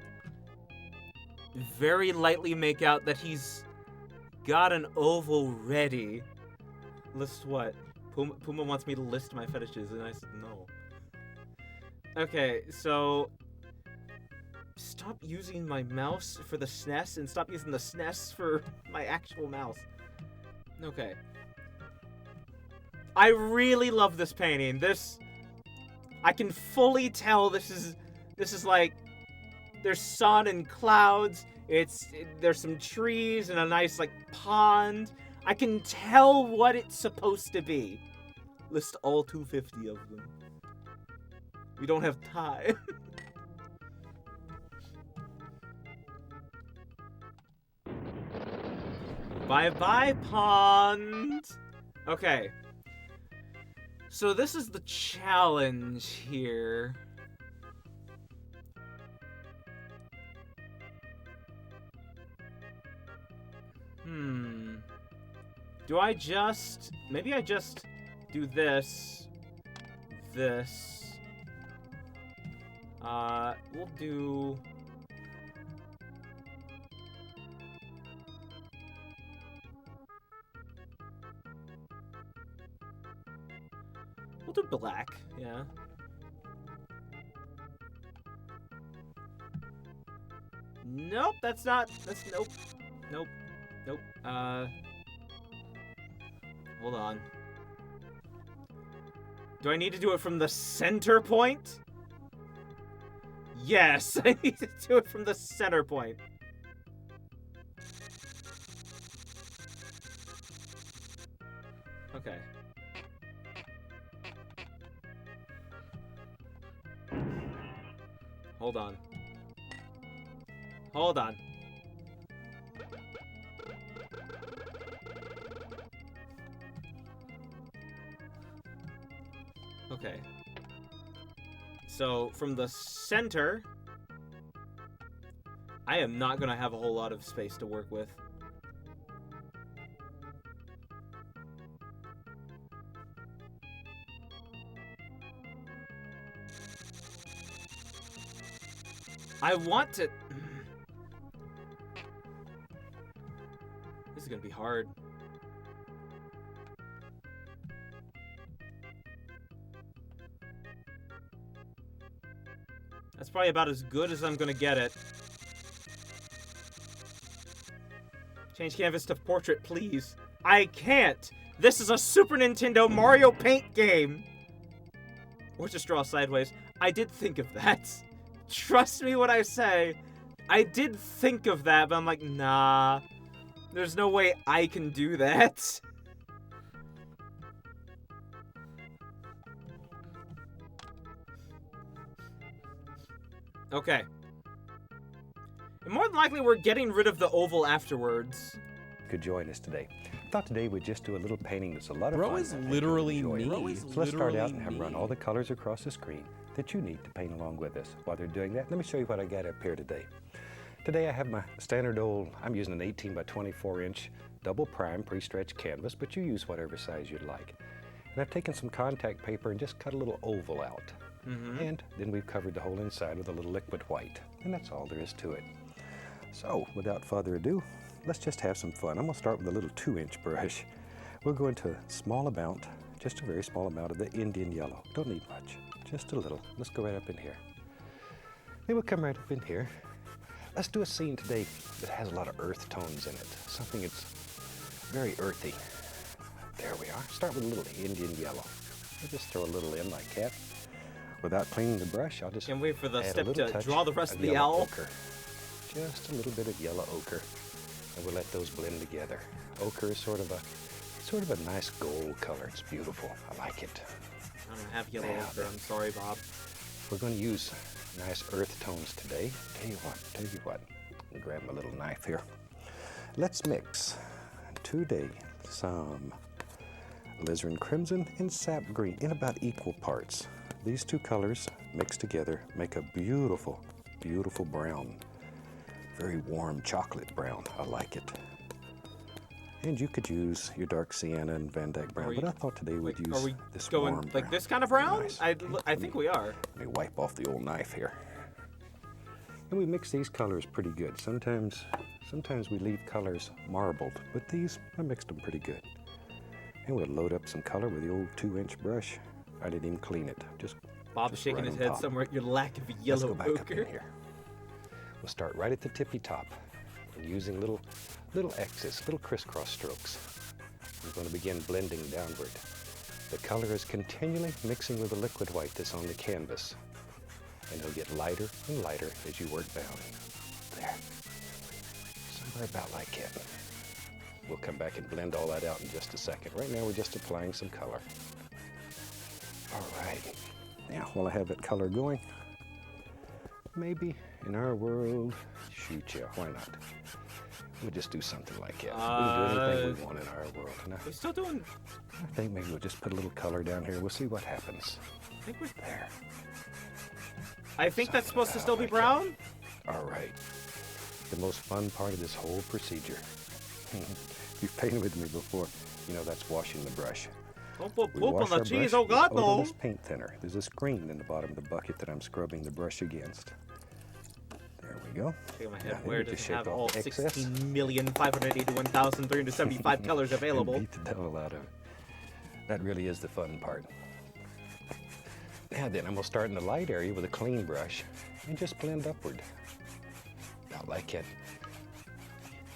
very lightly make out that he's got an oval ready. List what? Puma wants me to list my fetishes, and I said no. Okay, so... Stop using my mouse for the SNES, and stop using the SNES for my actual mouse. Okay. I really love this painting. I can fully tell this is like, there's sun and clouds, there's some trees and a nice, like, pond. I can tell what it's supposed to be. List all 250 of them. We don't have time. Bye-bye, pond! Okay. So this is the challenge here. Maybe I just do this. We'll do... We'll do black, yeah. Nope, nope. Hold on. Do I need to do it from the center point? Yes, I need to do it from the center point. Okay. Hold on. Hold on. Okay. So, from the center, I am not going to have a whole lot of space to work with. I want to... This is gonna be hard. That's probably about as good as I'm gonna get it. Change canvas to portrait, please. I can't! This is a Super Nintendo Mario Paint game! Or just draw sideways. I did think of that. Trust me when I say, I did think of that, but I'm like, nah. There's no way I can do that. Okay. And more than likely, we're getting rid of the oval afterwards. Could join us today. Thought today we'd just do a little painting that's a lot of Bro fun. is literally me. So let's start out and have run all the colors across the screen that you need to paint along with us. While they're doing that, let me show you what I got up here today. Today I have my standard old, I'm using an 18 by 24 inch double prime pre-stretched canvas, but you use whatever size you'd like. And I've taken some contact paper and just cut a little oval out. And then we've covered the whole inside with a little liquid white. And that's all there is to it. So without further ado, let's just have some fun. I'm gonna start with a little 2-inch brush. We'll go into a small amount, just a very small amount of the Indian yellow. Don't need much, just a little. Let's go right up in here. Then we'll come right up in here. Let's do a scene today that has a lot of earth tones in it. Something that's very earthy. There we are. Start with a little Indian yellow. I'll just throw a little in like that. Without cleaning the brush, I'll just can't wait for the add step a little to touch draw the rest of the yellow owl. Ochre. Just a little bit of yellow ochre, and we'll let those blend together. Ochre is sort of a nice gold color. It's beautiful. I like it. I don't have yellow ochre. I'm sorry, Bob. We're going to use nice earth tones today. Tell you what. Let me grab my little knife here. Let's mix today some alizarin crimson and sap green in about equal parts. These two colors mixed together make a beautiful, beautiful brown. Very warm chocolate brown. I like it. And you could use your dark sienna and Van Dyke brown, but I thought today we'd use this warm brown. Like this kind of brown? Nice. I think we are. Let me wipe off the old knife here. And we mix these colors pretty good. Sometimes we leave colors marbled, but these, I mixed them pretty good. And we'll load up some color with the old 2-inch brush. I didn't even clean it. Bob's shaking right his on head top. somewhere at your lack of yellow Let's go back up ochre. in here. We'll start right at the tippy top and using little X's, little crisscross strokes. We're going to begin blending downward. The color is continually mixing with the liquid white that's on the canvas. And it'll get lighter and lighter as you work down. There. Somewhere about like it. We'll come back and blend all that out in just a second. Right now we're just applying some color. All right. Now, while I have that color going, maybe in our world, shoot, yeah, why not? We'll just do something like that. We can do anything we want in our world. Now, We're still doing... I think maybe we'll just put a little color down here. We'll see what happens. I think we're There. I think that's supposed to still be brown? All right. The most fun part of this whole procedure. You've painted with me before. You know that's washing the brush. Poop We on wash the our cheese, brush oh with god no! odorless paint thinner. There's a screen in the bottom of the bucket that I'm scrubbing the brush against. There we go. Shake my Now, head. then Where we does just it have shake all off the excess. 16,581,375 colors available? And beat the devil out of it. That really is the fun part. Now then, I'm going to start in the light area with a clean brush and just blend upward. About like it.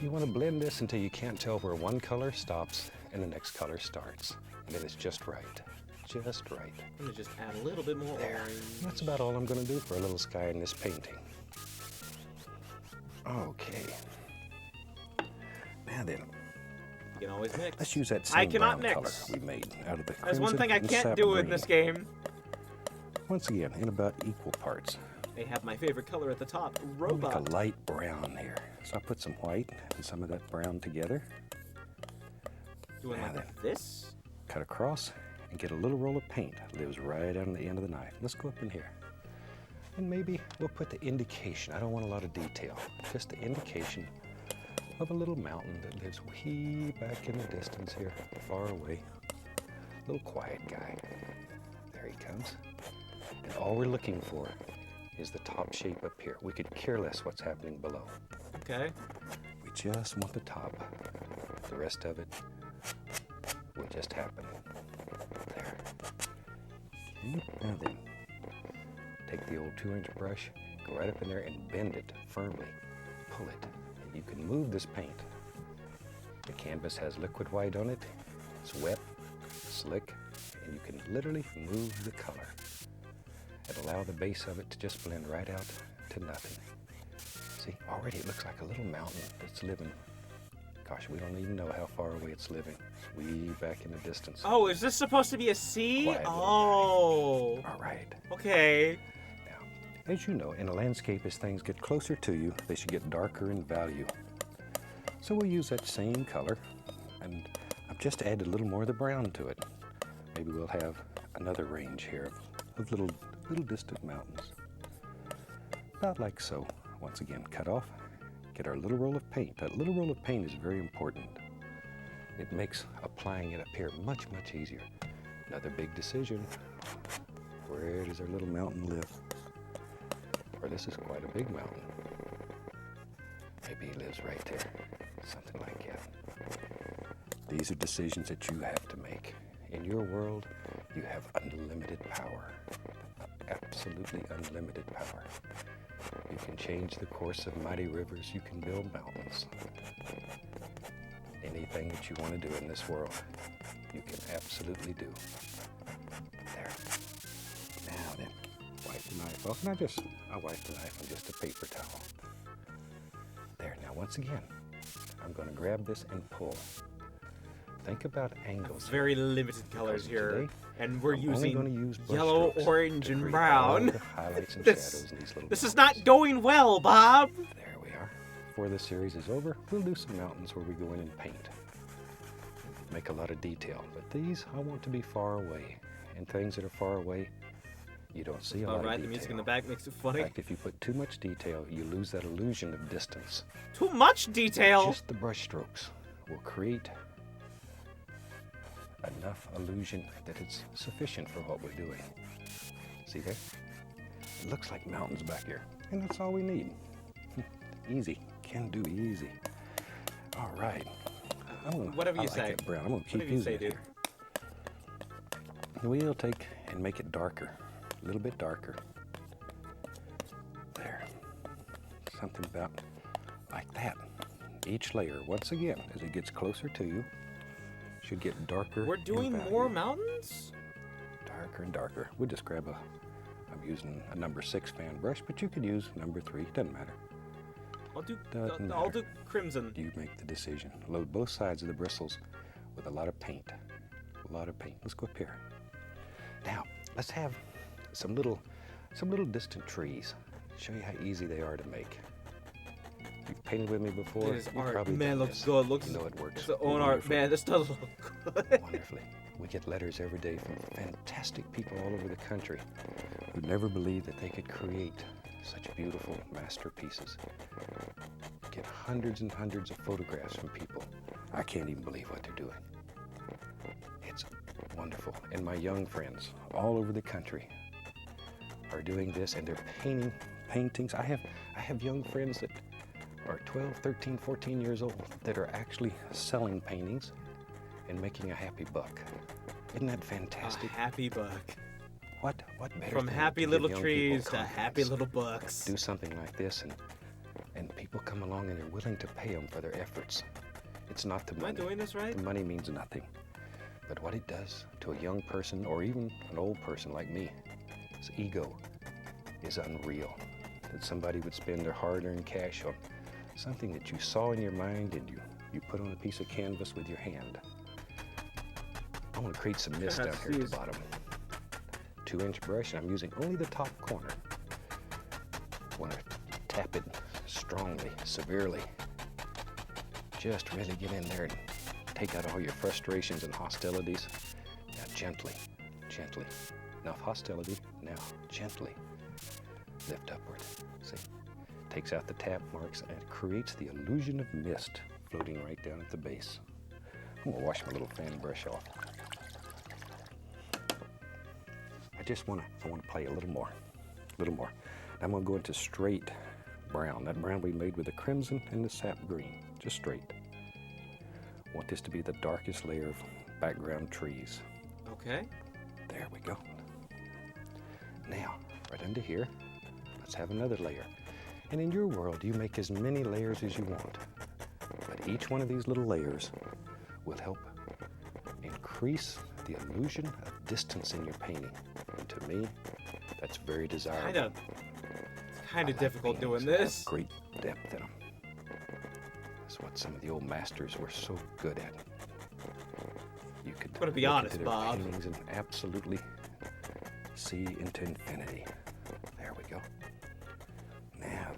You want to blend this until you can't tell where one color stops and the next color starts. And then it's just right. Just right. I'm gonna just add a little bit more There. orange. That's about all I'm going to do for a little sky in this painting. Okay. Now then, You can always mix. let's use that same I cannot brown color mix. we made out of the There's one crimson thing I and can't sap do in green. this game. Once again, in about equal parts. They have my favorite color at the top, I'll make robot. a light brown here. So I put some white and some of that brown together. Doing Now like then. this. Cut across and get a little roll of paint. Lives right on the end of the knife. Let's go up in here. And maybe we'll put the indication. I don't want a lot of detail. Just the indication of a little mountain that lives way back in the distance here, far away. Little quiet guy. There he comes. And all we're looking for is the top shape up here. We could care less what's happening below. Okay. We just want the top. The rest of it will just happen. There. Now then, take the old 2-inch brush, go right up in there and bend it firmly. Pull it. And you can move this paint. The canvas has liquid white on it. It's wet, slick, and you can literally move the color and allow the base of it to just blend right out to nothing. See, already it looks like a little mountain that's living. Gosh, we don't even know how far away it's living. It's way back in the distance. Oh, is this supposed to be a sea? Oh. All right. Okay. Now, as you know, in a landscape, as things get closer to you, they should get darker in value. So we'll use that same color, and I've just added a little more of the brown to it. Maybe we'll have another range here of little distant mountains. About like so. Once again, cut off, get our little roll of paint. That little roll of paint is very important. It makes applying it up here much, much easier. Another big decision. Where does our little mountain live? Or this is quite a big mountain. Maybe he lives right there. Something like that. These are decisions that you have to make. In your world, you have unlimited power. Absolutely unlimited power. You can change the course of mighty rivers. You can build mountains. Anything that you want to do in this world, you can absolutely do. There. Now then, wipe the knife off. I'll wipe the knife on just a paper towel. There. Now once again, I'm going to grab this and pull. Think about angles. Very limited colors here, and we're using yellow, orange, and brown. Highlights and shadows in these little this is not going well, Bob. There we are. Before this series is over, we'll do some mountains where we go in and paint. Make a lot of detail, but these I want to be far away, and things that are far away, you don't see a lot of detail. All right, the music in the back makes it funny. In fact, if you put too much detail, you lose that illusion of distance. Too much detail? Just the brush strokes will create enough illusion that it's sufficient for what we're doing. See there? It looks like mountains back here, and that's all we need. Easy. Can do easy. All right. Whatever you say. Brown. I'm going to keep using it here. We'll take and make it darker. A little bit darker. There. Something about like that. Each layer, once again, as it gets closer to you, should get darker. We're doing more mountains? Darker and darker. We'll just grab I'm using a number 6 fan brush, but you could use number 3. Doesn't matter. I'll do crimson. You make the decision. Load both sides of the bristles with a lot of paint. A lot of paint. Let's go up here. Now, let's have some little distant trees. Show you how easy they are to make. You've painted with me before. This art, man, looks good. You know it works. It's the own art, man. This does look good. Wonderfully. We get letters every day from fantastic people all over the country who never believed that they could create such beautiful masterpieces. Get hundreds and hundreds of photographs from people. I can't even believe what they're doing. It's wonderful. And my young friends all over the country are doing this, and they're painting paintings. I have young friends that are 12, 13, 14 years old that are actually selling paintings and making a happy buck. Isn't that fantastic? A happy buck. What better From happy little trees to happy little bucks. Do something like this, and people come along and they're willing to pay them for their efforts. It's not the money. Am I doing this right? The money means nothing. But what it does to a young person, or even an old person like me, his ego is unreal. That somebody would spend their hard-earned cash on something that you saw in your mind and you put on a piece of canvas with your hand. I want to create some mist down here at the bottom. 2-inch brush, and I'm using only the top corner. I want to tap it strongly, severely. Just really get in there and take out all your frustrations and hostilities. Now gently, gently. Enough hostility, now gently. Lift upward, see? Takes out the tap marks and it creates the illusion of mist floating right down at the base. I'm gonna wash my little fan brush off. I want to play a little more. Now I'm going to go into straight brown. That brown we made with the crimson and the sap green. Just straight. I want this to be the darkest layer of background trees. Okay. There we go. Now, right under here, let's have another layer. And in your world, you make as many layers as you want. But each one of these little layers will help increase the illusion of distance in your painting. And to me, that's very desirable. Kind of difficult doing this. Great depth in them. That's what some of the old masters were so good at. You could to be honest, Bob, paintings and absolutely see into infinity. There we go. Now,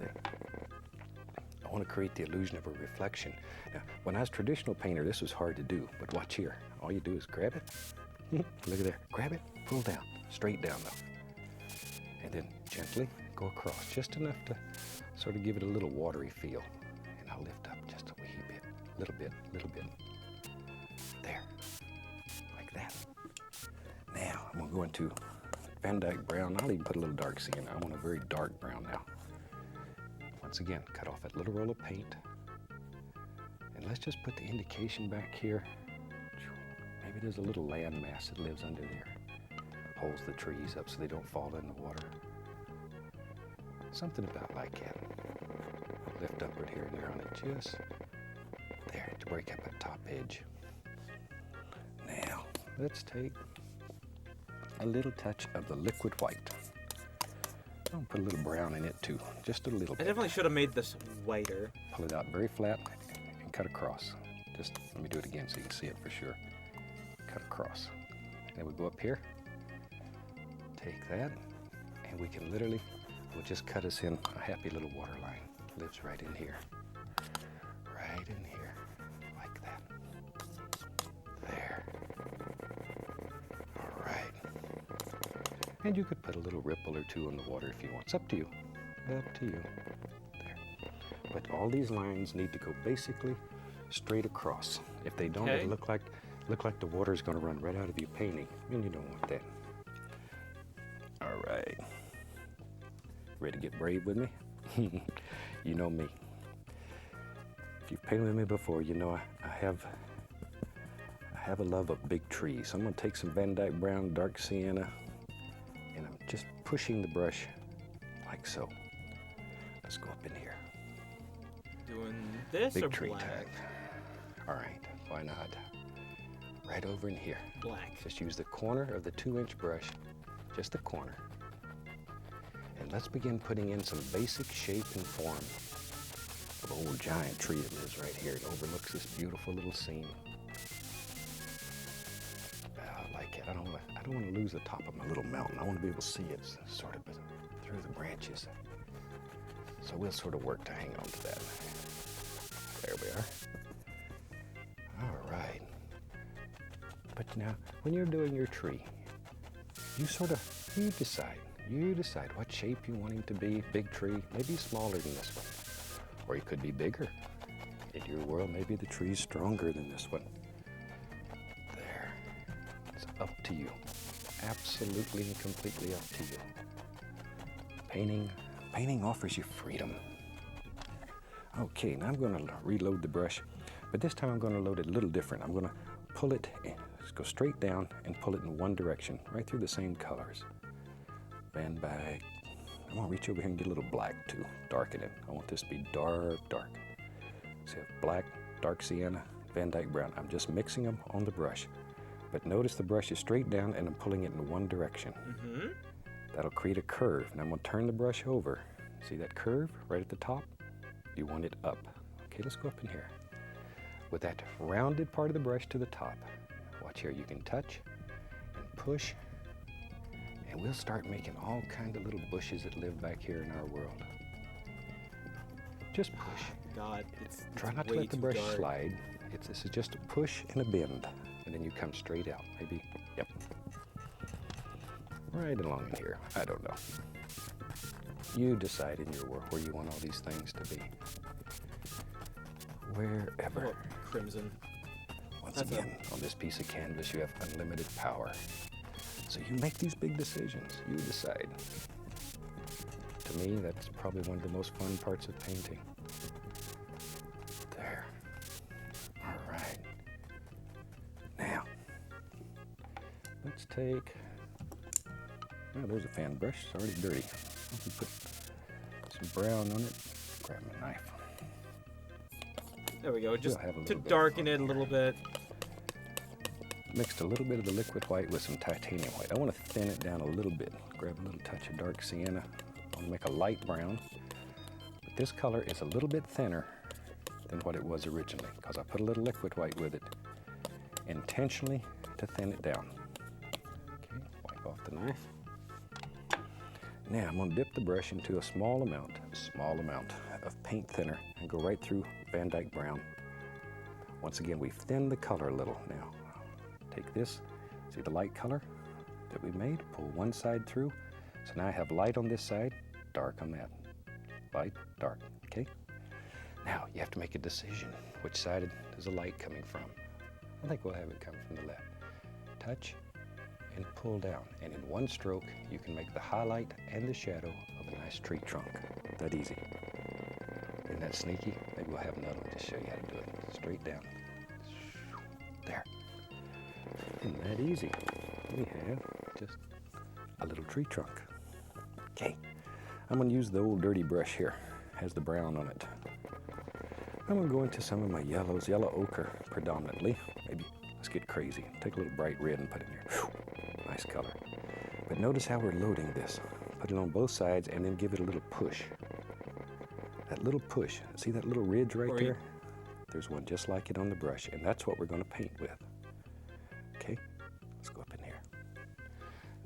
I want to create the illusion of a reflection. Now, when I was a traditional painter, this was hard to do, but watch here. All you do is grab it. Look at there. Grab it, pull down, straight down though. And then gently go across, just enough to sort of give it a little watery feel. And I'll lift up just a wee bit, little bit. There, like that. Now, I'm gonna go into Van Dyke brown. I'll even put a little dark sienna. I want a very dark brown now. Once again, cut off that little roll of paint. And let's just put the indication back here. Maybe there's a little land mass that lives under there. Holds the trees up so they don't fall in the water. Something about like that. Lift upward here and there on it, just there to break up that top edge. Now, let's take a little touch of the liquid white. I'll put a little brown in it too, just a little bit. I definitely should have made this whiter. Pull it out very flat and cut across. Just let me do it again so you can see it for sure. Cut across. Then we go up here, take that, and we can literally, we'll just cut us in a happy little water line. Lives right in here. Right in here, like that. There. All right. And you could put a little ripple or two in the water if you want. It's up to you. Up to you. There. But all these lines need to go basically straight across. If they don't, it'll look like the water's going to run right out of your painting, and you don't want that. All right. Ready to get brave with me? You know me. If you've painted with me before, you know I have a love of big trees. So I'm going to take some Van Dyke brown, dark sienna, and I'm just pushing the brush like so. Let's go up in here. Doing this big or tree black? tag. All right, why not? Right over in here. Black. Just use the corner of the 2-inch brush, just the corner. And let's begin putting in some basic shape and form of an old giant tree that lives right here. It overlooks this beautiful little scene. I like it. I don't want to lose the top of my little mountain. I want to be able to see it sort of through the branches. So we'll sort of work to hang on to that. There we are. All right. But now, when you're doing your tree, you decide. You decide what shape you want him to be. Big tree, maybe smaller than this one. Or he could be bigger. In your world, maybe the tree's stronger than this one. There. It's up to you. Absolutely and completely up to you. Painting offers you freedom. Okay, now I'm going to reload the brush, but this time I'm going to load it a little different. I'm going to pull it in. Just go straight down and pull it in one direction, right through the same colors. Van Dyke. I want to reach over here and get a little black too, darken it. I want this to be dark, dark. So I have black, dark sienna, Van Dyke brown. I'm just mixing them on the brush. But notice the brush is straight down and I'm pulling it in one direction. Mm-hmm. That'll create a curve. Now I'm going to turn the brush over. See that curve right at the top? You want it up. Okay, let's go up in here. With that rounded part of the brush to the top. Watch here, you can touch and push. And we'll start making all kinds of little bushes that live back here in our world. Just push. God, try not to let the brush slide. This is just a push and a bend. And then you come straight out. Maybe, yep. Right along in here. I don't know. You decide in your world where you want all these things to be. Wherever. Crimson. Once again, on this piece of canvas, you have unlimited power. So you make these big decisions. You decide. to me, that's probably one of the most fun parts of painting. There. All right. Now, let's take, oh, there's a fan brush. It's already dirty. Let me put some brown on it. Grab my knife. There we go, just to darken it a little bit. Mixed a little bit of the liquid white with some titanium white. I want to thin it down a little bit. Grab a little touch of dark sienna. I want to make a light brown. But this color is a little bit thinner than what it was originally because I put a little liquid white with it intentionally to thin it down. Okay, wipe off the knife. Now I'm going to dip the brush into a small amount of paint thinner and go right through Van Dyke Brown. Once again, we've thinned the color a little now. Take this, see the light color that we made, pull one side through. So now I have light on this side, dark on that. Light, dark, okay? Now you have to make a decision. Which side is the light coming from? I think we'll have it come from the left. Touch and pull down. And in one stroke, you can make the highlight and the shadow of a nice tree trunk. That easy. Isn't that sneaky? Maybe we'll have another one to show you how to do it. Straight down. There. Isn't that easy? We have just a little tree trunk. Okay, I'm going to use the old dirty brush here. Has the brown on it. I'm going to go into some of my yellows, yellow ochre predominantly. Maybe let's get crazy. Take a little bright red and put it in there. Whew, nice color. But notice how we're loading this. Put it on both sides and then give it a little push. That little push. See that little ridge right there? There's one just like it on the brush, and that's what we're going to paint with. Okay, let's go up in here.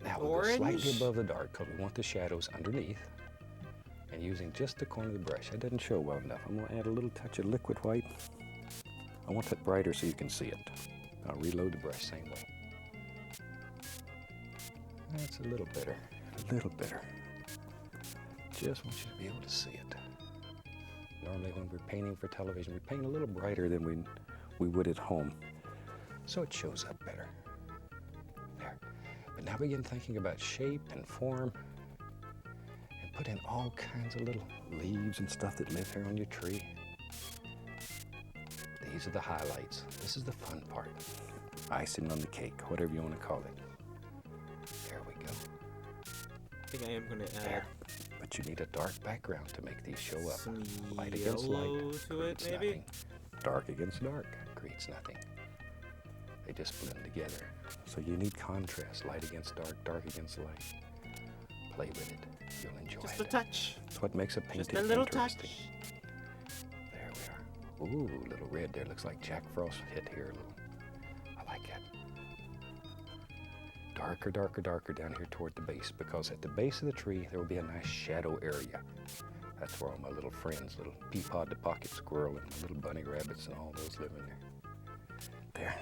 Now we'll go slightly above the dark because we want the shadows underneath. And using just the corner of the brush, that doesn't show well enough. I'm going to add a little touch of liquid white. I want that brighter so you can see it. I'll reload the brush same way. That's a little better, a little better. Just want you to be able to see it. Normally when we're painting for television, we paint a little brighter than we would at home. So it shows up better. There. But now begin thinking about shape and form and put in all kinds of little leaves and stuff that live here on your tree. These are the highlights. This is the fun part. Icing on the cake, whatever you want to call it. There we go. I think I am going to add... There. But you need a dark background to make these show up. Some light against light to it, maybe? Nothing. Dark against dark creates nothing. They just blend together. So you need contrast, light against dark, dark against light. Play with it. You'll enjoy it. Just a touch. That's what makes a painting just a little interesting. touch. There we are. Ooh, little red there. Looks like Jack Frost hit here a little. I like that. Darker, darker, darker down here toward the base, because at the base of the tree there will be a nice shadow area. That's where all my little friends, little Peapod the pocket squirrel and my little bunny rabbits and all those live in there. There.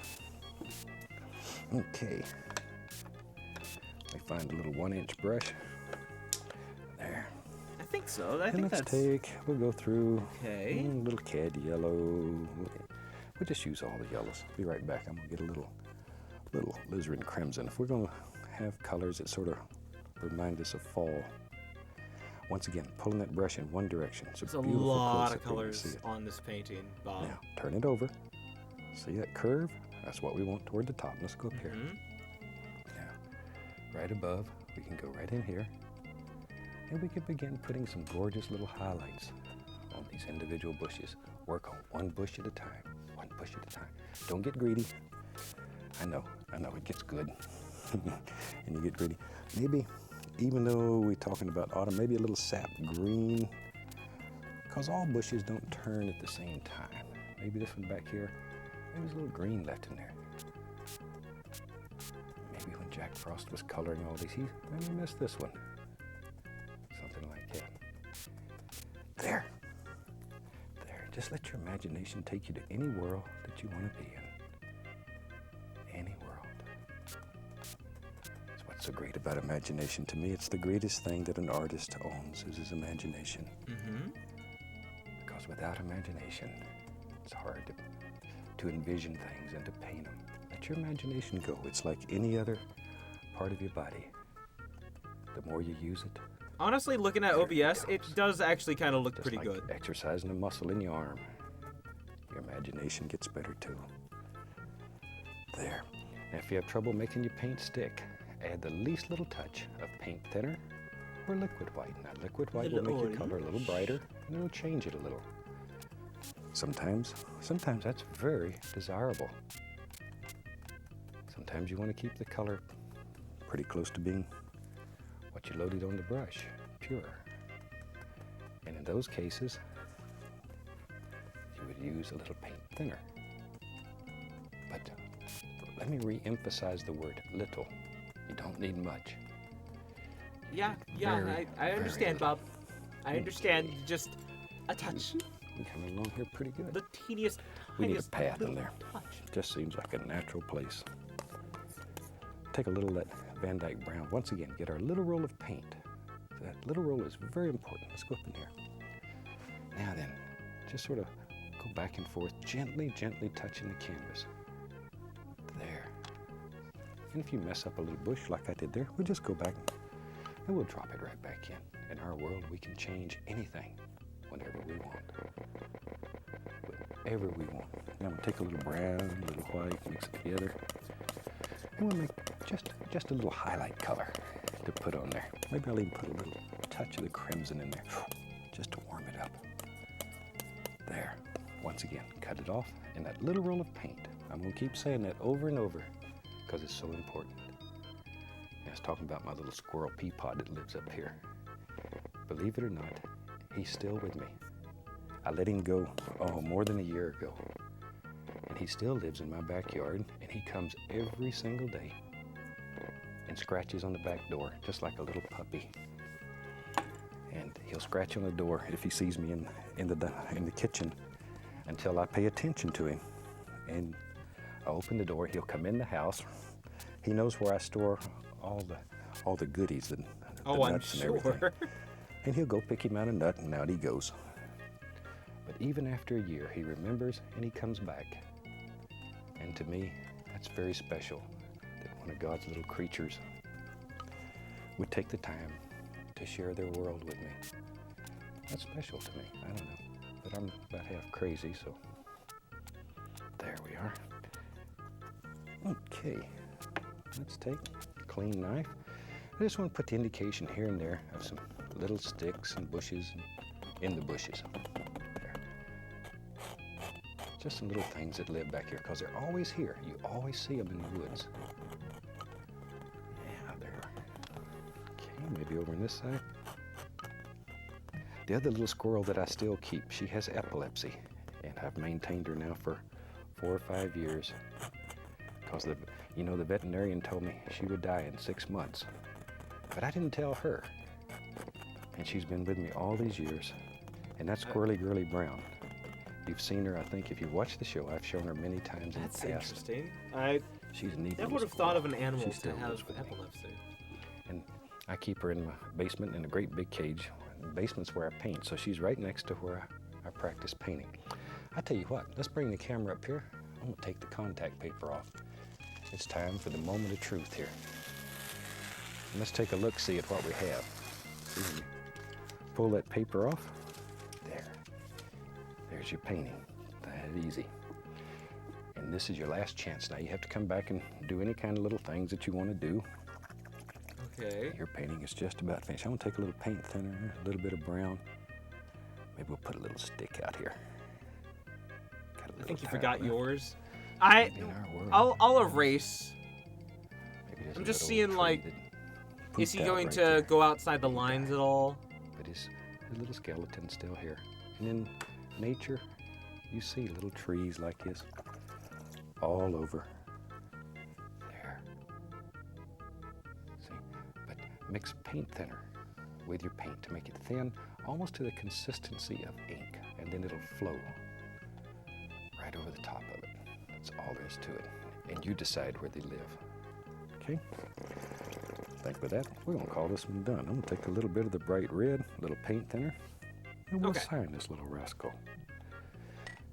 Okay. Let me find a little 1-inch brush. There. I think so. I think that's... We'll go through okay. A little cad yellow. We'll just use all the yellows. Be right back. I'm going to get a little alizarin crimson. If we're going to have colors that sort of remind us of fall. Once again, pulling that brush in one direction. There's a lot of colors on this painting, Bob. Now, turn it over. See that curve? That's what we want toward the top. Let's go up here. Now, right above, we can go right in here. And we can begin putting some gorgeous little highlights on these individual bushes. Work on one bush at a time. One bush at a time. Don't get greedy. I know, it gets good. And you get greedy. Maybe, even though we're talking about autumn, maybe a little sap green, because all bushes don't turn at the same time. Maybe this one back here, maybe there's a little green left in there. Maybe when Jack Frost was coloring all these, he maybe missed this one. Something like that. There. Just let your imagination take you to any world that you want to be in. Any world. That's what's so great about imagination. To me, it's the greatest thing that an artist owns is his imagination. Because without imagination, it's hard to envision things and to paint them. Let your imagination go. It's like any other part of your body. The more you use it, Honestly, looking at OBS, it does actually kind of look Just pretty like good. Exercising a muscle in your arm. Your imagination gets better too. There. Now if you have trouble making your paint stick, add the least little touch of paint thinner or liquid white. Now liquid white will make your color a little brighter and it'll change it a little. Sometimes that's very desirable. Sometimes you want to keep the color pretty close to being what you loaded on the brush, pure. And in those cases, you would use a little paint thinner. But let me re-emphasize the word little. You don't need much. Yeah, I understand, Bob. I understand, just a touch. We're coming along here pretty good. The tiniest, we need a path in there. Touch. Just seems like a natural place. Take a little of that Van Dyke brown. Once again, get our little roll of paint. That little roll is very important. Let's go up in here. Now then, just sort of go back and forth, gently touching the canvas. There. And if you mess up a little bush like I did there, we'll just go back and we'll drop it right back in. In our world, we can change anything whenever we want. Whatever we want. Now I'm gonna take a little brown, a little white, mix it together. And we'll make just a little highlight color to put on there. Maybe I'll even put a little touch of the crimson in there, just to warm it up. There. Once again, cut it off in that little roll of paint. I'm gonna keep saying that over and over because it's so important. I was talking about my little squirrel Peapod that lives up here. Believe it or not, he's still with me. I let him go, more than a year ago. And he still lives in my backyard, and he comes every single day and scratches on the back door, just like a little puppy. And he'll scratch on the door if he sees me in the kitchen until I pay attention to him. And I open the door, he'll come in the house. He knows where I store all the goodies and the nuts and everything. And he'll go pick him out a nut, and out he goes. But even after a year, he remembers and he comes back. And to me, that's very special that one of God's little creatures would take the time to share their world with me. That's special to me. I don't know. But I'm about half crazy, so there we are. Okay, let's take a clean knife. I just want to put the indication here and there of some little sticks and bushes in the bushes. There. Just some little things that live back here, because they're always here. You always see them in the woods. Yeah, there. Okay, maybe over on this side. The other little squirrel that I still keep, she has epilepsy, and I've maintained her now for 4 or 5 years, because the veterinarian told me she would die in 6 months. But I didn't tell her. And she's been with me all these years. And that's Squirrely Girly Brown. You've seen her, I think, if you've watched the show, I've shown her many times in the past. That's interesting. She's a neat never would have thought of an animal to have epilepsy. And I keep her in my basement in a great big cage. The basement's where I paint, so she's right next to where I practice painting. I tell you what, let's bring the camera up here. I'm gonna take the contact paper off. It's time for the moment of truth here. And let's take a look-see at what we have. See, pull that paper off. There. There's your painting. That easy. And this is your last chance. Now you have to come back and do any kind of little things that you want to do. Okay. Your painting is just about finished. I'm gonna take a little paint thinner, a little bit of brown. Maybe we'll put a little stick out here. I think you forgot yours. I'll erase. I'm just seeing, like, is he going to go outside the lines at all? But his little skeleton's still here. And in nature, you see little trees like this all over. There. See? But mix paint thinner with your paint to make it thin, almost to the consistency of ink, and then it'll flow right over the top of it. That's all there is to it. And you decide where they live. Okay? I think with that, we're gonna call this one done. I'm gonna take a little bit of the bright red, a little paint thinner, and we'll sign this little rascal.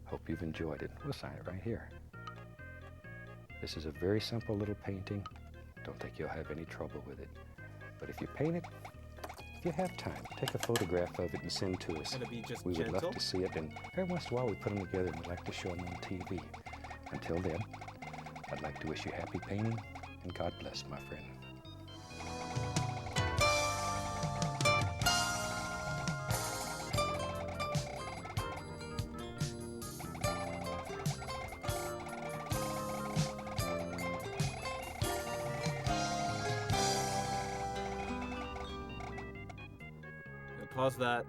Hope you've enjoyed it. We'll sign it right here. This is a very simple little painting. Don't think you'll have any trouble with it. But if you paint it, If you have time, take a photograph of it and send to us. Gonna be just we gentle. would love to see it, and every once in a while we put them together and we'd like to show them on TV. Until then, I'd like to wish you happy painting, and God bless, my friend. Pause that.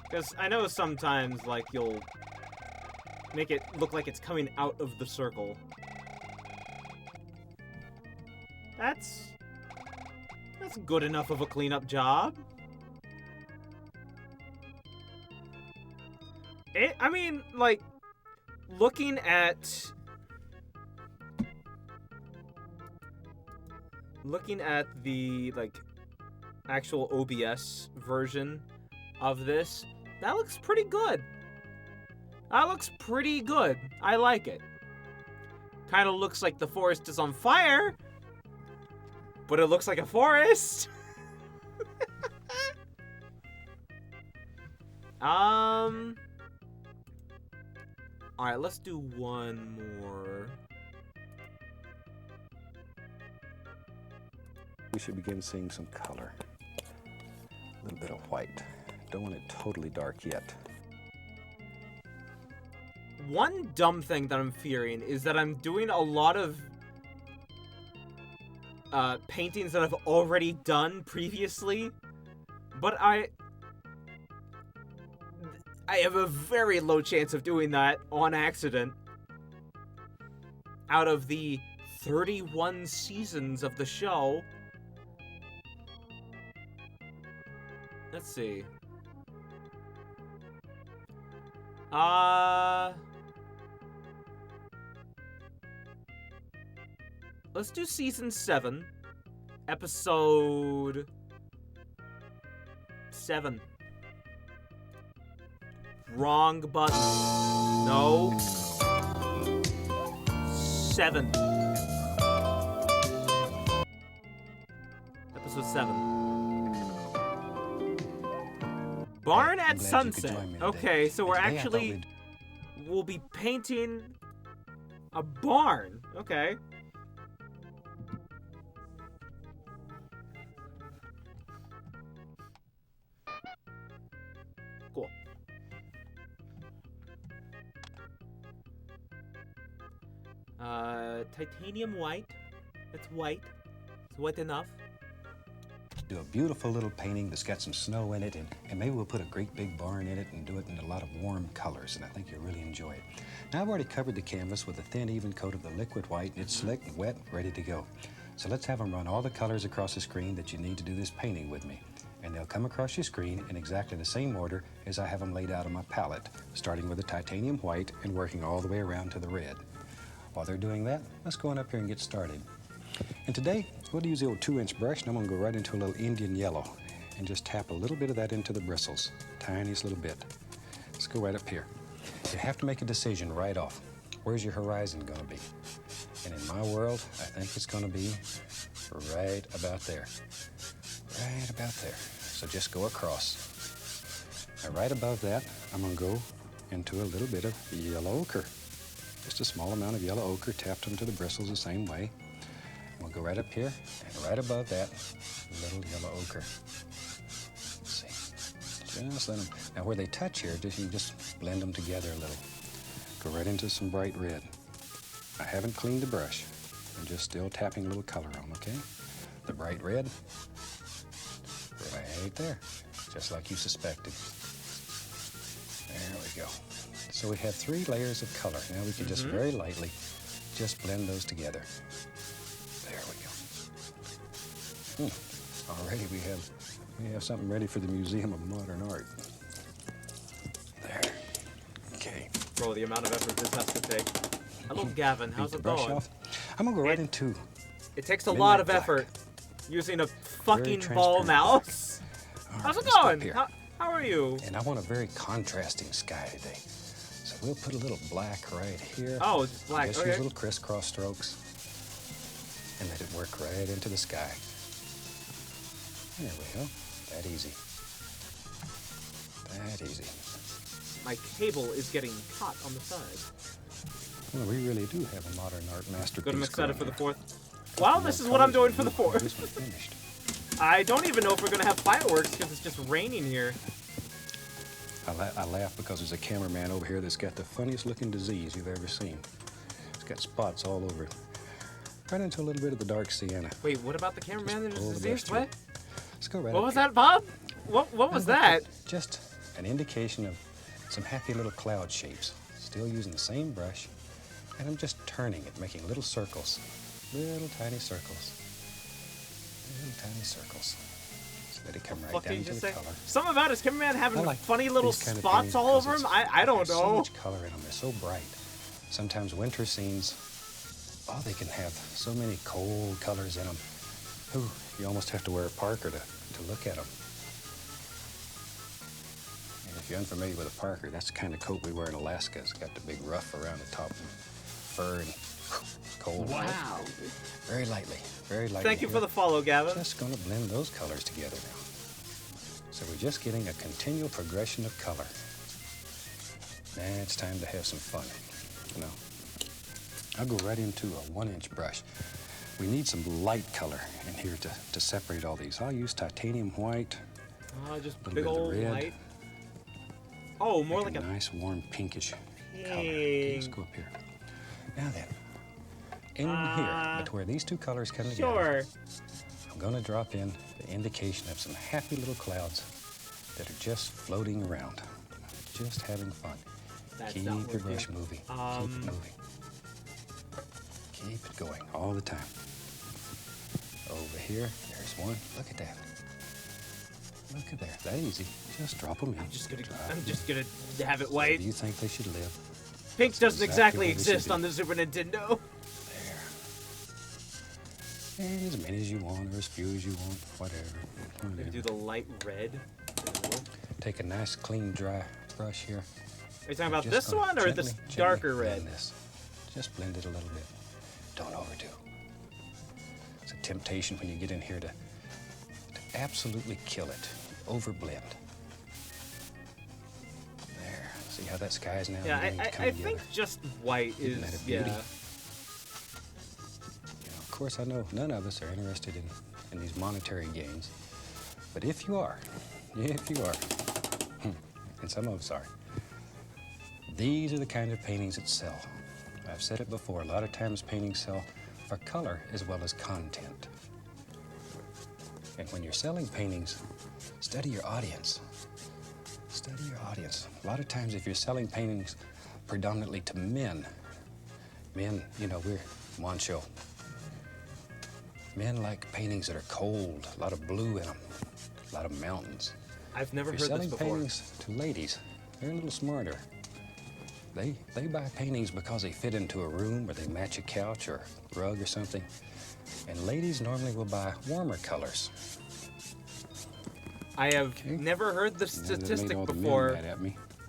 Because I know sometimes, like, you'll make it look like it's coming out of the circle. That's good enough of a cleanup job. I mean, like, looking at the, like, actual OBS version of this, that looks pretty good. That looks pretty good. I like it. Kind of looks like the forest is on fire, but it looks like a forest. Alright, let's do one more. We should begin seeing some color. A little bit of white. Don't want it totally dark yet. One dumb thing that I'm fearing is that I'm doing a lot of paintings that I've already done previously, but I have a very low chance of doing that on accident. Out of the 31 seasons of the show. Let's see. Let's do season 7, episode 7. Wrong button. No. 7. Episode 7. Barn at sunset. Okay, so we'll be painting a barn. Okay. Cool. Titanium white. It's white. It's white enough. Do a beautiful little painting that's got some snow in it, and maybe we'll put a great big barn in it and do it in a lot of warm colors, and I think you'll really enjoy it. Now, I've already covered the canvas with a thin, even coat of the liquid white, and it's slick and wet, ready to go. So let's have them run all the colors across the screen that you need to do this painting with me. And they'll come across your screen in exactly the same order as I have them laid out on my palette, starting with the titanium white and working all the way around to the red. While they're doing that, let's go on up here and get started. And today, we'll use the old 2-inch brush, and I'm going to go right into a little Indian yellow and just tap a little bit of that into the bristles, tiniest little bit. Let's go right up here. You have to make a decision right off. Where's your horizon going to be? And in my world, I think it's going to be right about there. Right about there. So just go across. Now, right above that, I'm going to go into a little bit of yellow ochre. Just a small amount of yellow ochre tapped onto the bristles the same way. We'll go right up here, and right above that, a little yellow ochre. Let's see. Just let them. Now, where they touch here, you just blend them together a little. Go right into some bright red. I haven't cleaned the brush. I'm just still tapping a little color on, okay? The bright red, right there, just like you suspected. There we go. So we have 3 layers of color. Now we can just very lightly just blend those together. There we go. Already we have something ready for the Museum of Modern Art. There. Okay. Bro, the amount of effort this has to take. Hello, Gavin. How's it going? I'm gonna go right into. It takes a lot of effort using a fucking ball mouse. Right, how's it going? How are you? And I want a very contrasting sky today. So we'll put a little black right here. Oh, it's black. Just use little crisscross strokes and let it work right into the sky. There we go. That easy. That easy. My cable is getting caught on the side. Well, we really do have a modern art masterpiece. Good, I'm excited for the 4th. Well, this is what I'm doing for the 4th. I don't even know if we're going to have fireworks because it's just raining here. I laugh because there's a cameraman over here that's got the funniest looking disease you've ever seen. It's got spots all over it. Right into a little bit of the dark sienna. Wait, what about the cameraman that is diseased? What? Let's go right What was that, Bob? What was that? Just an indication of some happy little cloud shapes. Still using the same brush. And I'm just turning it, making little circles. Little tiny circles. Little tiny circles. So let it come right down to the color. Something about his cameraman having funny little spots all over him? I don't know. So much color in them. They're so bright. Sometimes winter scenes, oh, they can have so many cold colors in them. Ooh, you almost have to wear a parka to look at them. And if you're unfamiliar with a parka, that's the kind of coat we wear in Alaska. It's got the big ruff around the top and fur and it's cold. Wow. Very lightly, very lightly. Thank you for the follow, Gavin. Just going to blend those colors together now. So we're just getting a continual progression of color. Now it's time to have some fun. You know, I'll go right into a 1-inch brush. We need some light color in here to separate all these. I'll use titanium white. Just big old red. Oh, more like a nice warm pinkish color. Okay, let's go up here. Now then, in here, but where these two colors come together, I'm going to drop in the indication of some happy little clouds that are just floating around, just having fun. Keep your brush moving. Keep it moving. Keep it going all the time. Over here, there's one. Look at that. Look at there. That easy. Just drop them in. I'm just gonna have it white. Where do you think they should live? Pink doesn't exactly exist on the Super Nintendo. There. And as many as you want, or as few as you want, whatever. Maybe do the light red. Take a nice, clean, dry brush here. Are you talking about this one or this darker red? This. Just blend it a little bit. Don't overdo. It's a temptation when you get in here to absolutely kill it. Overblend. There. See how that sky is now? Yeah, I think just white is, yeah. You know, of course, I know none of us are interested in these monetary gains. But if you are, and some of us are, these are the kind of paintings that sell. I've said it before, a lot of times paintings sell for color as well as content. And when you're selling paintings, study your audience. Study your audience. A lot of times if you're selling paintings predominantly to men, you know, we're macho. Men like paintings that are cold, a lot of blue in them, a lot of mountains. I've never heard this before. If you're selling paintings to ladies, they're a little smarter. They buy paintings because they fit into a room or they match a couch or a rug or something. And ladies normally will buy warmer colors. I have never heard the statistic before.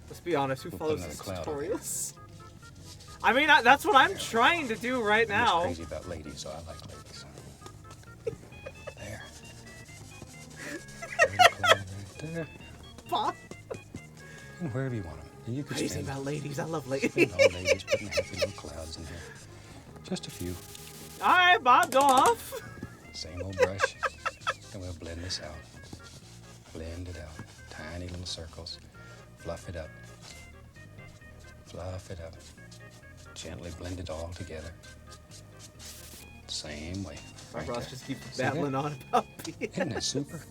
Let's be honest, who follows these tutorials? I mean, that's what I'm trying to do right now. I'm crazy about ladies, so I like ladies. There. Right there. Pop. And wherever you want them. And you can crazy about ladies. I love ladies. All ladies putting happy little clouds in here. Just a few. All right, Bob, go off. Same old brush. And we'll blend this out. Blend it out. Tiny little circles. Fluff it up. Fluff it up. Gently blend it all together. Same way. My boss just keeps babbling on about being. Isn't that super?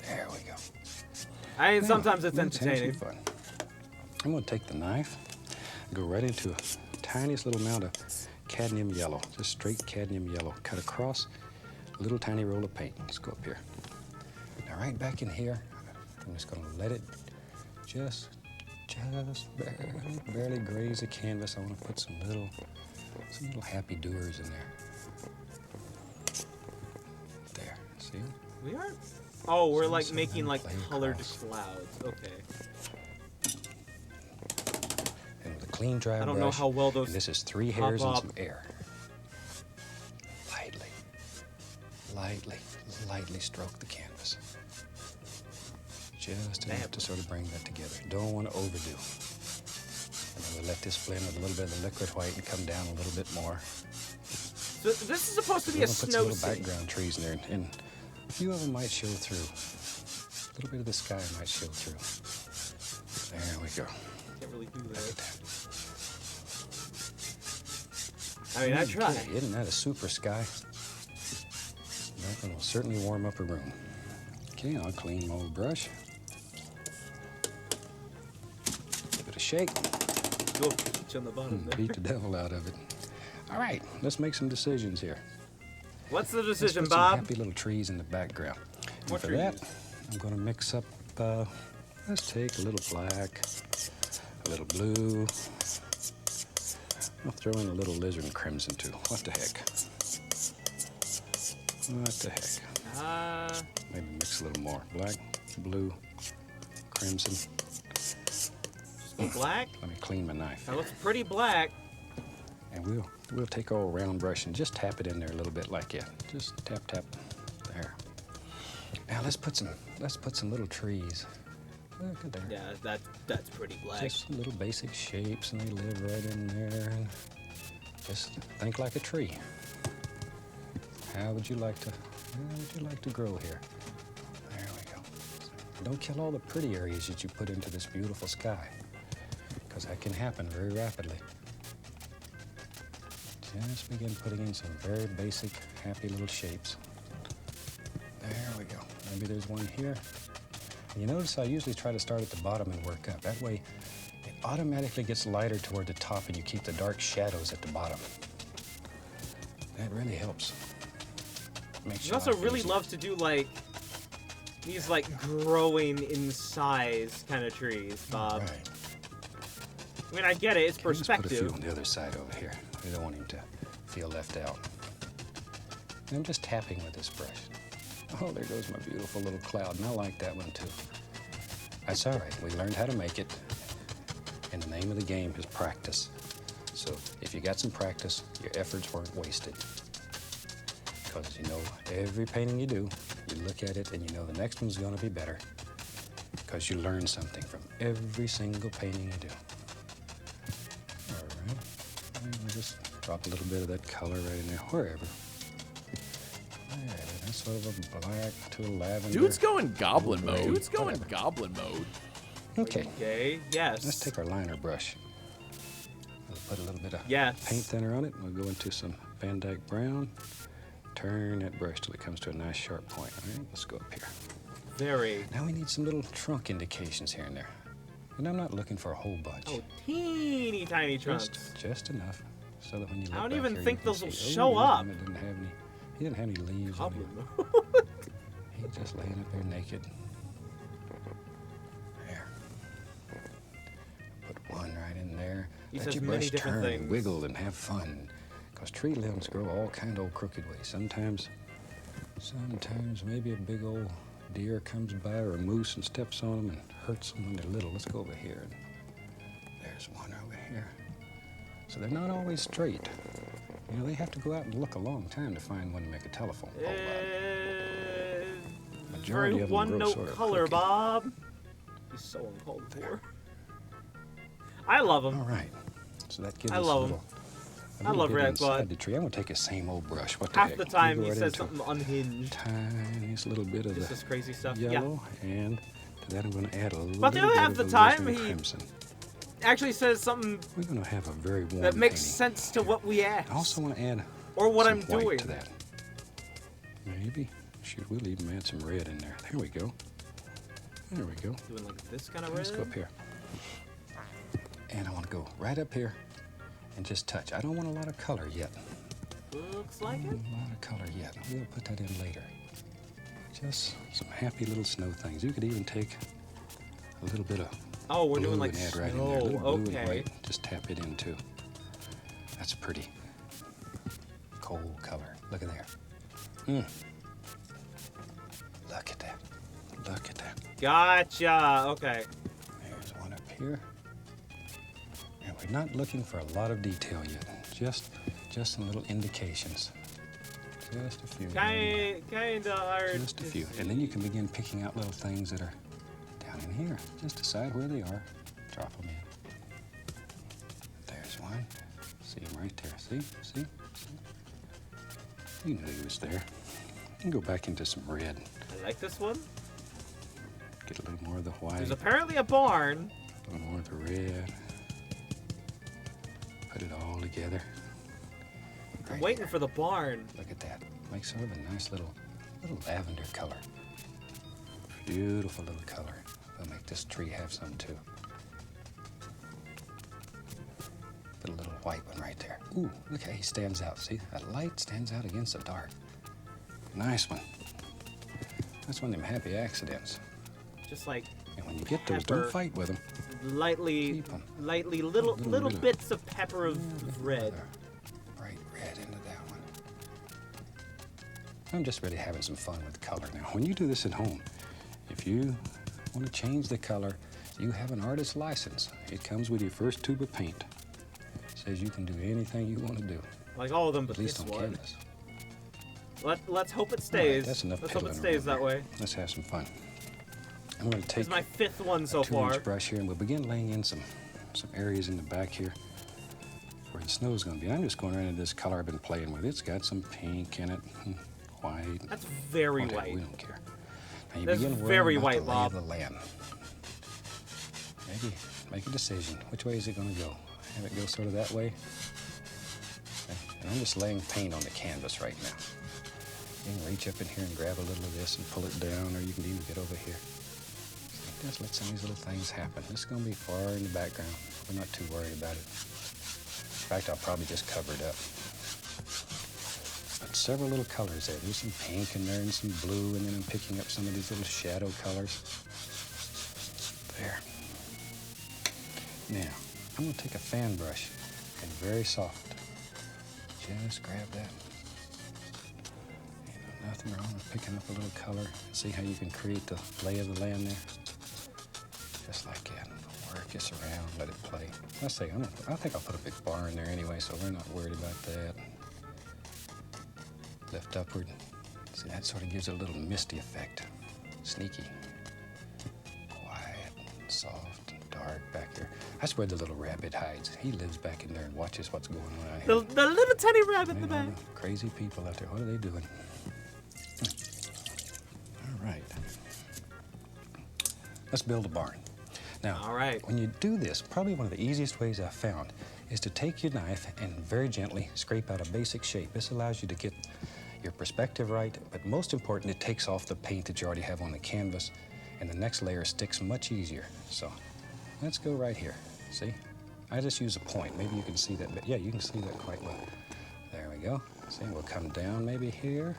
There we go. I mean, sometimes it's entertaining. Fun. I'm going to take the knife and go right into a tiniest little amount of cadmium yellow, just straight cadmium yellow, cut across a little tiny roll of paint. Let's go up here. Now right back in here, I'm just going to let it just barely graze the canvas. I want to put some little happy doers in there. See? We are? Oh, we're like making like colored clouds. Okay. And with a clean dry brush. I don't know how well those. And this is 3 hairs and some air. Lightly stroke the canvas. Just enough to sort of bring that together. Don't want to overdo. And then we let this blend with a little bit of the liquid white and come down a little bit more. So this is supposed to be a snow scene. Put some little background trees in there, and a few of them might show through. A little bit of the sky might show through. There we go. Can't really do Look that. at that. I mean, I try. Isn't that a super sky? That one will certainly warm up a room. Okay, I'll clean my old brush. Give it a shake. Go on the bottom there. Beat the devil out of it. All right, let's make some decisions here. What's the decision, let's put Bob? Some happy little trees in the background. And What for trees? that, I'm going to mix up, let's take a little black, a little blue. I'll throw in a little lizard crimson too. What the heck? What the heck? Maybe mix a little more. Black, blue, crimson. Black? Let me clean my knife. That looks pretty black. And we'll take our round brush and just tap it in there a little bit like that. Just tap, tap. There. Now let's put some little trees. Look at there. Yeah, that's pretty black. Just little basic shapes, and they live right in there. And just think like a tree. How would you like to grow here? There we go. Don't kill all the pretty areas that you put into this beautiful sky, because that can happen very rapidly. Just begin putting in some very basic, happy little shapes. There we go. Maybe there's one here. And you notice I usually try to start at the bottom and work up. That way, it automatically gets lighter toward the top, and you keep the dark shadows at the bottom. That really helps. You also really love to do like these like growing in size kind of trees, Bob. Right. I mean, I get it. It's perspective. Let's put a few on the other side over here. We don't want him to feel left out. And I'm just tapping with this brush. Oh, there goes my beautiful little cloud, and I like that one too. That's all right. We learned how to make it, and the name of the game is practice. So if you got some practice, your efforts weren't wasted. Because you know, every painting you do, you look at it and you know the next one's going to be better. Because you learn something from every single painting you do. All right. And we'll just drop a little bit of that color right in there, wherever. Yeah, that's sort of a black to a lavender. Dude's going goblin mode. Dude's going goblin mode. Okay. Okay, yes. Let's take our liner brush. We'll put a little bit of Yes. paint thinner on it. We'll go into some Van Dyke brown. Turn that brush till it comes to a nice sharp point. All right, let's go up here. Very. Now we need some little trunk indications here and there. And I'm not looking for a whole bunch. Oh, teeny tiny trunks. Just enough, so that when you look I don't back even here, think you can those will see, show up. He didn't have any leaves. Goblin On him. mode. He's just laying up there naked. There. Put one right in there. He Let says your many brush different turn things. and wiggle and have fun. Because tree limbs grow all kind of old crooked ways. Sometimes maybe a big old deer comes by or a moose and steps on them and hurts them when they're little. Let's go over here. And there's one over here. So they're not always straight. You know, they have to go out and look a long time to find one to make a telephone pole out of. Majority Very of them grow one-note sort of color, crooked. Bob. He's so uncalled for. I love him. All right. So that gives I us love a him. little, I love bit Red inside Bud. the tree. I'm going to take the same old brush. What the Half heck? the You time go he right says into something unhinged. Tiniest little bit of Just the this crazy stuff. yellow, and to that I'm going to add a little But the bit other half of the the time, alizarin he- crimson. Actually says something We're going to have a very warm that makes painting. sense to what we asked. I also want to add or what some I'm white doing. to that. Maybe. Shoot, we'll even add some red in there. There we go. There we go. Doing like this kind of Let's red. go up here. And I want to go right up here and just touch. I don't want a lot of color yet. Looks like it. A lot of color yet. We'll put that in later. Just some happy little snow things. You could even take a little bit of Oh, we're blue doing like and add snow. right in there. A little blue Okay. and white. Just tap it in too. That's pretty. Cold color. Look at there. Look at that. Gotcha. Okay. There's one up here. And we're not looking for a lot of detail yet. Just some little indications. Just a few. Kinda hard. Just a few. And then you can begin picking out little things that are down in here. Just decide where they are. Drop them in. There's one. See him right there. See? See? You knew he was there. You can go back into some red. I like this one. Get a little more of the white. There's apparently a barn. A little more of the red. Put it all together. I'm waiting for the barn. Look at that. Makes sort of a nice little lavender color. Beautiful little color. We'll make this tree have some too. Put a little white one right there. Ooh, look how he stands out. See, that light stands out against the dark. Nice one. That's one of them happy accidents. Just like. And when you get those, don't fight with them. Lightly, little bits of pepper of red. Bright red into that one. I'm just really having some fun with color now. When you do this at home, if you want to change the color, you have an artist's license. It comes with your first tube of paint. It says you can do anything you want to do. Like all of them, but at least this on one. canvas. Let's hope it stays. Right, that's enough. Let's hope it stays that way. Let's have some fun. I'm going to take this is my 5th one so far. 2-inch brush here, and we'll begin laying in some areas in the back here where the snow is going to be. I'm just going right into this color I've been playing with. It's got some pink in it, white. That's very whatever, white. We don't care. Now you That's begin very white, the lay Bob. of the land. Maybe make a decision. Which way is it going to go? Have it go sort of that way? Okay. And I'm just laying paint on the canvas right now. You can reach up in here and grab a little of this and pull it down, or you can even get over here. Just let some of these little things happen. This is going to be far in the background. We're not too worried about it. In fact, I'll probably just cover it up. But several little colors there. There's some pink in there and some blue, and then I'm picking up some of these little shadow colors. There. Now, I'm going to take a fan brush and very soft. Just grab that. Nothing wrong with picking up a little color. See how you can create the lay of the land there? Just like that. Work this around, let it play. I think I'll put a big bar in there anyway, so we're not worried about that. Lift upward. See, that sort of gives it a little misty effect. Sneaky. Quiet, soft, and dark back there. That's where the little rabbit hides. He lives back in there and watches what's going on out here. The little tiny rabbit in the back. Crazy people out there. What are they doing? All right. Let's build a barn. Now, all right. When you do this, probably one of the easiest ways I've found is to take your knife and very gently scrape out a basic shape. This allows you to get your perspective right, but most important, it takes off the paint that you already have on the canvas, and the next layer sticks much easier. So let's go right here. See? I just use a point. Maybe you can see that. But yeah, you can see that quite well. There we go. See, we'll come down maybe here.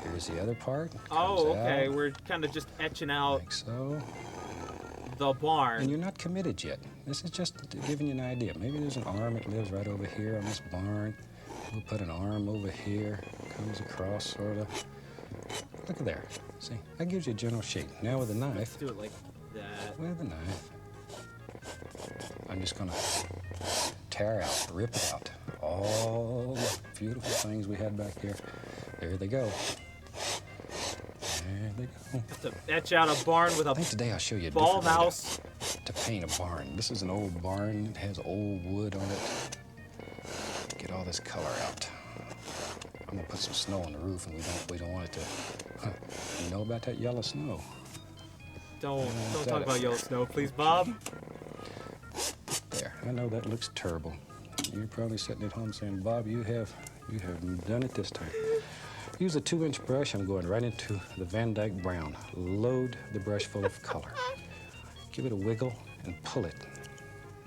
Here's the other part. Oh, okay. We're kind of just etching out like so. The barn. And you're not committed yet. This is just giving you an idea. Maybe there's an arm that lives right over here on this barn. We'll put an arm over here. Comes across, sort of. Look at there. See? That gives you a general shape. Now with a knife. Let's do it like that. With a knife. I'm just going to tear out, rip out all the beautiful things we had back here. There they go. There they go. Have to etch out a barn with a I think today I'll show you a ball different way mouse to paint a barn. This is an old barn. It has old wood on it. Get all this color out. I'm gonna put some snow on the roof, and we don't want it to. You know about that yellow snow? Don't talk about yellow snow, please, Bob. There. I know that looks terrible. You're probably sitting at home saying, Bob, you have done it this time. Use a 2-inch brush. I'm going right into the Van Dyke brown. Load the brush full of color. Give it a wiggle and pull it.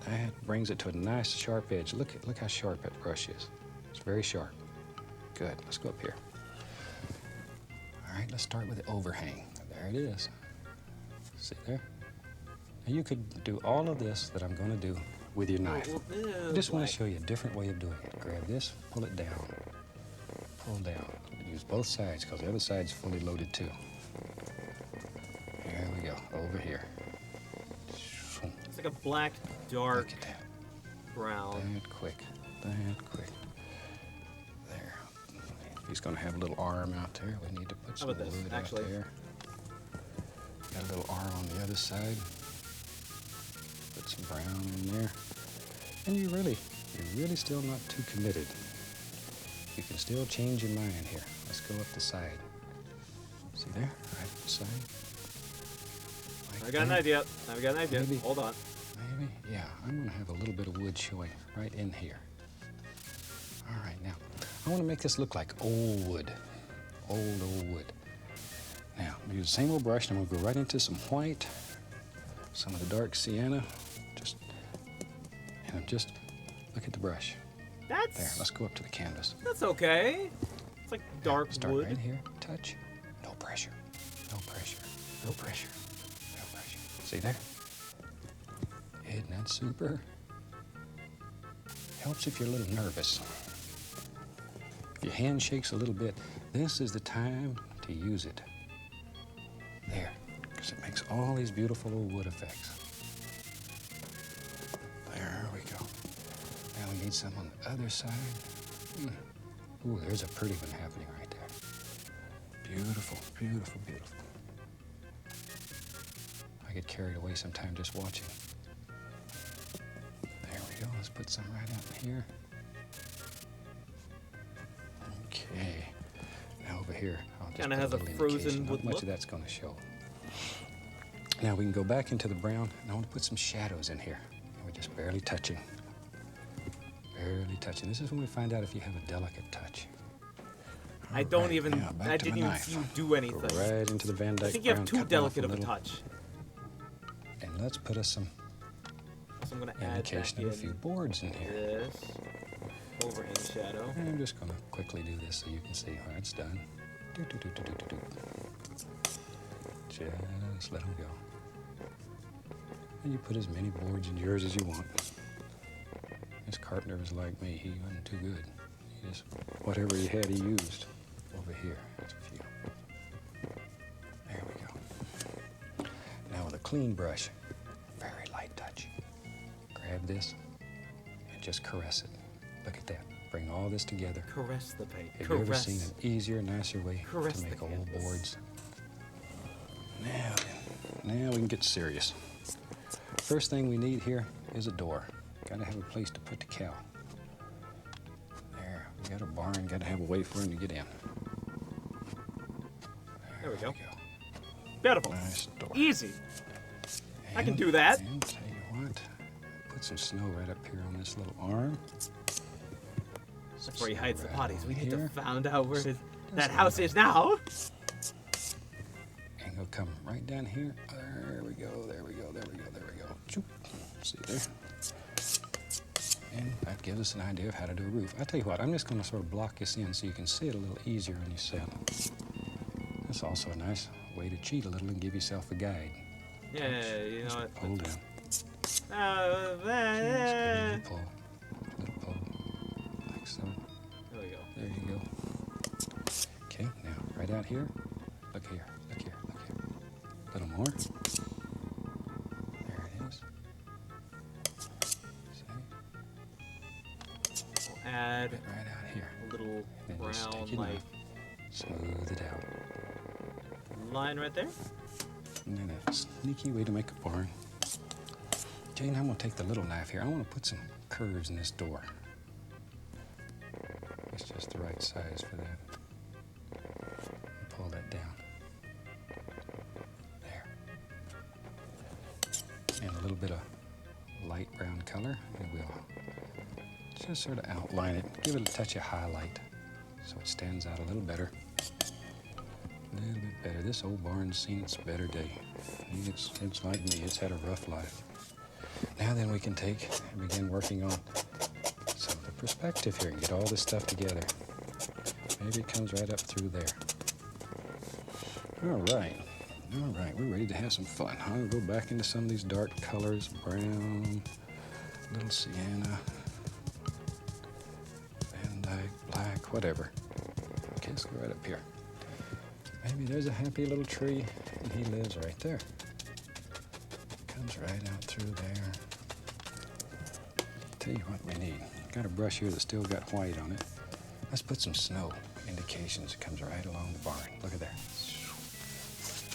That brings it to a nice sharp edge. Look how sharp that brush is. It's very sharp. Good. Let's go up here. All right, let's start with the overhang. There it is. See there? Now you could do all of this that I'm going to do with your knife. I just want to show you a different way of doing it. Grab this, pull it down. Pull down. Use both sides because the other side's fully loaded too. like a black, dark brown. That quick. There. He's going to have a little arm out there. We need to put some wood out there. Got a little arm on the other side. Put some brown in there. And you're really still not too committed. You can still change your mind here. Let's go up the side. See there? Right up the side. I've got an idea. Maybe, hold on. Maybe? Yeah, I'm going to have a little bit of wood showing right in here. All right, now, I want to make this look like old wood. Old wood. Now, I'm going to use the same old brush, and I'm going to go right into some white, some of the dark sienna. Just look at the brush. There, let's go up to the canvas. That's okay. It's like dark Start wood. Right here, touch. No pressure. No pressure. No pressure. No pressure. See there? Isn't that super? Helps if you're a little nervous. If your hand shakes a little bit, this is the time to use it. There, because it makes all these beautiful old wood effects. There we go. Now we need some on the other side. Ooh, there's a pretty one happening right there. Beautiful, beautiful, beautiful. I get carried away sometimes just watching. There we go. Let's put some right out here. Okay. Now over here, I'll just kind of has a frozen wood look. Not much of that's going to show. Now we can go back into the brown, and I want to put some shadows in here. We're just barely touching. Barely touching. This is when we find out if you have a delicate touch. I didn't even see you do anything. Go right into the Van Dyke. I think you have too delicate of a touch. And let's put us some indication of a few boards in here. This overhang shadow. And I'm just going to quickly do this so you can see how it's done. Just let them go. And you put as many boards in yours as you want. This carpenter was like me. He wasn't too good. He just, whatever he had, he used. Over here, there's a few. There we go. Now with a clean brush, very light touch. Grab this and just caress it. Look at that. Bring all this together. Caress the paint. Have you ever seen an easier, nicer way to make old boards? Now we can get serious. First thing we need here is a door. Gotta have a place to put the cow. There, we got a barn, gotta have a way for him to get in. There we go. Beautiful. Nice door. Easy. I can do that. And tell you what, put some snow right up here on this little arm. That's where he hides the bodies. We need to find out where that house is now. And he'll come right down here. There we go, there we go, there we go, there we go. Choop. See there? And that gives us an idea of how to do a roof. I tell you what, I'm just going to sort of block this in so you can see it a little easier on your set. It's also a nice way to cheat a little and give yourself a guide. Yeah, you know what? Pull down. Pull. Little pull. Like so. There we go. There you go. Okay, now right out here. Look here, look here, look here. A little more. There it is. See? We'll add right out here. A little brown, like smooth it out. Line right there. And then a sneaky way to make a barn. Jane, I'm going to take the little knife here. I want to put some curves in this door. It's just the right size for that. And pull that down. There. And a little bit of light brown color. And we'll just sort of outline it. Give it a touch of highlight so it stands out a little better. A little bit better. This old barn's seen its better day. It's like me. It's had a rough life. Now then we can take and begin working on some of the perspective here and get all this stuff together. Maybe it comes right up through there. All right, we're ready to have some fun. I'm gonna go back into some of these dark colors, brown, little sienna, Van Dyke, black, whatever. Okay, let's go right up here. Maybe there's a happy little tree and he lives right there. Comes right out through there. Tell you what we need. Got a brush here that's still got white on it. Let's put some snow indications. It comes right along the barn. Look at there.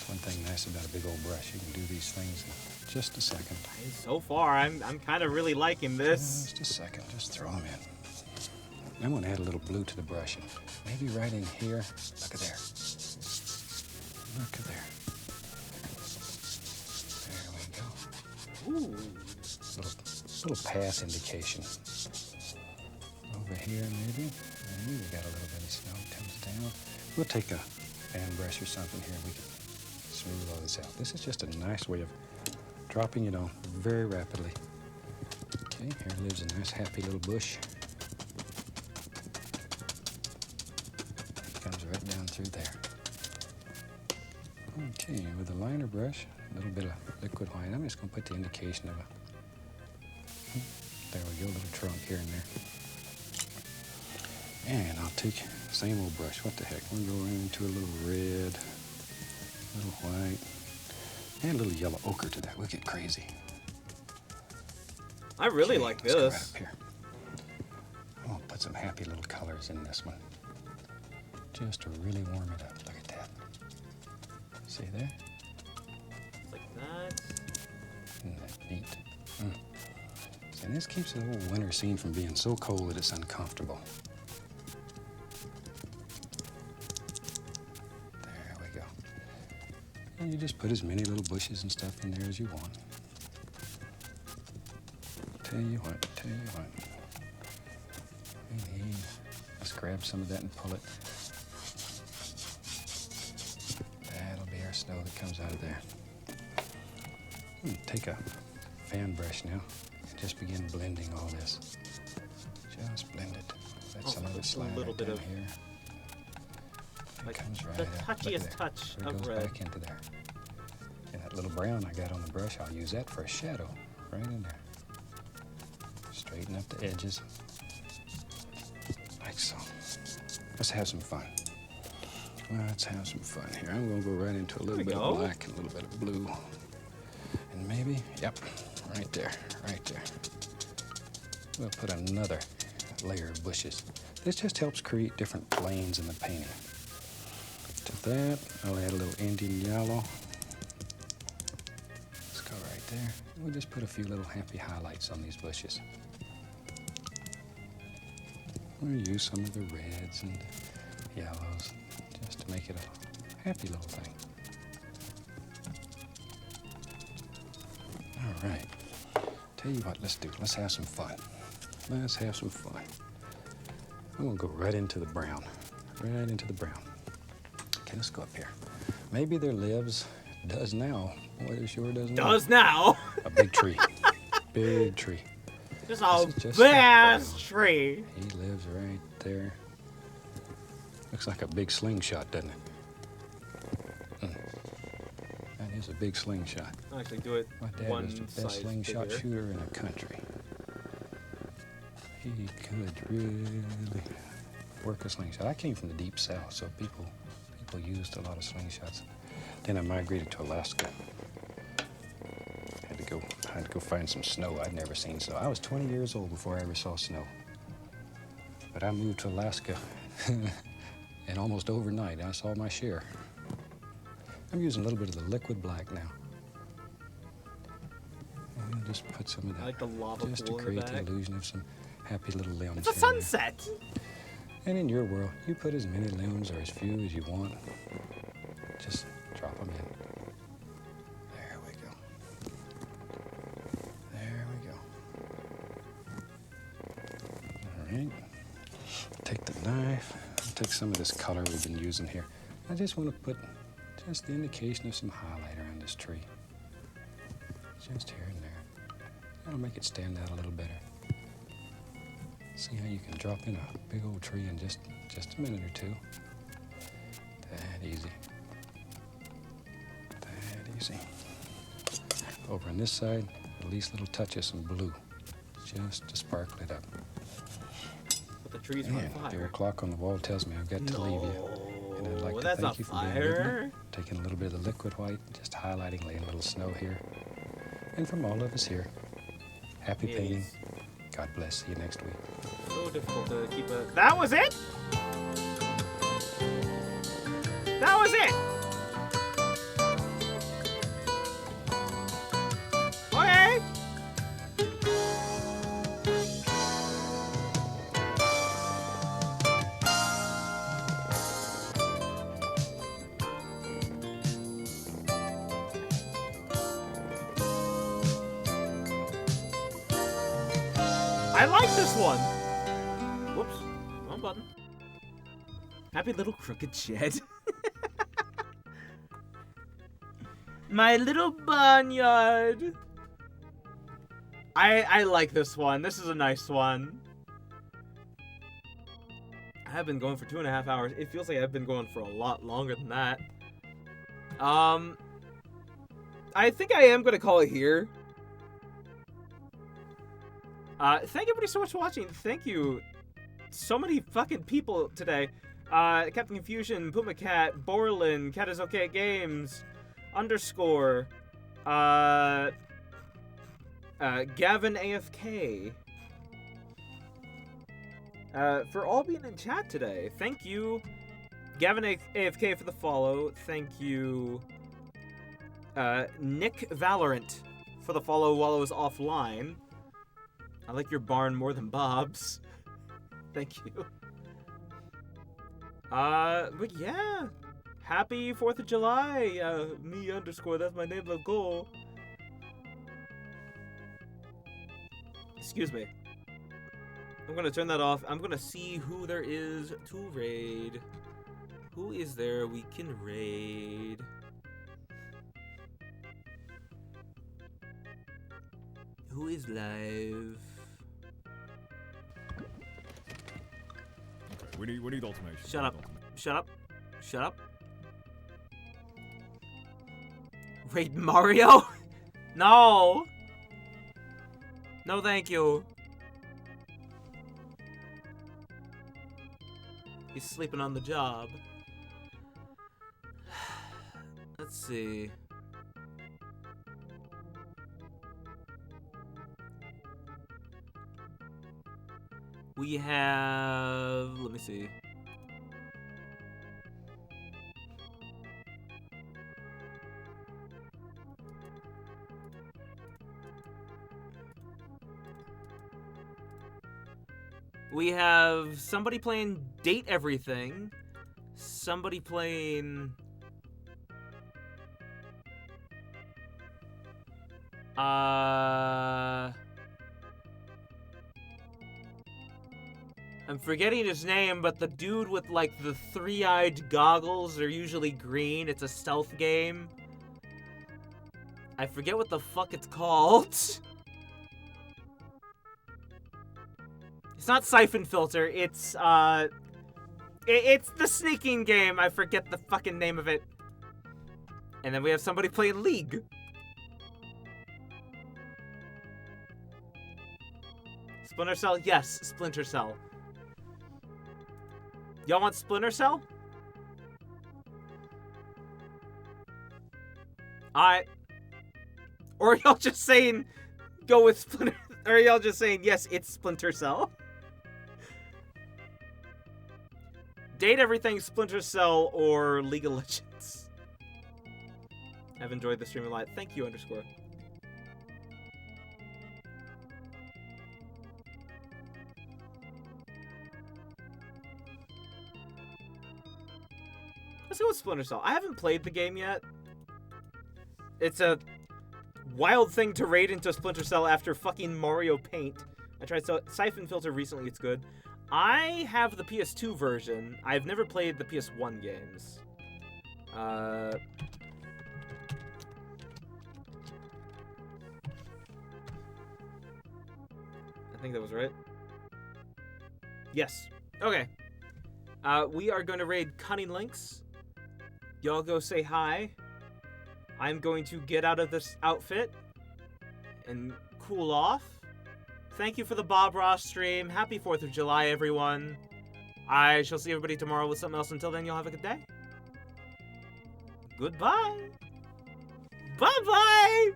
One thing nice about a big old brush, you can do these things in just a second. So far, I'm kind of really liking this. Just a second, just throw them in. I'm going to add a little blue to the brush, and maybe right in here. Look at there. Look at there. There we go. Ooh. Little pass indication. Over here, maybe. We got a little bit of snow comes down. We'll take a fan brush or something here. We can smooth all this out. This is just a nice way of dropping it on very rapidly. Okay, here lives a nice happy little bush. Comes right down through there. Okay, with the liner brush, a little bit of liquid white. I'm just going to put the indication of a, there we go, a little trunk here and there. And I'll take the same old brush. What the heck? We'll go into a little red, a little white, and a little yellow ochre to that. We'll get crazy. I really like this. Go right up here. I'm going to put some happy little colors in this one. Just to really warm it up. Look at that. See there? Like that. Isn't that neat? And this keeps the whole winter scene from being so cold that it's uncomfortable. There we go. And you just put as many little bushes and stuff in there as you want. Tell you what. We need, let's grab some of that and pull it. That'll be our snow that comes out of there. Take a fan brush now. Just begin blending all this. Just blend it. Let some of it slide right down here. It comes right the out. touchiest touch it of goes red. back into there. And that little brown I got on the brush, I'll use that for a shadow. Right in there. Straighten up the edges. Like so. Let's have some fun. Let's have some fun here. I'm going to go right into a little bit of black and a little bit of blue. And maybe, yep. Right there. We'll put another layer of bushes. This just helps create different planes in the painting. To that, I'll add a little Indian yellow. Let's go right there. We'll just put a few little happy highlights on these bushes. We'll use some of the reds and yellows just to make it a happy little thing. All right. Tell you what, let's do. Let's have some fun. I'm gonna go right into the brown. Okay, let's go up here. Maybe there lives, does now. Boy, there sure does now. Does now. A big tree. Big tree. Just a vast tree. He lives right there. Looks like a big slingshot, doesn't it? That is a big slingshot. I'll actually do it. My dad was the best slingshot shooter in the country. He could really work a slingshot. I came from the deep south, so people used a lot of slingshots. Then I migrated to Alaska. Had to go find some snow. I'd never seen snow. I was 20 years old before I ever saw snow. But I moved to Alaska, and almost overnight I saw my share. I'm using a little bit of the liquid black now. And we'll just put some of that. I like the lava just to create the illusion of some happy little limbs. It's a sunset. And in your world, you put as many limbs or as few as you want. Just drop them in. There we go. All right. Take the knife. I'll take some of this color we've been using here. I just want to put just the indication of some highlight around this tree. Just here and there. That'll make it stand out a little better. See how you can drop in a big old tree in just a minute or two. That easy. Over on this side, at least little touch of some blue, just to sparkle it up. But the trees are on fire. The clock on the wall tells me I've got to leave you. And I'd like to thank you for being with me. Taking a little bit of the liquid white, just highlighting, laying a little snow here. And from all of us here, happy painting. God bless. See you next week. So difficult to keep a... That was it? That was it! Okay! I like this one. Whoops, wrong button. Happy little crooked shed. My little barnyard. I like this one. This is a nice one. I have been going for 2.5 hours. It feels like I've been going for a lot longer than that. I think I am gonna call it here. Thank everybody so much for watching. Thank you. So many fucking people today. Captain Confusion, Puma Cat, Borlin, Cat is okay at games, _ Gavin AFK. For all being in chat today. Thank you, Gavin AFK, for the follow. Thank you, Nick Valorant, for the follow while I was offline. I like your barn more than Bob's. Thank you. But yeah. Happy 4th of July. Me _ that's my name, let's go. Excuse me. I'm gonna turn that off. I'm gonna see who there is to raid. Who is there we can raid? Who is live? Okay, we need automation. Shut up. Shut up. Shut up. Raid Mario? No! No, thank you. He's sleeping on the job. Let's see. We have... Let me see. We have somebody playing Date Everything. Somebody playing... I'm forgetting his name, but the dude with, like, the three-eyed goggles, they're usually green. It's a stealth game. I forget what the fuck it's called. It's not Siphon Filter, it's the sneaking game. I forget the fucking name of it. And then we have somebody playing League. Splinter Cell? Yes, Splinter Cell. Y'all want Splinter Cell? Or y'all just saying, go with Splinter... Or y'all just saying, yes, it's Splinter Cell? Date Everything, Splinter Cell, or League of Legends. I've enjoyed the stream a lot. Thank you, _ Let's go with Splinter Cell. I haven't played the game yet. It's a wild thing to raid into Splinter Cell after fucking Mario Paint. I tried Siphon Filter recently, it's good. I have the PS2 version. I've never played the PS1 games. I think that was right. Yes. Okay. We are going to raid Cunning Links. Y'all go say hi. I'm going to get out of this outfit and cool off. Thank you for the Bob Ross stream. Happy 4th of July, everyone. I shall see everybody tomorrow with something else. Until then, y'all have a good day. Goodbye. Bye-bye.